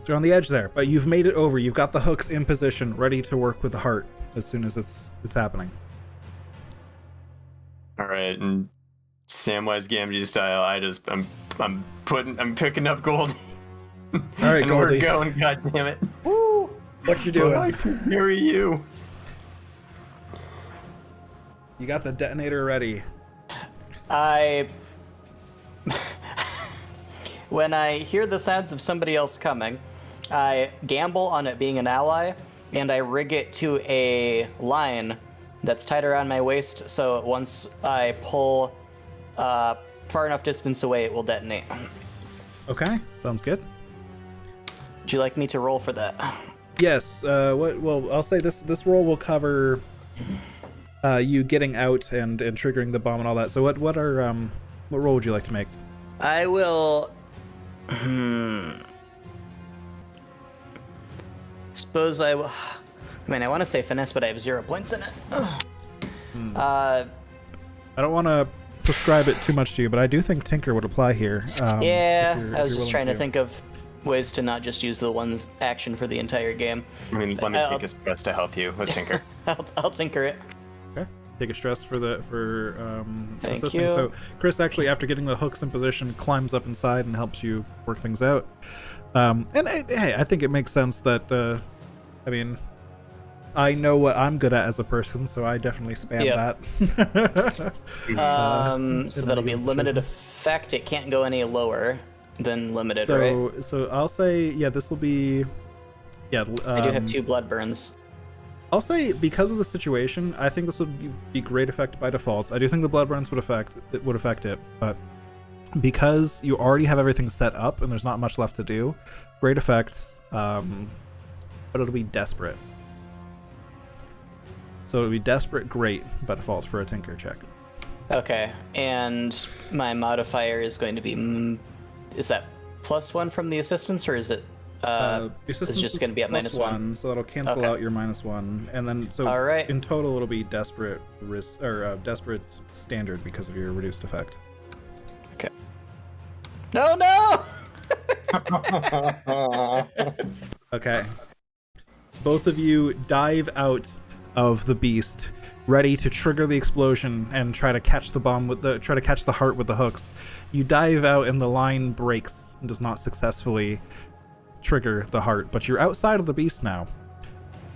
So you're on the edge there, but you've made it over. You've got the hooks in position, ready to work with the heart as soon as it's happening. All right, and Samwise Gamgee style, I'm picking up Goldie. All right, and Goldie. we're going. God damn it! What you I doing? can hear you. You got the detonator ready. When I hear the sounds of somebody else coming, I gamble on it being an ally, and I rig it to a line that's tied around my waist, so once I pull far enough distance away, it will detonate. Okay, sounds good. Would you like me to roll for that? Yes. Well, I'll say this roll will cover you getting out and triggering the bomb and all that. So what roll would you like to make? I will. Suppose I will. I mean, I want to say finesse, but I have 0 points in it. I don't want to prescribe it too much to you, but I do think Tinker would apply here. Yeah, if I was you're just trying to think of ways to not just use the one's action for the entire game. I mean, let me take a stress to help you with Tinker. I'll tinker it. Okay. Take a stress for Thank assisting. you. So Chris actually, after getting the hooks in position, climbs up inside and helps you work things out. Hey, I think it makes sense that I mean, I know what I'm good at as a person, so I definitely spam that. So that'll be limited effect. It can't go any lower than limited, right? So I'll say, yeah, this will be, yeah. I do have 2 blood burns. I'll say because of the situation, I think this would be great effect by default. I do think the blood burns would affect it, but because you already have everything set up and there's not much left to do, great effect. But it'll be desperate. So it'll be desperate, great by default for a Tinker check. Okay, and my modifier is going to be. Is that +1 from the assistance, or is it? It's just going to be at -1. So that'll cancel out your -1, and then so all right. In total it'll be desperate risk or desperate standard because of your reduced effect. Okay. No! Okay. Both of you dive out of the beast, ready to trigger the explosion and try to catch the heart with the hooks. You dive out and the line breaks and does not successfully trigger the heart, but you're outside of the beast now.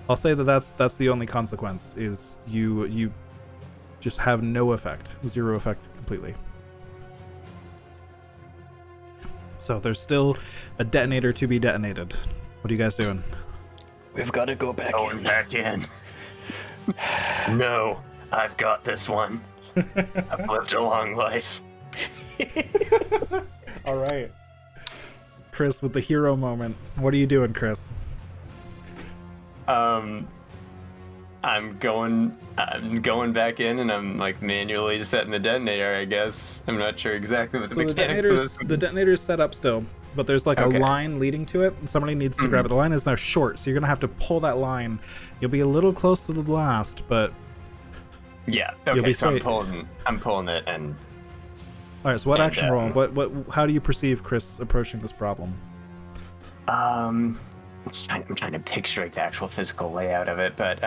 I'll say that's the only consequence is you just have no effect, 0 effect completely. So there's still a detonator to be detonated. What are you guys doing? We've got to go back Going back in. No, I've got this one. I've lived a long life. All right. Chris, with the hero moment, what are you doing, Chris? I'm going back in, and I'm like manually setting the detonator. I guess I'm not sure exactly what the mechanics of this. The detonator's set up still, but there's like a line leading to it, and somebody needs to grab it. The line is now short, so you're gonna have to pull that line. You'll be a little close to the blast, but yeah. you'll Okay, be so straight. I'm pulling it, and all right. So what action roll? How do you perceive Chris approaching this problem? I'm trying to picture like the actual physical layout of it, but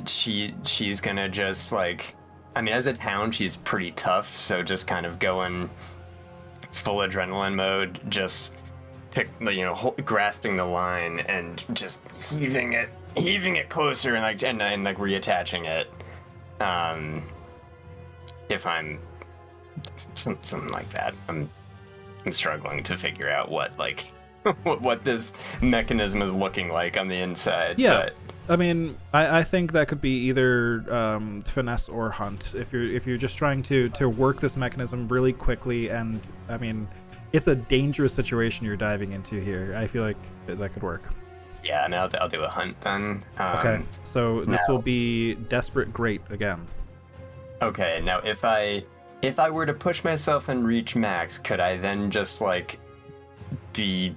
she's gonna just like, I mean, as a town, she's pretty tough, so just kind of going full adrenaline mode, just grasping the line and just heaving it closer and like reattaching it. If I'm something like that, I'm struggling to figure out what what this mechanism is looking like on the inside. Yeah, but... I mean, I think that could be either finesse or hunt. If you're just trying to work this mechanism really quickly, and I mean, it's a dangerous situation you're diving into here. I feel like that could work. Yeah, and I'll do a hunt then. Okay, so this will be desperate great again. Okay, now if I were to push myself and reach max, could I then just like be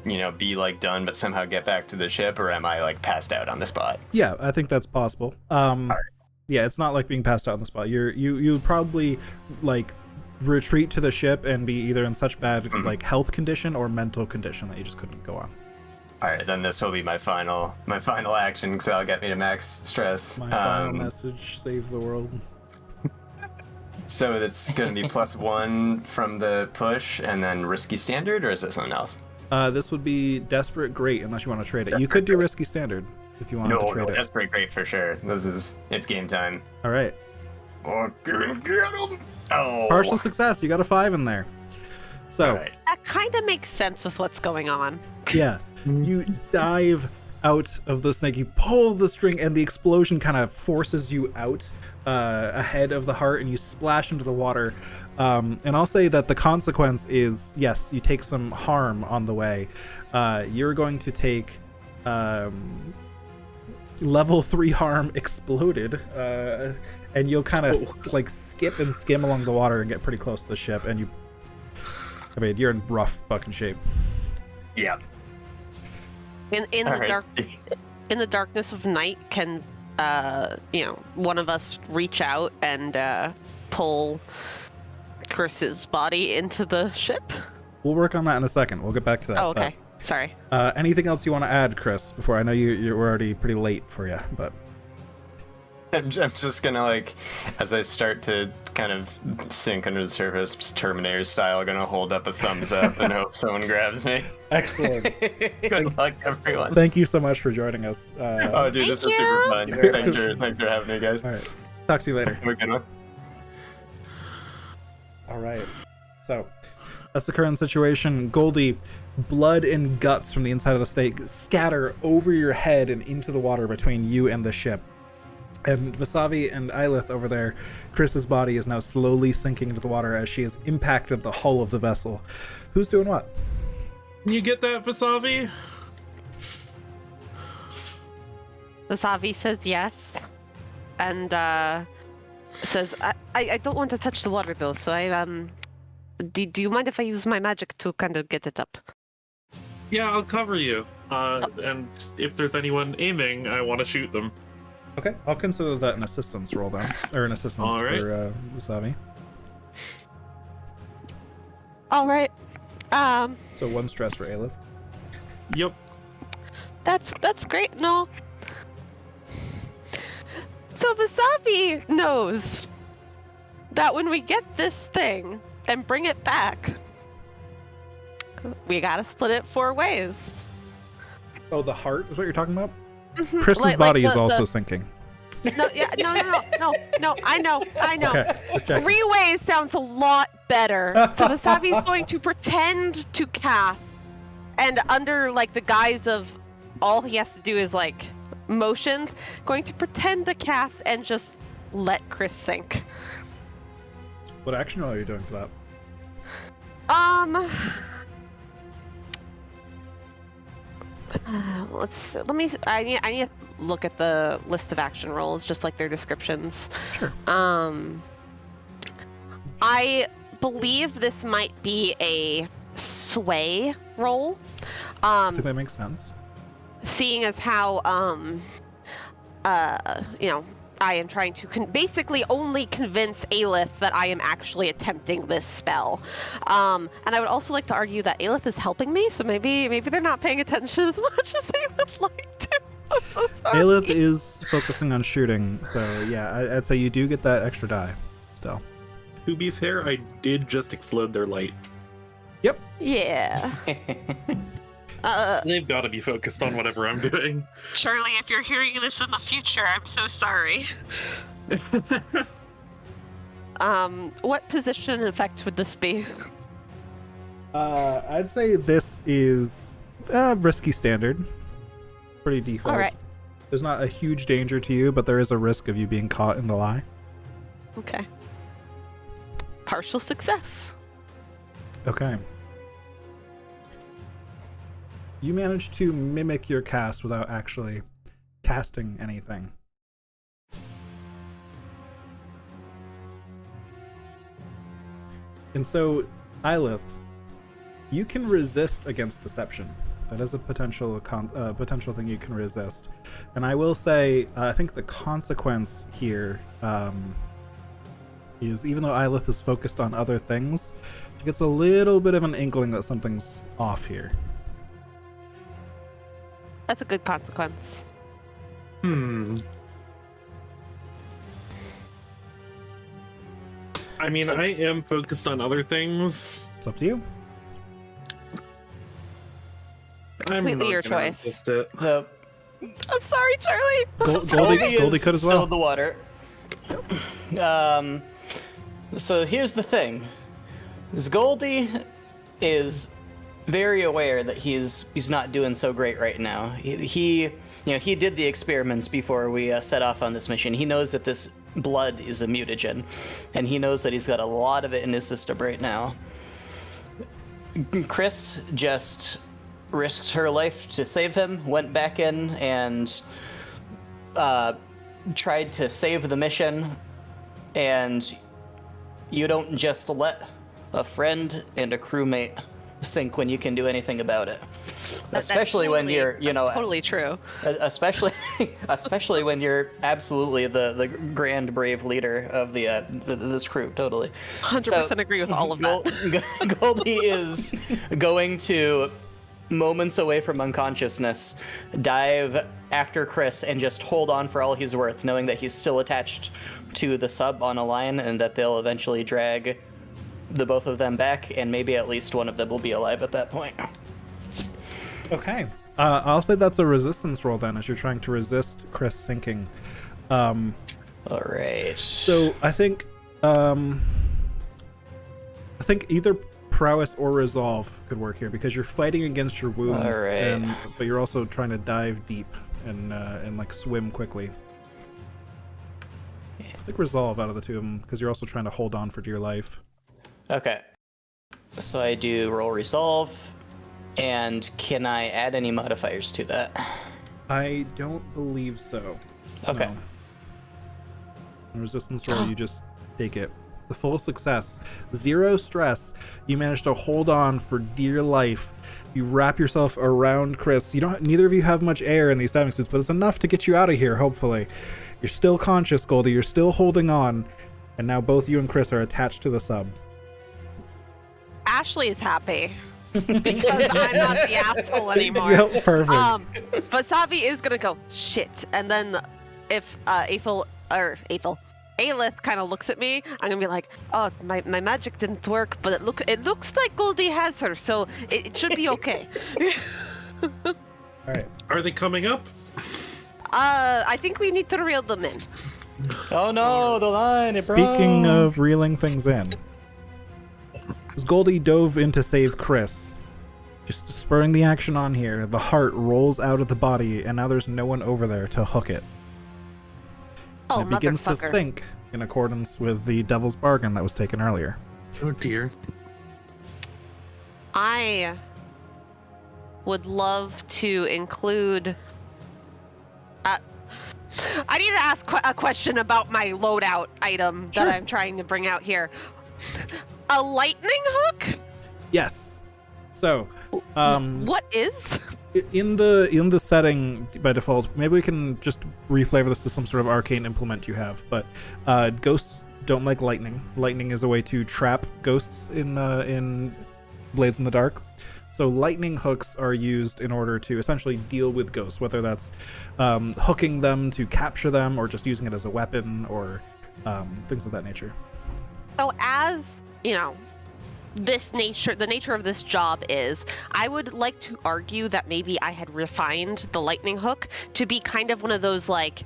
like done but somehow get back to the ship, or am I like passed out on the spot? Yeah, I think that's possible. Yeah, it's not like being passed out on the spot. You'll probably like retreat to the ship and be either in such bad like health condition or mental condition that you just couldn't go on. All right, then this will be my final action, because that'll get me to max stress. My final message: save the world. So that's going to be +1 from the push, and then risky standard, or is it something else? This would be desperate great, unless you want to trade it. You could do risky standard if you wanted to trade it. Desperate great for sure. It's game time. All right. Oh, get him! Oh. Partial success. You got a 5 in there. So. Right. That kind of makes sense with what's going on. Yeah, you dive out of the snake, you pull the string, and the explosion kind of forces you out ahead of the heart, and you splash into the water. And I'll say that the consequence is, yes, you take some harm on the way. You're going to take level 3 harm exploded, and you'll kind of like skip and skim along the water and get pretty close to the ship, and you're in rough fucking shape. Yeah. In the darkness of night, can one of us reach out and pull Chris's body into the ship? We'll work on that in a second. We'll get back to that. Oh, okay. Sorry. Anything else you want to add, Chris? Before, I know you're already pretty late for you, but I'm just gonna, as I start to kind of sink under the surface, Terminator style, gonna hold up a thumbs up and hope someone grabs me. Excellent. Good luck, everyone. Thank you so much for joining us. Oh, dude, this was super fun. Thanks for having me, guys. All right. Talk to you later. Have a good one. All right. So, that's the current situation. Goldie, blood and guts from the inside of the snake scatter over your head and into the water between you and the ship. And Vasavi and Ilith over there, Chris's body is now slowly sinking into the water as she has impacted the hull of the vessel. Who's doing what? You get that, Vasavi? Vasavi says yes, and says, I don't want to touch the water though, so do you mind if I use my magic to kind of get it up? Yeah, I'll cover you. And if there's anyone aiming, I want to shoot them. Okay, I'll consider that an assistance roll then, or an assistance All right. for Vasavi. All right. So 1 stress for Ilith. Yep. That's great. No. So Vasavi knows that when we get this thing and bring it back, we gotta split it 4 ways. Oh, the heart is what you're talking about? Mm-hmm. Chris's body is also sinking. No, yeah, no, I know. Okay, just checking. 3 ways sounds a lot better. So Vasavi's going to pretend to cast, and under the guise of all he has to do is motions, going to pretend to cast and just let Chris sink. What action roll are you doing for that? I need to look at the list of action rolls, just like their descriptions. Sure. I believe this might be a sway roll. I think that makes sense. Seeing as how I am trying to basically only convince Ilith that I am actually attempting this spell. And I would also like to argue that Ilith is helping me, so maybe they're not paying attention as much as they would like to. I'm so sorry. Ilith is focusing on shooting, so yeah, I'd say you do get that extra die still. To be fair, I did just explode their light. Yep. Yeah. They've got to be focused on whatever I'm doing. Charlie, if you're hearing this in the future, I'm so sorry. What position and effect would this be? I'd say this is risky standard. Pretty default. All right. There's not a huge danger to you, but there is a risk of you being caught in the lie. Okay. Partial success. Okay. You managed to mimic your cast without actually casting anything. And so, Ilith, you can resist against deception. That is a potential thing you can resist. And I will say, I think the consequence here is, even though Ilith is focused on other things, she gets a little bit of an inkling that something's off here. That's a good consequence. I mean, I am focused on other things. It's up to you. I'm Completely not your gonna choice. resist it. I'm sorry, Charlie. Goldie could as well. Still in the water. So here's the thing. Goldie is very aware that he's not doing so great right now. He did the experiments before we set off on this mission. He knows that this blood is a mutagen, and he knows that he's got a lot of it in his system right now. Chris just risked her life to save him, went back in and tried to save the mission, and you don't just let a friend and a crewmate sink when you can do anything about it. Especially when you're, totally true. Especially when you're absolutely the grand brave leader of this crew. Totally. 100% agree with all of that. Goldie is going to, moments away from unconsciousness, dive after Chris and just hold on for all he's worth, knowing that he's still attached to the sub on a line and that they'll eventually drag the both of them back, and maybe at least one of them will be alive at that point. Okay. I'll say that's a resistance roll then, as you're trying to resist Chris sinking. All right. So I think either prowess or resolve could work here, because you're fighting against your wounds, All right. but you're also trying to dive deep and like swim quickly. I think resolve out of the two of them, because you're also trying to hold on for dear life. Okay. So I do roll resolve, and can I add any modifiers to that? I don't believe so. Okay. No. In resistance roll, you just take it. The full success. 0 stress. You manage to hold on for dear life. You wrap yourself around Chris. Neither of you have much air in these diving suits, but it's enough to get you out of here, hopefully. You're still conscious, Goldie. You're still holding on. And now both you and Chris are attached to the sub. Ashley is happy because I'm not the asshole anymore. Yep, perfect. But Savi is gonna go shit, and then if Aelith kind of looks at me, I'm gonna be like, "Oh, my magic didn't work, but it looks like Goldie has her, so it should be okay." All right. Are they coming up? I think we need to reel them in. Oh no, the line, it broke. Speaking of reeling things in, as Goldie dove in to save Chris, just spurring the action on here, the heart rolls out of the body, and now there's no one over there to hook it. Oh, And it begins to motherfucker. sink in accordance with the devil's bargain that was taken earlier. Oh dear. I would love to include. I need to ask a question about my loadout item that I'm trying to bring out here. A lightning hook? Yes. So, What is? in the setting by default, maybe we can just reflavor this to some sort of arcane implement you have. But ghosts don't like lightning. Lightning is a way to trap ghosts in Blades in the Dark. So lightning hooks are used in order to essentially deal with ghosts, whether that's hooking them to capture them, or just using it as a weapon, or things of that nature. So as, the nature of this job is, I would like to argue that maybe I had refined the lightning hook to be kind of one of those, like,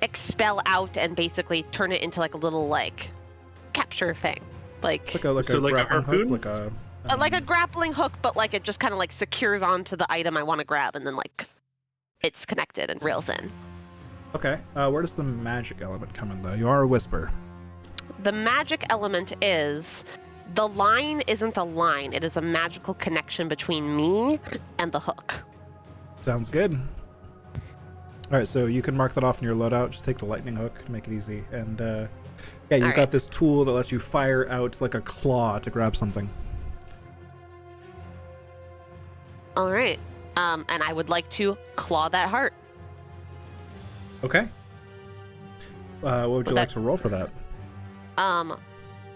expel out and basically turn it into, like, a little, like, capture thing. Like Like a So like a grappling hook, harpoon? like a grappling hook, but, like, it just kind of, like, secures onto the item I want to grab, and then, like, it's connected and reels in. Okay. Where does the magic element come in, though? You are a whisper. The magic element is, the line isn't a line, it is a magical connection between me and the hook. Sounds good. All right, so you can mark that off in your loadout. Just take the lightning hook to make it easy. And yeah, you've All got right. this tool that lets you fire out like a claw to grab something. All right. And I would like to claw that heart. Okay. What would you like to roll for that?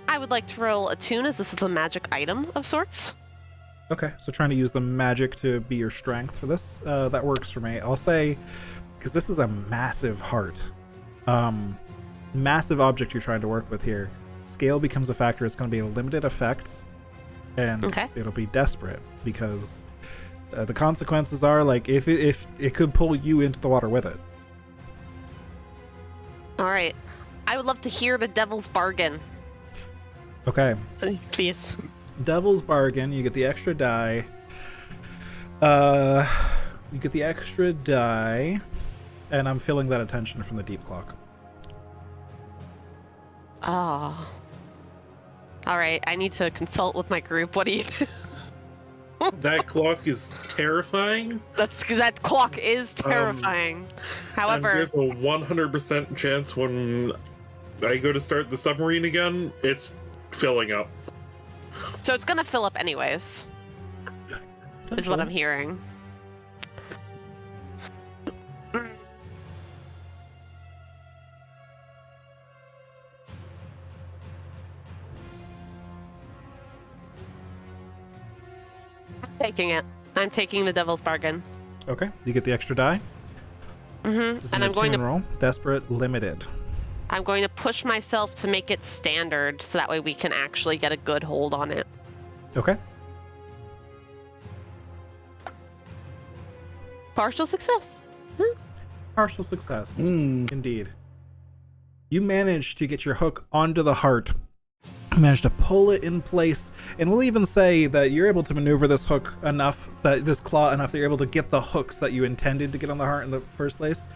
I would like to roll attune as this is a magic item of sorts. Okay, so trying to use the magic to be your strength for this. That works for me. I'll say, because this is a massive heart. Massive object you're trying to work with here. Scale becomes a factor. It's going to be a limited effect. And Okay. it'll be desperate, because the consequences are, like, if it could pull you into the water with it. All right. I would love to hear the devil's bargain. Okay. Please. Devil's bargain, you get the extra die. You get the extra die, and I'm feeling that attention from the deep clock. Oh. All right, I need to consult with my group. What do you think? That clock is terrifying. That clock is terrifying. And However, there's a 100% chance when I go to start the submarine again, it's filling up. so it's gonna fill up anyways, is what I'm hearing. Taking it. I'm taking the devil's bargain. Okay, you get the extra die. Mm-hmm. This is And an I'm going to attune roll. Desperate, limited. push myself to make it standard, so that way we can actually get a good hold on it. Okay. Partial success. Partial success. Indeed. You manage to get your hook onto the heart. You manage to pull it in place, and we'll even say that you're able to maneuver this hook enough, this claw enough, that you're able to get the hooks that you intended to get on the heart in the first place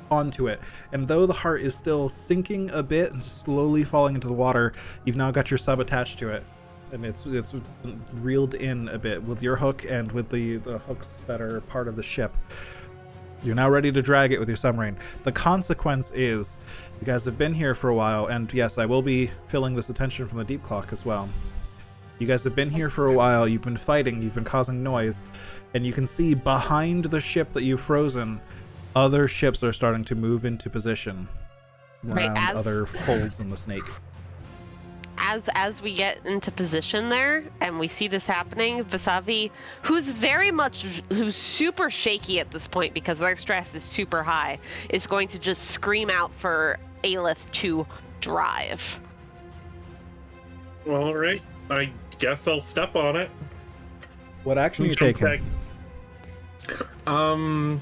onto it. And though the heart is still sinking a bit and slowly falling into the water, you've now got your sub attached to it, and it's reeled in a bit with your hook and with the hooks that are part of the ship. You're now ready to drag it with your submarine. The consequence is, you guys have been here for a while, and yes, I will be filling this attention from the deep clock as well. You guys have been here for a while, you've been fighting, you've been causing noise, and you can see behind the ship that you've frozen, other ships are starting to move into position around other folds in the snake. As we get into position there and we see this happening, Vasavi, who's super shaky at this point because their stress is super high, is going to just scream out for Ilith to drive. All right, I guess I'll step on it. What action are you Jump taking? back. I'm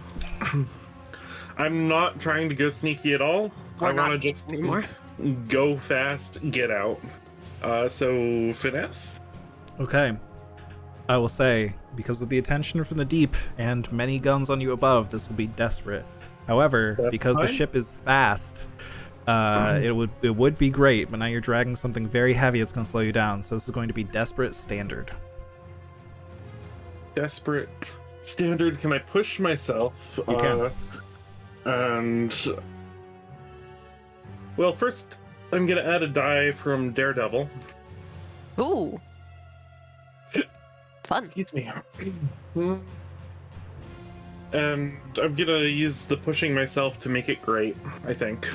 not trying to go sneaky at all. I want to just anymore. Go fast, get out. So finesse. Okay. I will say, because of the attention from the deep and many guns on you above, this will be desperate. However, That's because the fine. ship is fast, it would be great, but now you're dragging something very heavy, it's going to slow you down. So this is going to be desperate standard. Desperate standard. Can I push myself? You can. And well, first I'm gonna add a die from Daredevil. Ooh. Fun. Excuse me. And I'm gonna use the pushing myself to make it great, I think.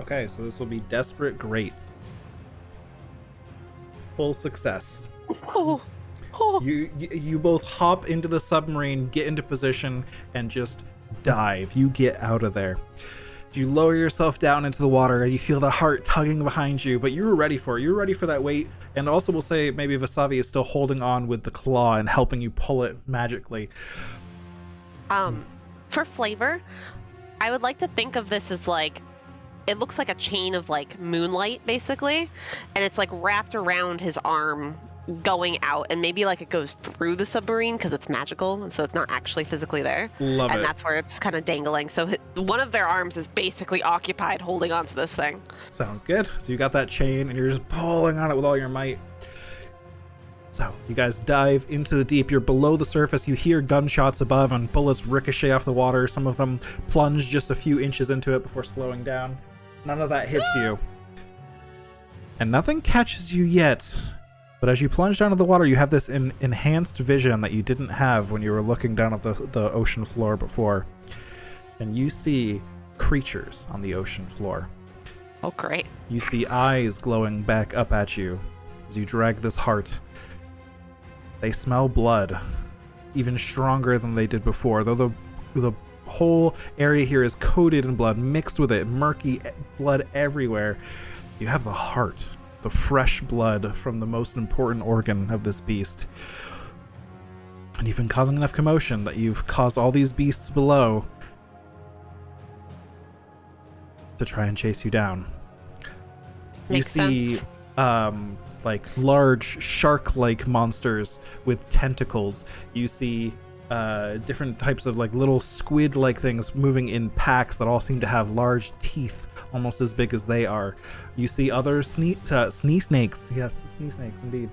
Okay, so this will be desperate great. Full success. Oh. Oh. You both hop into the submarine, get into position, and just dive. You get out of there. You lower yourself down into the water. You feel the heart tugging behind you, but you were ready for it. You were ready for that weight. And also, we'll say maybe Vasavi is still holding on with the claw and helping you pull it magically. For flavor, I would like to think of this as like, it looks like a chain of like moonlight basically, and it's like wrapped around his arm going out, and maybe like it goes through the submarine because it's magical, and so it's not actually physically there. Love and it. that's where it's kind of dangling. So one of their arms is basically occupied holding onto this thing. Sounds good. So you got that chain and you're just pulling on it with all your might. So you guys dive into the deep. You're below the surface. You hear gunshots above and bullets ricochet off the water. Some of them plunge just a few inches into it before slowing down. None of that hits you. And nothing catches you yet. But as you plunge down to the water, you have this enhanced vision that you didn't have when you were looking down at the ocean floor before. And you see creatures on the ocean floor. Oh, great. You see eyes glowing back up at you as you drag this heart. They smell blood, even stronger than they did before, though the whole area here is coated in blood, mixed with it, murky blood everywhere. You have the heart, the fresh blood from the most important organ of this beast. And you've been causing enough commotion that you've caused all these beasts below to try and chase you down. Makes you see sense. like large shark-like monsters with tentacles. You see different types of like little squid-like things moving in packs that all seem to have large teeth, almost as big as they are. You see other snee snakes. Yes, snee snakes indeed.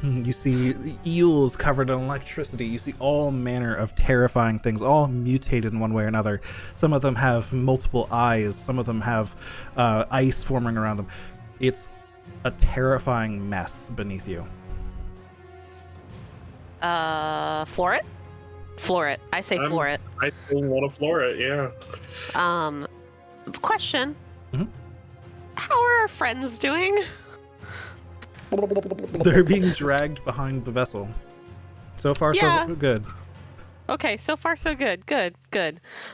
You see eels covered in electricity. You see all manner of terrifying things, all mutated in one way or another. Some of them have multiple eyes. Some of them have ice forming around them. It's a terrifying mess beneath you. Floor it? Floor it. I say floor it. I still want to floor it, yeah. Question. Mhm. How are our friends doing? They're being dragged behind the vessel. So far, Yeah. so good. Okay, so far so good. Good.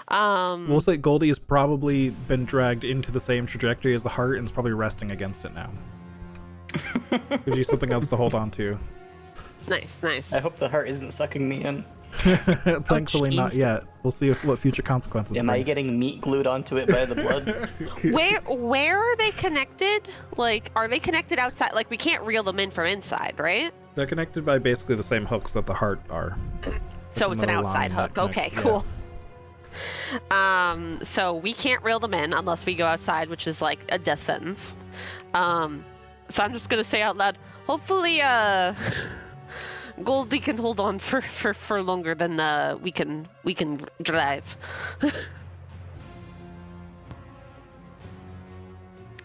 We'll say Goldie has probably been dragged into the same trajectory as the heart and is probably resting against it now. Gives you something else to hold on to. Nice. I hope the heart isn't sucking me in. Thankfully, not jeez. yet. We'll see what future consequences. Am I bring. getting meat glued onto it by the blood? Where are they connected? Like, are they connected outside? Like, we can't reel them in from inside, right? They're connected by basically the same hooks that the heart are. So it's an another outside line that hook. Okay, connects, cool. So we can't reel them in unless we go outside, which is like a death sentence. So I'm just gonna say out loud, hopefully, Goldie can hold on for longer than we can drive.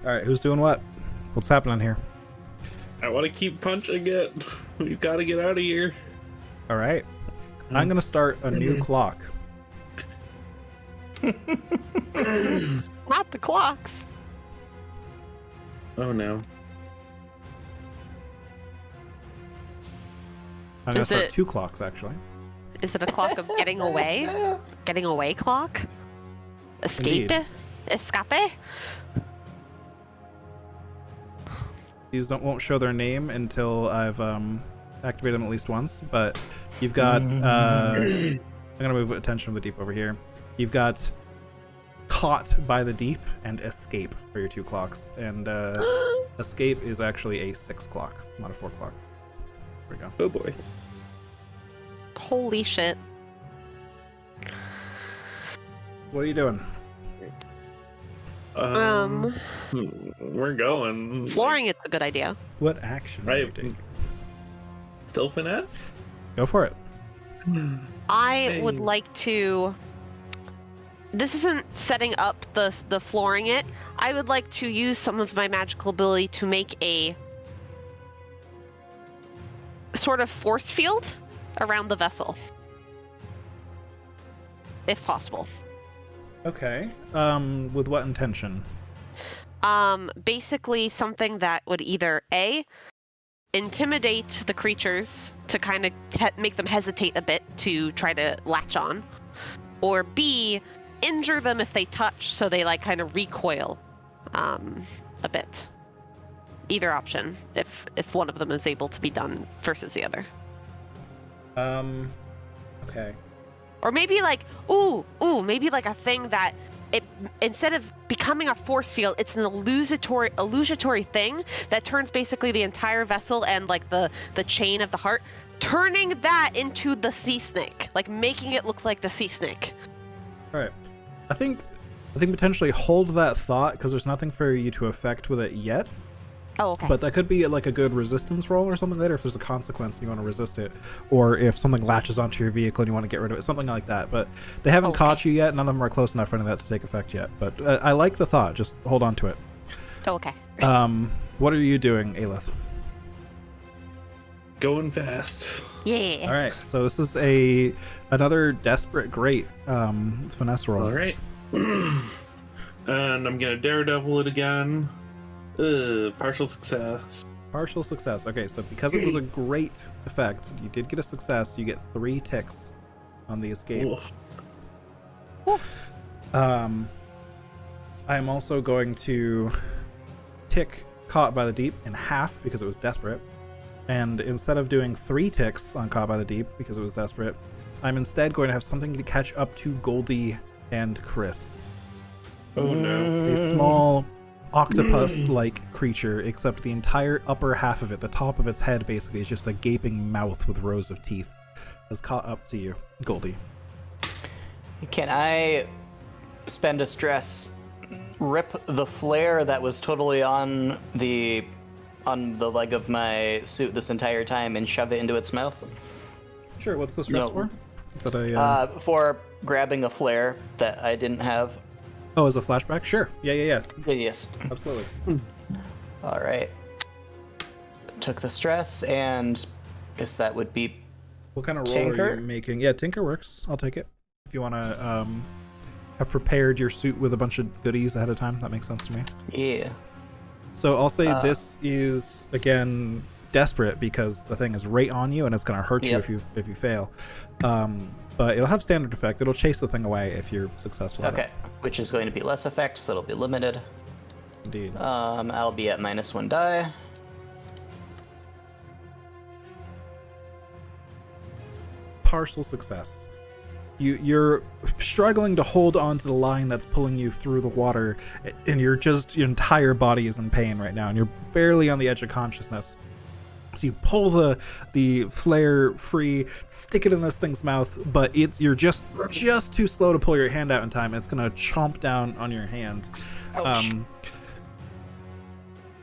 All right, who's doing what? What's happening here? I want to keep punching it. We've got to get out of here. All right, I'm gonna start a new clock. Not the clocks. Oh no. I'm gonna Is start it- 2 clocks actually. Is it a clock of getting away? Getting away clock? Escape? Indeed. Escape? These won't show their name until I've activated them at least once. But you've got. I'm gonna move attention from the deep over here. You've got caught by the deep and escape for your 2 clocks, and escape is actually a 6 clock, not a 4 clock. There we go. Oh boy. Holy shit. What are you doing? We're going. Flooring it's a good idea. What action are you Right. taking? Still finesse? Go for it. I would Dang. like to. This isn't setting up the flooring it. I would like to use some of my magical ability to make a sort of force field around the vessel, if possible. Okay. With what intention? Basically something that would either A, intimidate the creatures to kind of make them hesitate a bit to try to latch on, or B, injure them if they touch so they like kind of recoil a bit. Either option, if one of them is able to be done versus the other. Okay. Or maybe like, maybe like a thing that it, instead of becoming a force field, it's an illusory thing that turns basically the entire vessel and like the chain of the heart, turning that into the sea snake, like making it look like the sea snake. All right. I think potentially hold that thought because there's nothing for you to affect with it yet. Oh, okay. But that could be like a good resistance roll or something later if there's a consequence and you want to resist it, or if something latches onto your vehicle and you want to get rid of it, something like that. But they haven't Okay. caught you yet. None of them are close enough for any of that to take effect yet. But I like the thought. Just hold on to it. Oh, okay. What are you doing, Ilith? Going fast. Yeah. All right. So this is another desperate great finesse roll. All right. And I'm gonna daredevil it again. Partial success. Partial success. Okay, so because it was a great effect, you did get a success. You get 3 ticks on the escape. Oof. I'm also going to tick Caught by the Deep in half because it was desperate. And instead of doing 3 ticks on Caught by the Deep because it was desperate, I'm instead going to have something to catch up to Goldie and Chris. Oh no. A small octopus-like creature, except the entire upper half of it, the top of its head basically, is just a gaping mouth with rows of teeth, has caught up to you, Goldie. Can I spend a stress, rip the flare that was totally on the leg of my suit this entire time and shove it into its mouth? Sure, what's the stress No. for? Is that a... For grabbing a flare that I didn't have. Oh, as a flashback? Sure. Yeah. Yes. Absolutely. All right. Took the stress, and guess that would be What kind of roll are Tinker? you making? Yeah, Tinker works. I'll take it. If you want to have prepared your suit with a bunch of goodies ahead of time, that makes sense to me. yeah. So I'll say this is, again, desperate because the thing is right on you and it's going to hurt you Yep. if you fail. But it'll have standard effect. It'll chase the thing away if you're successful at Okay, it. which is going to be less effect, so it'll be limited. Indeed. I'll be at -1 die. Partial success. You're struggling to hold on to the line that's pulling you through the water, and your entire body is in pain right now, and you're barely on the edge of consciousness. So you pull the flare free, stick it in this thing's mouth, but you're just too slow to pull your hand out in time. It's gonna chomp down on your hand. Ouch.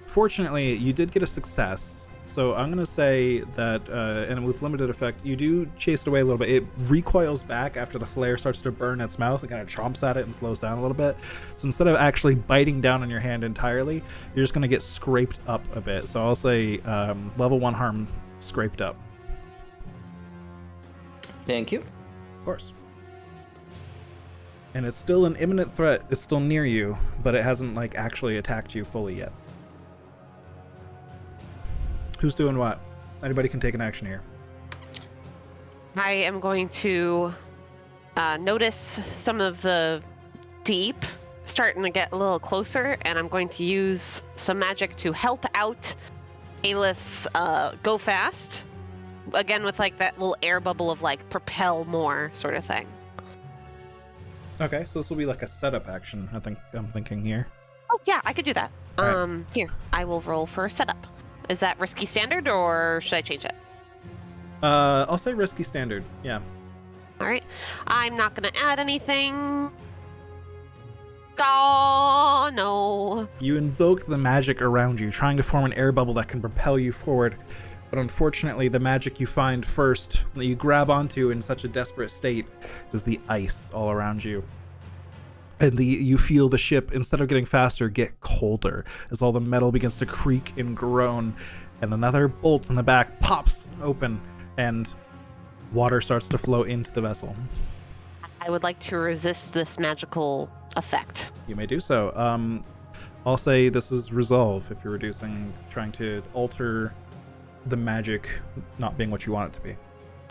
Fortunately, you did get a success, so I'm gonna say that, and with limited effect, you do chase it away a little bit. It recoils back after the flare starts to burn its mouth. It kind of chomps at it and slows down a little bit. So instead of actually biting down on your hand entirely, you're just gonna get scraped up a bit. So I'll say level 1 harm scraped up. Thank you. Of course. And it's still an imminent threat. It's still near you, but it hasn't actually attacked you fully yet. Who's doing what? Anybody can take an action here. I am going to notice some of the deep starting to get a little closer, and I'm going to use some magic to help out Ilith's go fast. Again, with that little air bubble of propel more sort of thing. Okay, so this will be a setup action, I'm thinking here. Oh yeah, I could do that. Alright. Here, I will roll for a setup. Is that risky standard, or should I change it? I'll say risky standard, yeah. All right. I'm not going to add anything. Oh, no. You invoke the magic around you, trying to form an air bubble that can propel you forward. But unfortunately, the magic you find first, that you grab onto in such a desperate state, is the ice all around you. And you feel the ship, instead of getting faster, get colder as all the metal begins to creak and groan. And another bolt in the back pops open, and water starts to flow into the vessel. I would like to resist this magical effect. You may do so. I'll say this is resolve if you're trying to alter the magic not being what you want it to be.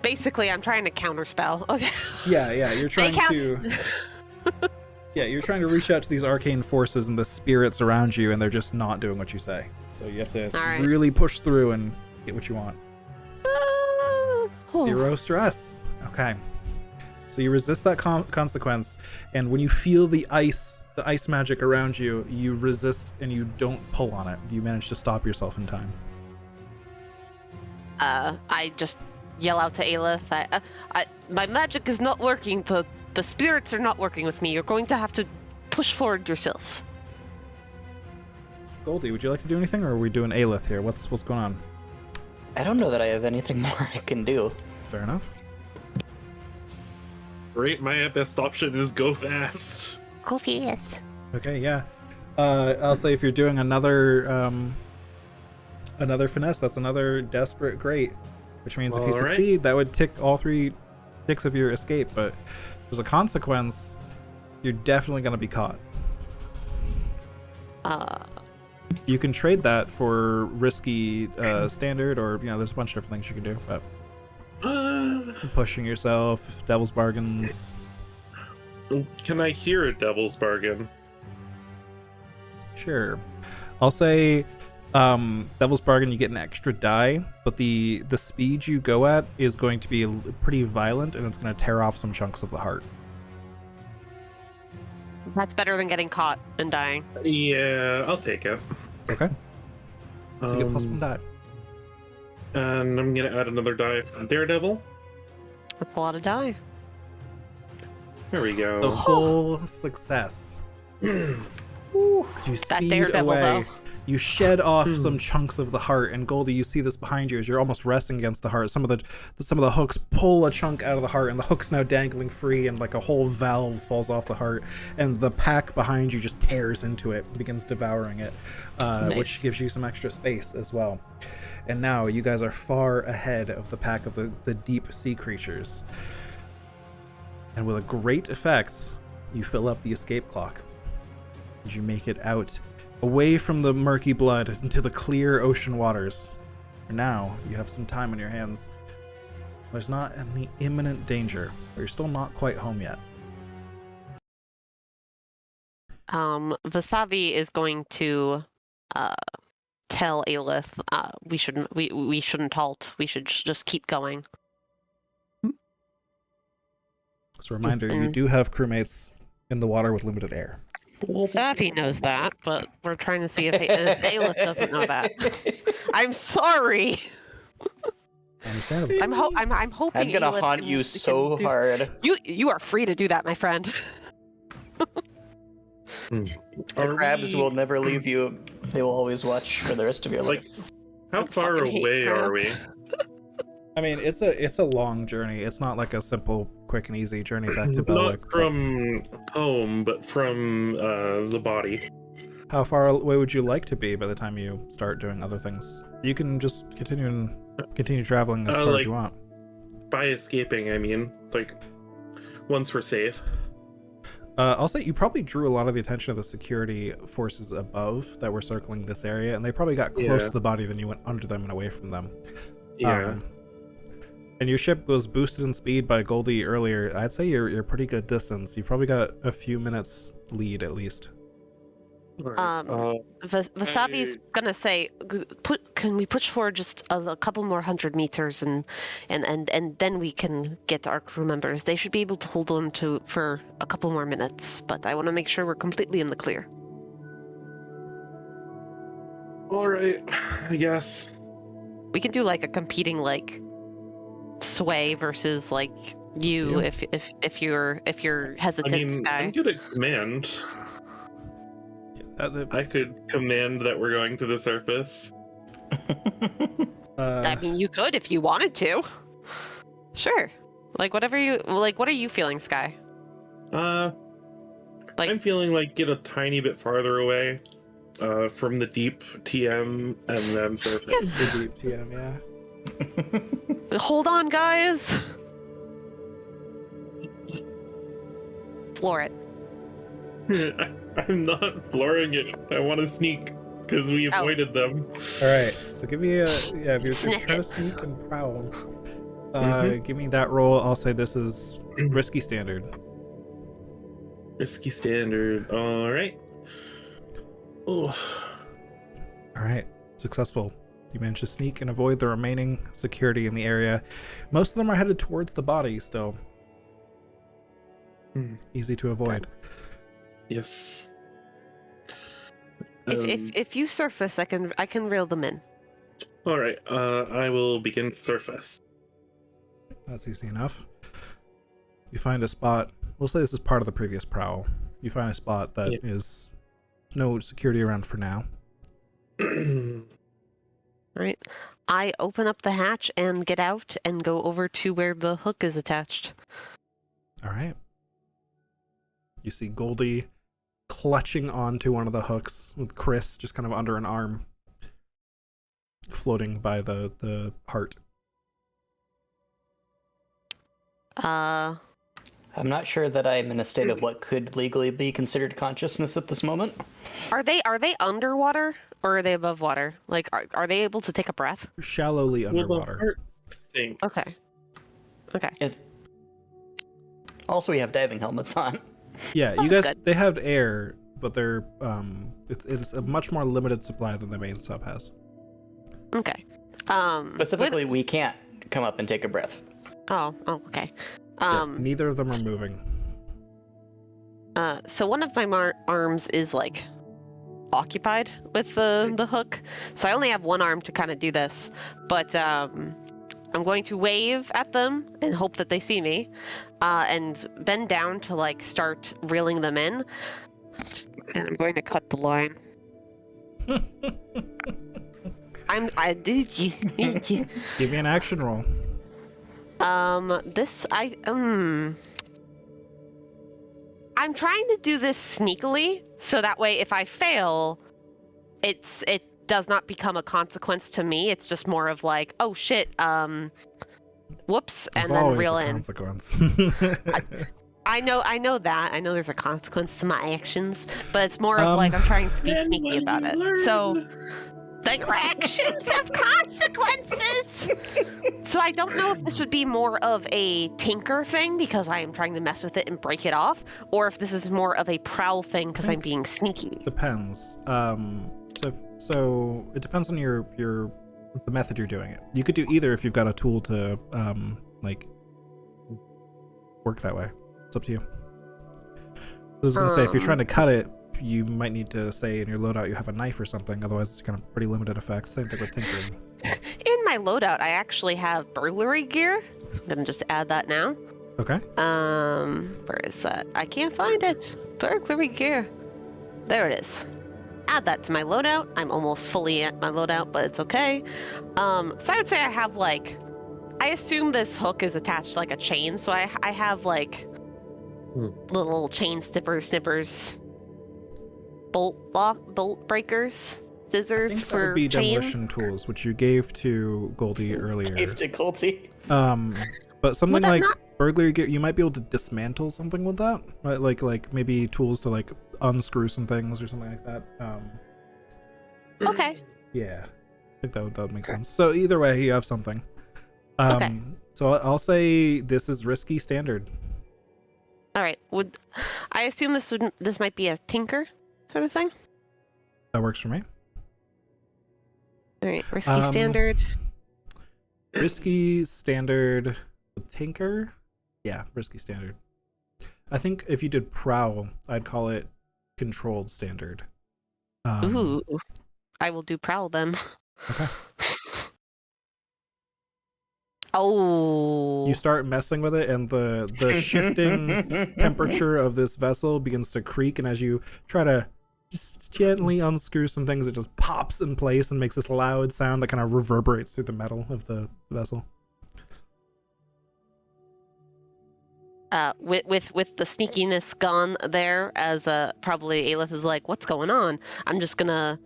Basically, I'm trying to counterspell. Okay. Yeah, you're trying to... Yeah, you're trying to reach out to these arcane forces and the spirits around you, and they're just not doing what you say. So you have to Alright. really push through and get what you want. Oh. 0 stress. Okay. So you resist that consequence, and when you feel the ice magic around you, you resist and you don't pull on it. You manage to stop yourself in time. I just yell out to Ilith, my magic is not working. The spirits are not working with me. You're going to have to push forward yourself. Goldie, would you like to do anything, or are we doing Ilith here? What's going on? I don't know that I have anything more I can do. Fair enough. Great, my best option is go fast. Go fast. Okay, yeah. I'll say if you're doing another finesse, that's another desperate great, which means if you Alright. succeed, that would tick all 3 ticks of your escape, but there's a consequence. You're definitely going to be caught. You can trade that for risky standard, or there's a bunch of different things you can do, but pushing yourself, devil's bargains. Can I hear a devil's bargain? Sure. I'll say devil's bargain, you get an extra die, but the speed you go at is going to be pretty violent, and it's going to tear off some chunks of the heart. That's better than getting caught and dying. Yeah, I'll take it. Okay. So you get plus 1 die. And I'm gonna add another die from Daredevil. That's a lot of die. There we The go. whole success. You That speed Daredevil, away. though. You shed off some chunks of the heart, and Goldie, you see this behind you as you're almost resting against the heart. Some of the hooks pull a chunk out of the heart, and the hook's now dangling free, and like a whole valve falls off the heart, and the pack behind you just tears into it and begins devouring it, Nice. which gives you some extra space as well. And now you guys are far ahead of the pack of the deep sea creatures. And with a great effect, you fill up the escape clock. As you make it out away from the murky blood into the clear ocean waters. For now, you have some time on your hands. There's not any imminent danger, but you're still not quite home yet. Vasavi is going to tell Ilith we shouldn't halt. We should just keep going. As a reminder, you do have crewmates in the water with limited air. Vasavi knows that, but we're trying to see if Ilith doesn't know that. I'm sorry. Understandable. I'm hoping. I'm gonna Ilith haunt can- you can so do- hard. You are free to do that, my friend. The crabs will never leave you. They will always watch for the rest of your Like, life. how far fucking hate away are we? crabs. I mean, it's a long journey. It's not like a simple, quick and easy journey back to Not Belwick. from home, but from the body. How far away would you like to be by the time you start doing other things? You can just continue traveling as far as you want. By escaping, I mean. Like, once we're safe. I'll say you probably drew a lot of the attention of the security forces above that were circling this area, and they probably got close Yeah. to the body than you went under them and away from them. Yeah. And your ship was boosted in speed by Goldie earlier. I'd say you're pretty good distance. You've probably got a few minutes lead at least. Vasavi's gonna say, can we push forward just a couple more 100 meters and then we can get our crew members. They should be able to hold on for a couple more minutes, but I want to make sure we're completely in the clear. Alright, I guess. We can do like a competing like sway versus like you Yeah. if you're hesitant, I mean, Sky. I'm good at command. I could command that we're going to the surface. I mean, you could if you wanted to. Sure. Like whatever you like. What are you feeling, Sky? Like, Like I'm feeling like get a tiny bit farther away from the deep TM and then surface. Yes. The deep TM, yeah. Hold on, guys. Floor it. I'm not flooring it. I want to sneak because we avoided them. All right. So give me if you're Sniff trying to it. sneak and prowl, Mhm. give me that roll. I'll say this is risky standard. Risky standard. All right. Oh, All right. Successful. You managed to sneak and avoid the remaining security in the area. Most of them are headed towards the body still. Easy to avoid. yes. If you surface, I can reel them in. All right. I will begin to surface. That's easy enough. You find a spot. We'll say this is part of the previous prowl. You find a spot that is no security around for now. Right. I open up the hatch and get out and go over to where the hook is attached. All right. You see Goldie clutching onto one of the hooks with Chris just kind of under an arm, floating by the heart. I'm not sure that I'm in a state of what could legally be considered consciousness at this moment. Are they underwater or are they above water? Like, are they able to take a breath? Shallowly Well, the underwater. heart sinks. Okay. Also, we have diving helmets on. Yeah, you that's guys, good. they have air, but they're it's a much more limited supply than the main sub has. Okay. Specifically, we can't come up and take a breath. Oh, okay. Yeah, neither of them are moving. So one of my arms is like occupied with the hook, so I only have one arm to kind of do this. But I'm going to wave at them and hope that they see me, and bend down to like start reeling them in. And I'm going to cut the line. Give me an action roll. I'm trying to do this sneakily, so that way if I fail, it does not become a consequence to me. It's just more of like, oh shit, whoops, There's and then always reel a in. consequence. I know that. I know there's a consequence to my actions, but it's more of like I'm trying to be sneaky about it. So the actions have consequences. So I don't know if this would be more of a tinker thing because I am trying to mess with it and break it off, or if this is more of a prowl thing because I'm being sneaky. Depends. So it depends on the method you're doing it. You could do either if you've got a tool to like work that way. It's up to you. I was gonna say if you're trying to cut it, you might need to say in your loadout you have a knife or something. Otherwise, it's kind of pretty limited effect. Same thing with tinkering. In my loadout, I actually have burglary gear. I'm gonna just add that now. Okay. Where is that? I can't find it. Burglary gear. There it is. Add that to my loadout. I'm almost fully at my loadout, but it's okay. So I would say I have like, I assume this hook is attached to like a chain, so I have like little chain snippers, bolt breakers, scissors I think for that would be chain. demolition tools, which you gave to Goldie earlier. Gave to Goldie. But something Would that like not- burglary gear, you might be able to dismantle something with that, right? Like maybe tools to like unscrew some things or something like that. Okay. Yeah, I think that would make sense. So either way, you have something. Okay. So I'll say this is risky standard. All right. I assume this might be a tinker sort of thing? That works for me. All right. Risky standard. Risky standard tinker. Yeah, risky standard. I think if you did prowl, I'd call it controlled standard. Ooh. I will do prowl then. Okay. Oh. You start messing with it, and the shifting temperature of this vessel begins to creak, and as you try to just gently unscrew some things, it just pops in place and makes this loud sound that kind of reverberates through the metal of the vessel. With the sneakiness gone there, as probably Ilith is like, what's going on? I'm just gonna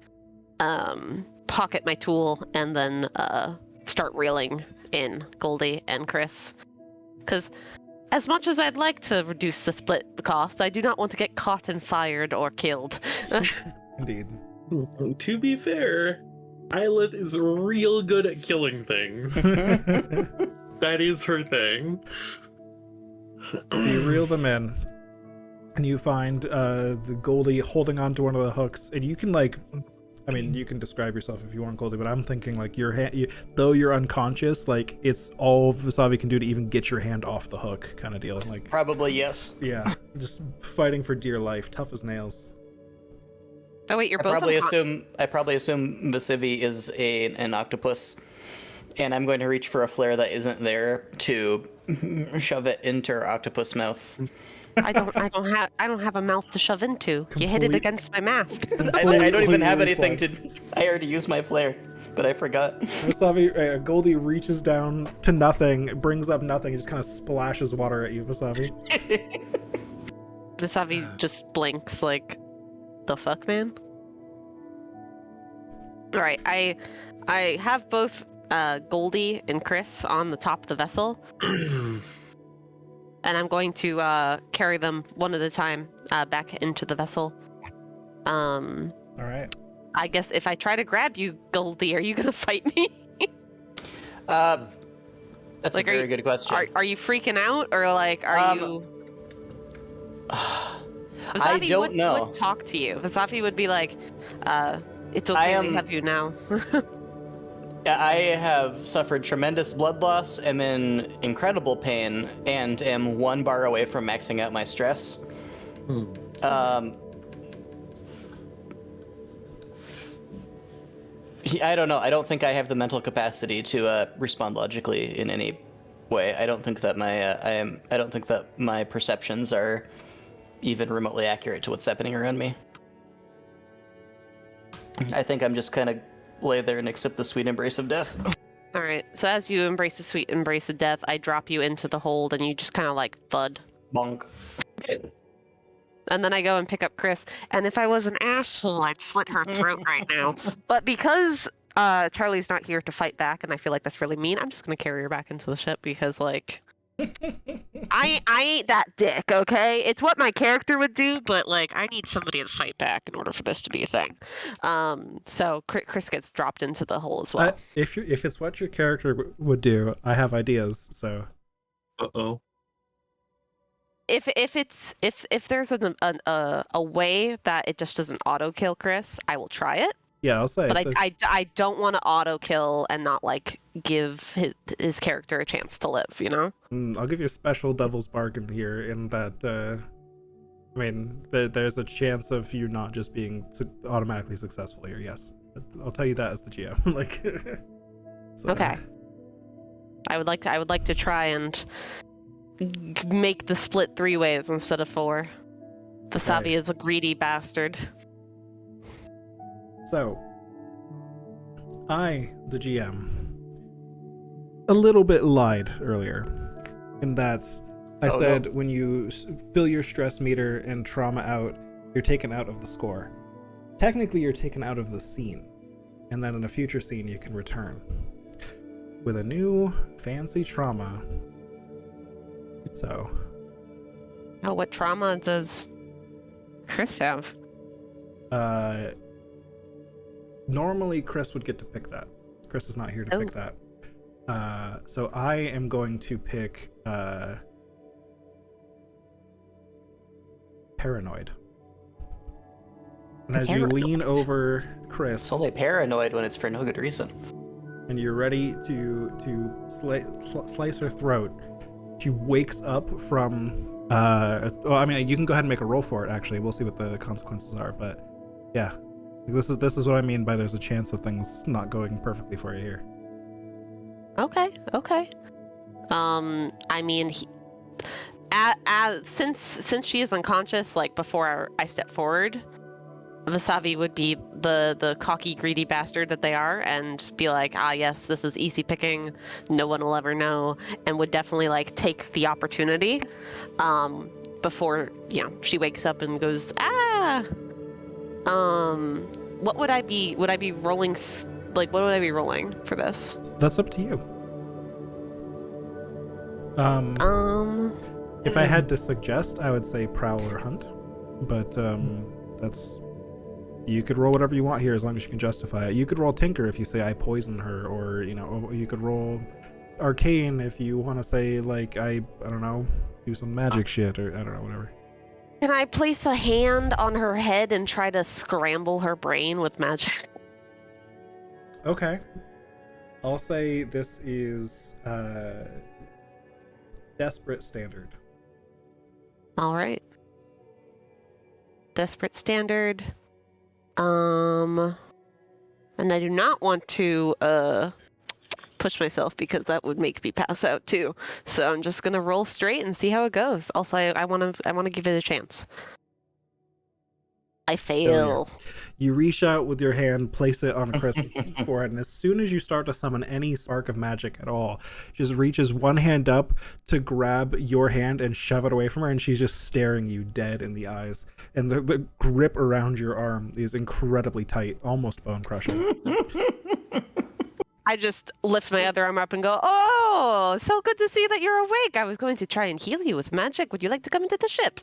pocket my tool and then start reeling in Goldie and Chris. Because as much as I'd like to reduce the split cost, I do not want to get caught and fired or killed. Indeed. To be fair, Ilith is real good at killing things. That is her thing. So you reel them in, and you find the Goldie holding onto one of the hooks, and you can like, I mean, you can describe yourself if you want, Goldie, but I'm thinking like your hand, though you're unconscious, like it's all Vasavi can do to even get your hand off the hook, kind of deal. Like Probably yes. yeah, just fighting for dear life, tough as nails. Oh wait, you're I both probably assume Vasivi is an octopus, and I'm going to reach for a flare that isn't there to shove it into her octopus mouth. I don't have a mouth to shove into. You hit it against my mask. I don't even have anything Reflex. I already used my flare, but I forgot. Vasavi, Goldie reaches down to nothing, brings up nothing, and just kind of splashes water at you, Vasavi. Vasavi just blinks like, the fuck, man? Alright, I have both Goldie and Chris on the top of the vessel. And I'm going to carry them one at a time back into the vessel. All right. I guess if I try to grab you, Goldie, are you gonna fight me? That's Like, a very good question. Are you freaking out, or like are you? I Vasavi don't know. would talk to you. Vasavi would be like, "It's okay, we have you now." I have suffered tremendous blood loss, am in incredible pain, and am 1 bar away from maxing out my stress. I don't know. I don't think I have the mental capacity to respond logically in any way. I don't think that I don't think that my perceptions are even remotely accurate to what's happening around me. I think I'm just kind of lay there and accept the sweet embrace of death. All right. So as you embrace the sweet embrace of death, I drop you into the hold, and you just kind of like thud. Bonk. And then I go and pick up Chris. And if I was an asshole, I'd slit her throat right now. But because Charlie's not here to fight back, and I feel like that's really mean, I'm just gonna carry her back into the ship because, like, I ain't that dick, okay? It's what my character would do, but like, I need somebody to fight back in order for this to be a thing. So Chris gets dropped into the hole as well. If it's what your character would do, I have ideas. So. Uh-oh. If there's a way that it just doesn't auto kill Chris, I will try it. Yeah, I'll say. But I don't want to auto kill and not like give his character a chance to live, you know? I'll give you a special devil's bargain here in that I mean, there's a chance of you not just being automatically successful here. Yes, I'll tell you that as the GM. Like. So. Okay. I would like to try and make the split 3 ways instead of 4. Vasavi is a greedy bastard. So, I, the GM, a little bit lied earlier, in that I said when you fill your stress meter and trauma out, you're taken out of the score. Technically, you're taken out of the scene, and then in a future scene, you can return with a new fancy trauma. So. Oh, what trauma does Chris have? Normally Chris would get to pick that. Chris is not here to pick that. So I am going to pick Paranoid. And as you lean over Chris, It's only paranoid when it's for no good reason. and you're ready to slice her throat, she wakes up from well, I mean, you can go ahead and make a roll for it, actually. We'll see what the consequences are, but yeah, this is what I mean by there's a chance of things not going perfectly for you here. Okay. I mean, since she is unconscious, like before I step forward, Vasavi would be the cocky, greedy bastard that they are, and be like, yes, this is easy picking, no one will ever know, and would definitely like take the opportunity before she wakes up and goes, what would I be rolling, like what would I be rolling for this? That's up to you. If I had to suggest, I would say prowl or hunt, but that's, you could roll whatever you want here as long as you can justify it. You could roll tinker if you say I poison her, or you could roll arcane if you want to say like I don't know, do some magic shit, or I don't know, whatever. Can I place a hand on her head and try to scramble her brain with magic? Okay. I'll say this is desperate standard. All right. Desperate standard. And I do not want to push myself because that would make me pass out too. So I'm just gonna roll straight and see how it goes. Also, I want to give it a chance. I fail. You reach out with your hand, place it on Chris's forehead, and as soon as you start to summon any spark of magic at all, just reaches one hand up to grab your hand and shove it away from her, and she's just staring you dead in the eyes. And the grip around your arm is incredibly tight, almost bone crushing. I just lift my other arm up and go, "Oh, so good to see that you're awake. I was going to try and heal you with magic. Would you like to come into the ship?"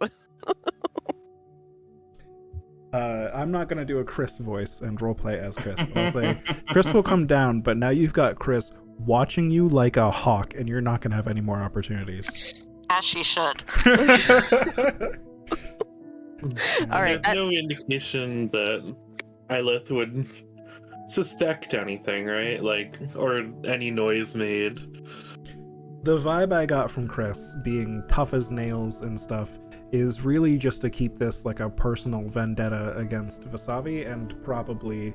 I'm not going to do a Chris voice and roleplay as Chris. I'll say, Chris will come down, but now you've got Chris watching you like a hawk, and you're not going to have any more opportunities. As she should. All right. There's no indication that Ilith would suspect anything, right? Like, or any noise made. The vibe I got from Chris, being tough as nails and stuff, is really just to keep this like a personal vendetta against Vasavi, and probably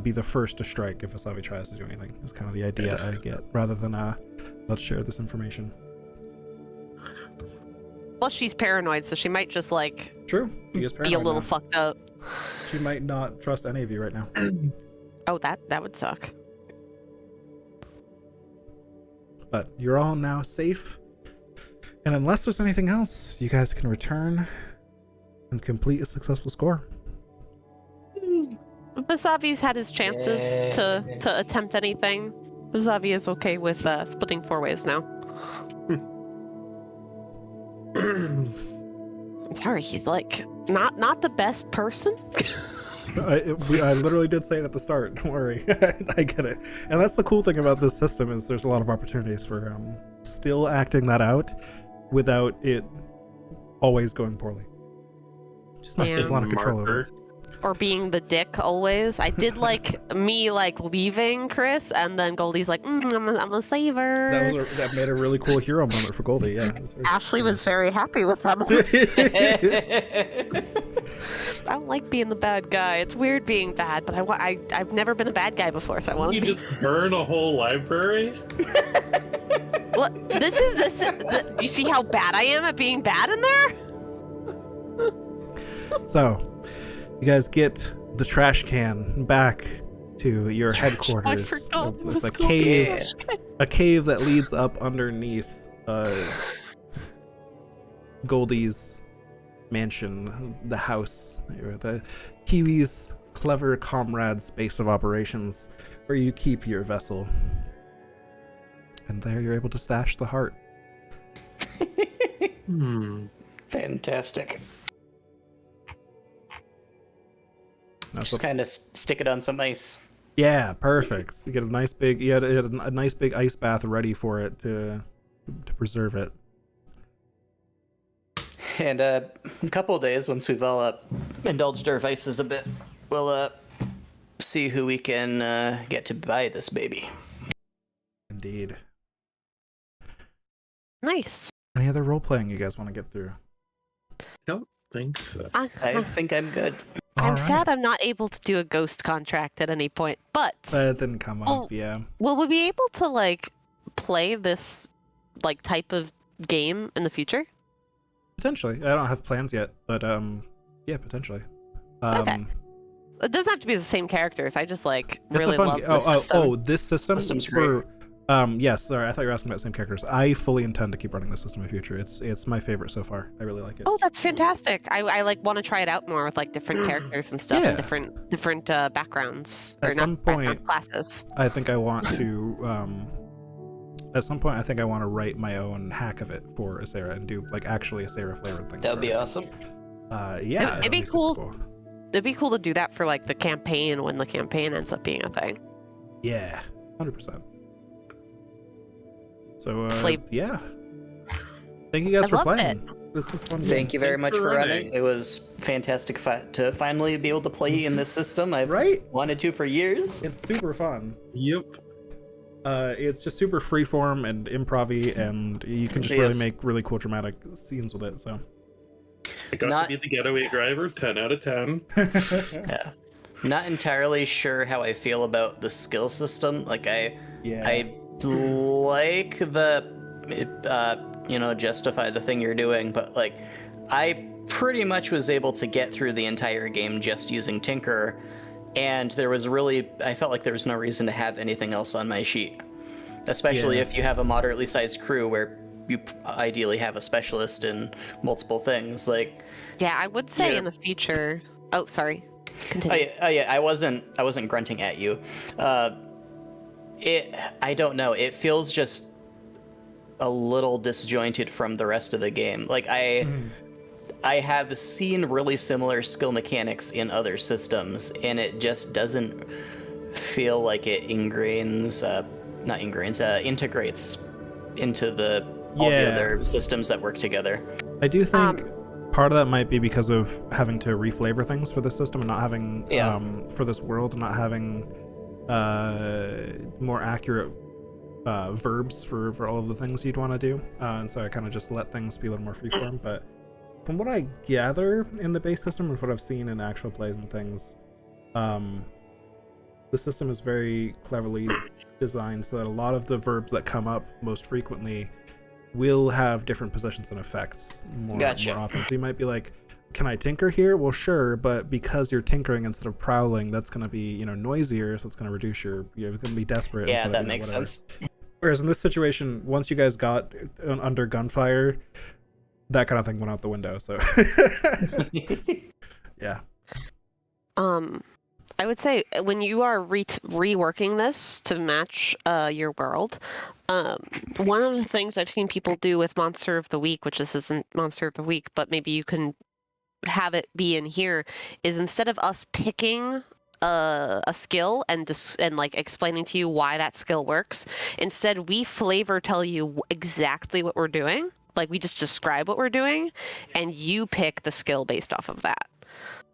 be the first to strike if Vasavi tries to do anything. Is kind of the idea I get, rather than let's share this information. Plus, she's paranoid, so she might just like True. He is be a paranoid little now. fucked up. She might not trust any of you right now. Oh, that would suck. But you're all now safe. And unless there's anything else, you guys can return and complete a successful score. Vasavi's had his chances to attempt anything. Vasavi is okay with splitting 4 ways now. I'm sorry, he's like not the best person. I literally did say it at the start. Don't worry. I get it. And that's the cool thing about this system, is there's a lot of opportunities for still acting that out without it always going poorly. Just nice. There's a lot of control over it. Or being the dick always. I did like me like leaving Chris, and then Goldie's like, I'm a saver. That made a really cool hero moment for Goldie. Yeah. Ashley was very happy with them. I don't like being the bad guy. It's weird being bad, but I've never been a bad guy before, so I want to. You just burn a whole library? What? This is. Do you see how bad I am at being bad in there? So, you guys get the trash can back to your headquarters. It's a cave that leads up underneath Goldie's mansion, the house, the Kiwi's clever comrade's base of operations, where you keep your vessel. And there you're able to stash the heart. Fantastic. That's Just kind of stick it on some ice. Yeah, perfect. You get a nice big, you had a nice big ice bath ready for it to preserve it. And a couple of days, once we've all indulged our vices a bit, we'll see who we can get to buy this baby. Indeed. Nice. Any other role playing you guys want to get through? Don't think so. I think I'm good. I'm sad I'm not able to do a ghost contract at any point, but That didn't come up, yeah. will we be able to like play this like type of game in the future? Potentially. I don't have plans yet, but yeah, potentially. Okay. It doesn't have to be the same characters. I just like It's really a fun love this system. this system System's for yes, sorry, I thought you were asking about the same characters. I fully intend to keep running this system in the future. It's my favorite so far. I really like it. Oh, that's fantastic! I like want to try it out more with like different characters and stuff, Yeah. and different backgrounds At or some not background point- classes. I think I want to at some point I think I want to write my own hack of it for Aseira and do like actually Aseira flavored things. That would for be it. awesome. Yeah. It'd be that'd cool. super It'd be cool to do that for like the campaign when the campaign ends up being a thing. Yeah, 100%. So yeah. Thank you guys I for loved playing. This is fun. Thank you very Thanks much for for running. running. It was fantastic to finally be able to play in this system. I've Right? wanted to for years. It's super fun. Yep. It's just super freeform and improv-y, and you can just really Yes. make really cool dramatic scenes with it. So I got Not- to be the getaway driver, 10 out of 10. Yeah. Not entirely sure how I feel about the skill system. Like I like the justify the thing you're doing, but like I pretty much was able to get through the entire game just using Tinker, and I felt like there was no reason to have anything else on my sheet, especially Yeah. if you have a moderately sized crew where you ideally have a specialist in multiple things. Like, Yeah, I would say Yeah. in the future. Oh, sorry. oh Continue. yeah, I wasn't grunting at you. I don't know. It feels just a little disjointed from the rest of the game. Like I have seen really similar skill mechanics in other systems, and it just doesn't feel like it integrates into all the Yeah. other systems that work together. I do think part of that might be because of having to reflavor things for this system and not having for this world and not having more accurate verbs for all of the things you'd want to do, and so I kind of just let things be a little more freeform. But from what I gather in the base system and what I've seen in actual plays and things, the system is very cleverly designed so that a lot of the verbs that come up most frequently will have different positions and effects more often. So you might be like, can I tinker here? Well, sure, but because you're tinkering instead of prowling, that's going to be, noisier, so it's going to reduce you're going to be desperate. Yeah, that makes sense. Whereas in this situation, once you guys got under gunfire, that kind of thing went out the window, so. Yeah. I would say when you are reworking this to match your world, one of the things I've seen people do with Monster of the Week, which this isn't Monster of the Week, but maybe you can have it be in here, is instead of us picking a skill and like explaining to you why that skill works, instead we flavor tell you exactly what we're doing. Like we just describe what we're doing, and you pick the skill based off of that.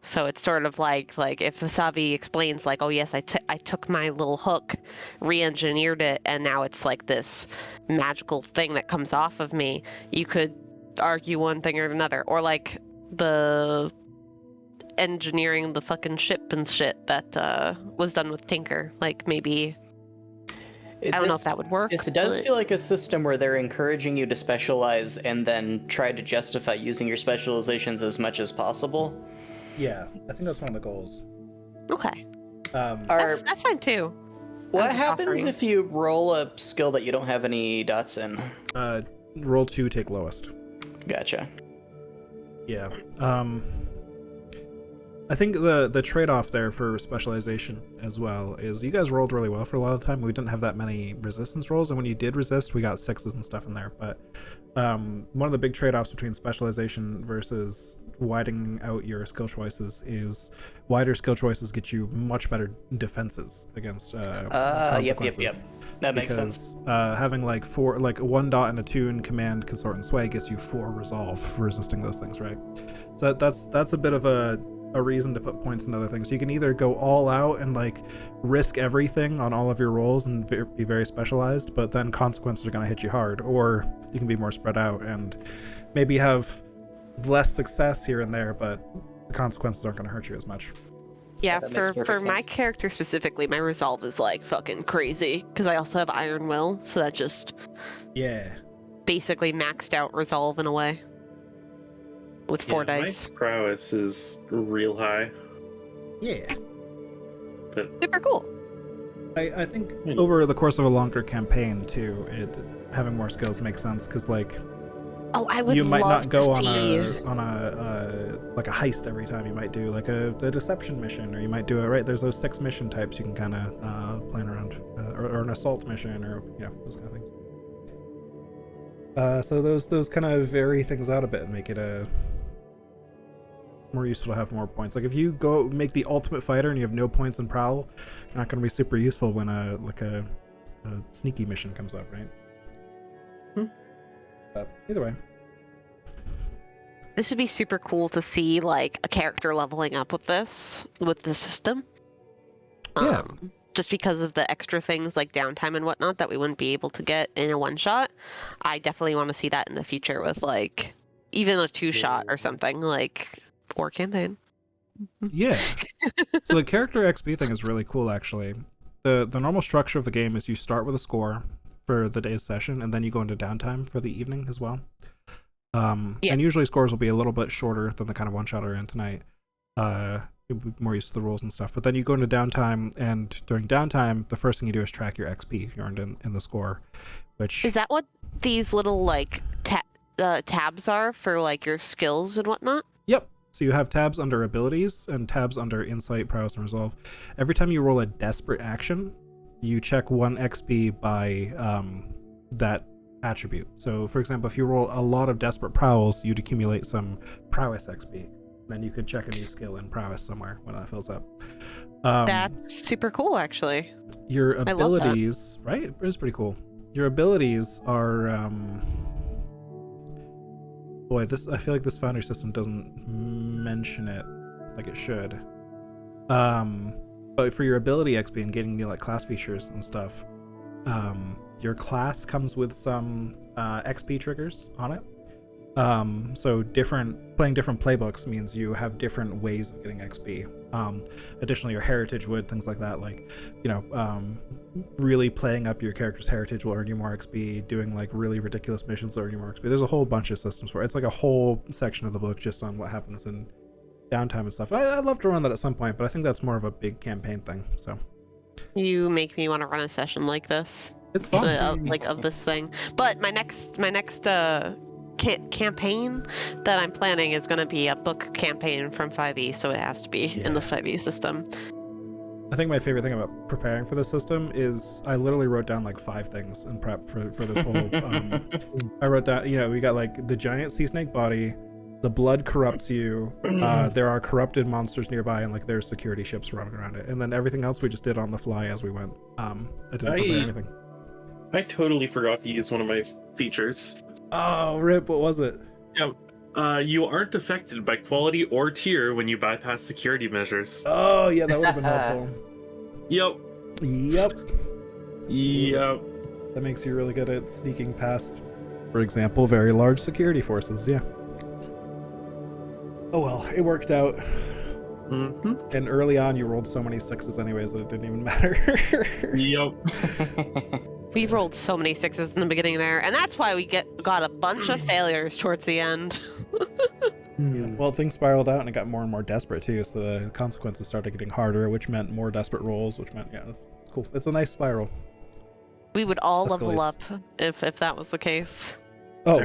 So it's sort of like if Wasabi explains like, oh yes, I took my little hook, re-engineered it, and now it's like this magical thing that comes off of me. You could argue one thing or another, or like the engineering the fucking ship and shit that was done with Tinker. Like maybe I don't know if that would work. This does feel like a system where they're encouraging you to specialize and then try to justify using your specializations as much as possible. Yeah, I think that's one of the goals. Okay. That's fine too. What happens if you roll a skill that you don't have any dots in? Roll 2, take lowest. Gotcha. Yeah. I think the trade-off there for specialization as well is you guys rolled really well for a lot of the time. We didn't have that many resistance rolls, and when you did resist, we got 6s and stuff in there. But one of the big trade-offs between specialization versus widening out your skill choices is wider skill choices get you much better defenses against consequences. Yep. That makes sense. Having like 1 dot and a 2 in command, consort, and sway gets you 4 resolve for resisting those things, right? So that's a bit of a reason to put points in other things. You can either go all out and like risk everything on all of your rolls and be very specialized, but then consequences are going to hit you hard, or you can be more spread out and maybe have less success here and there, but the consequences aren't going to hurt you as much. Yeah, for my character specifically, my resolve is like fucking crazy because I also have Iron Will, so that just basically maxed out resolve in a way with 4 dice. My prowess is real high. Yeah. But super cool. I think over the course of a longer campaign too, having more skills makes sense because like. Oh, I would you might love not go to on a like a heist every time. You might do like a deception mission, or you might do it right. There's those 6 mission types you can kind of plan around, or an assault mission, or those kind of things. So those kind of vary things out a bit and make it more useful to have more points. Like if you go make the ultimate fighter and you have no points in prowl, you're not going to be super useful when a sneaky mission comes up, right? But either way, this would be super cool to see like a character leveling up with the system. Yeah. Just because of the extra things like downtime and whatnot that we wouldn't be able to get in a 1-shot. I definitely want to see that in the future with like even a 2-shot or something like or campaign. Yeah. So the character XP thing is really cool actually. The normal structure of the game is you start with a score for the day's session, and then you go into downtime for the evening as well. And usually scores will be a little bit shorter than the kind of 1-shot we're in tonight. You'll be more used to the rules and stuff. But then you go into downtime, and during downtime, the first thing you do is track your XP you earned in the score. Which is that what these little like tabs are for like your skills and whatnot? Yep. So you have tabs under abilities and tabs under insight, prowess, and resolve. Every time you roll a desperate action, you check 1 XP by that attribute. So, for example, if you roll a lot of desperate prowls, you'd accumulate some prowess XP. Then you could check a new skill in prowess somewhere when that fills up. That's super cool, actually. Your abilities, right? It is pretty cool. Your abilities are... Boy, I feel like this Foundry system doesn't mention it like it should. But for your ability XP and getting new like class features and stuff, your class comes with some XP triggers on it. So playing different playbooks means you have different ways of getting XP. Additionally, your heritage would, things like that, like, really playing up your character's heritage will earn you more XP. Doing like really ridiculous missions will earn you more XP. There's a whole bunch of systems for it. It's like a whole section of the book just on what happens in downtime and stuff. I'd love to run that at some point, but I think that's more of a big campaign thing. So You make me want to run a session like this. it's fun. Of this thing. But my next campaign that I'm planning is going to be a book campaign from 5e, so it has to be in the 5e system. I think my favorite thing about preparing for this system is I literally wrote down like 5 things in prep for this whole. I wrote down, we got like the giant sea snake body, the blood corrupts you, there are corrupted monsters nearby, and like there's security ships running around it, and then everything else we just did on the fly as we went. I didn't prepare anything. I totally forgot to use one of my features. Oh, rip! What was it? Yeah, you aren't affected by quality or tier when you bypass security measures. Oh, yeah, that would have been helpful. Yep. That makes you really good at sneaking past, for example, very large security forces. Yeah. Oh well, it worked out. Mm-hmm. And early on, you rolled so many 6s anyways that it didn't even matter. Yep. We rolled so many 6s in the beginning there, and that's why we got a bunch of failures towards the end. Yeah. Well, things spiraled out and it got more and more desperate too, so the consequences started getting harder, which meant more desperate rolls, which meant, it's cool. It's a nice spiral. We would all Escalates. level up if that was the case. Oh, I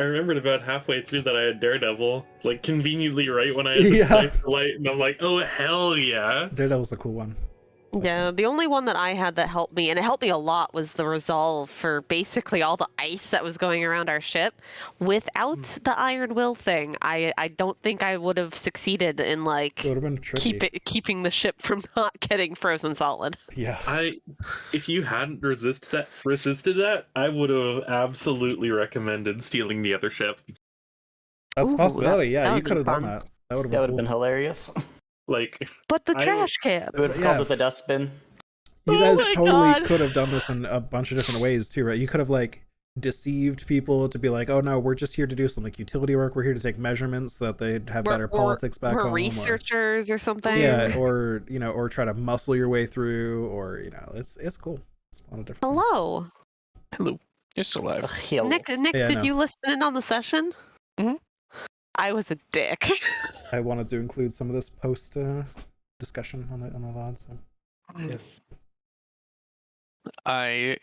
remembered about halfway through that I had Daredevil, like conveniently right when I had the sniper light, and I'm like, oh hell yeah! Daredevil's a cool one. Yeah, the only one that I had that helped me, and it helped me a lot, was the resolve for basically all the ice that was going around our ship. Without the Iron Will thing, I don't think I would have succeeded in like It would have been tricky. keeping the ship from not getting frozen solid. Yeah. If you hadn't resisted that, I would have absolutely recommended stealing the other ship. That's a possibility. that You would could have be done fun. that. That would have That would been have been hilarious. Like, But the trash can. It would have called it the dustbin. You guys my totally God. could have done this in a bunch of different ways too, right? You could have like deceived people to be like, oh no, we're just here to do some like utility work. We're here to take measurements so that they'd have better politics back we're home. researchers or something. Yeah, or or try to muscle your way through, or it's cool. It's a lot of different things. Hello. Hello. You're still alive. Hill. Nick, Yeah, I did know. you listen in on the session? Mhm. I was a dick. I wanted to include some of this post discussion on the VOD. So. yes. I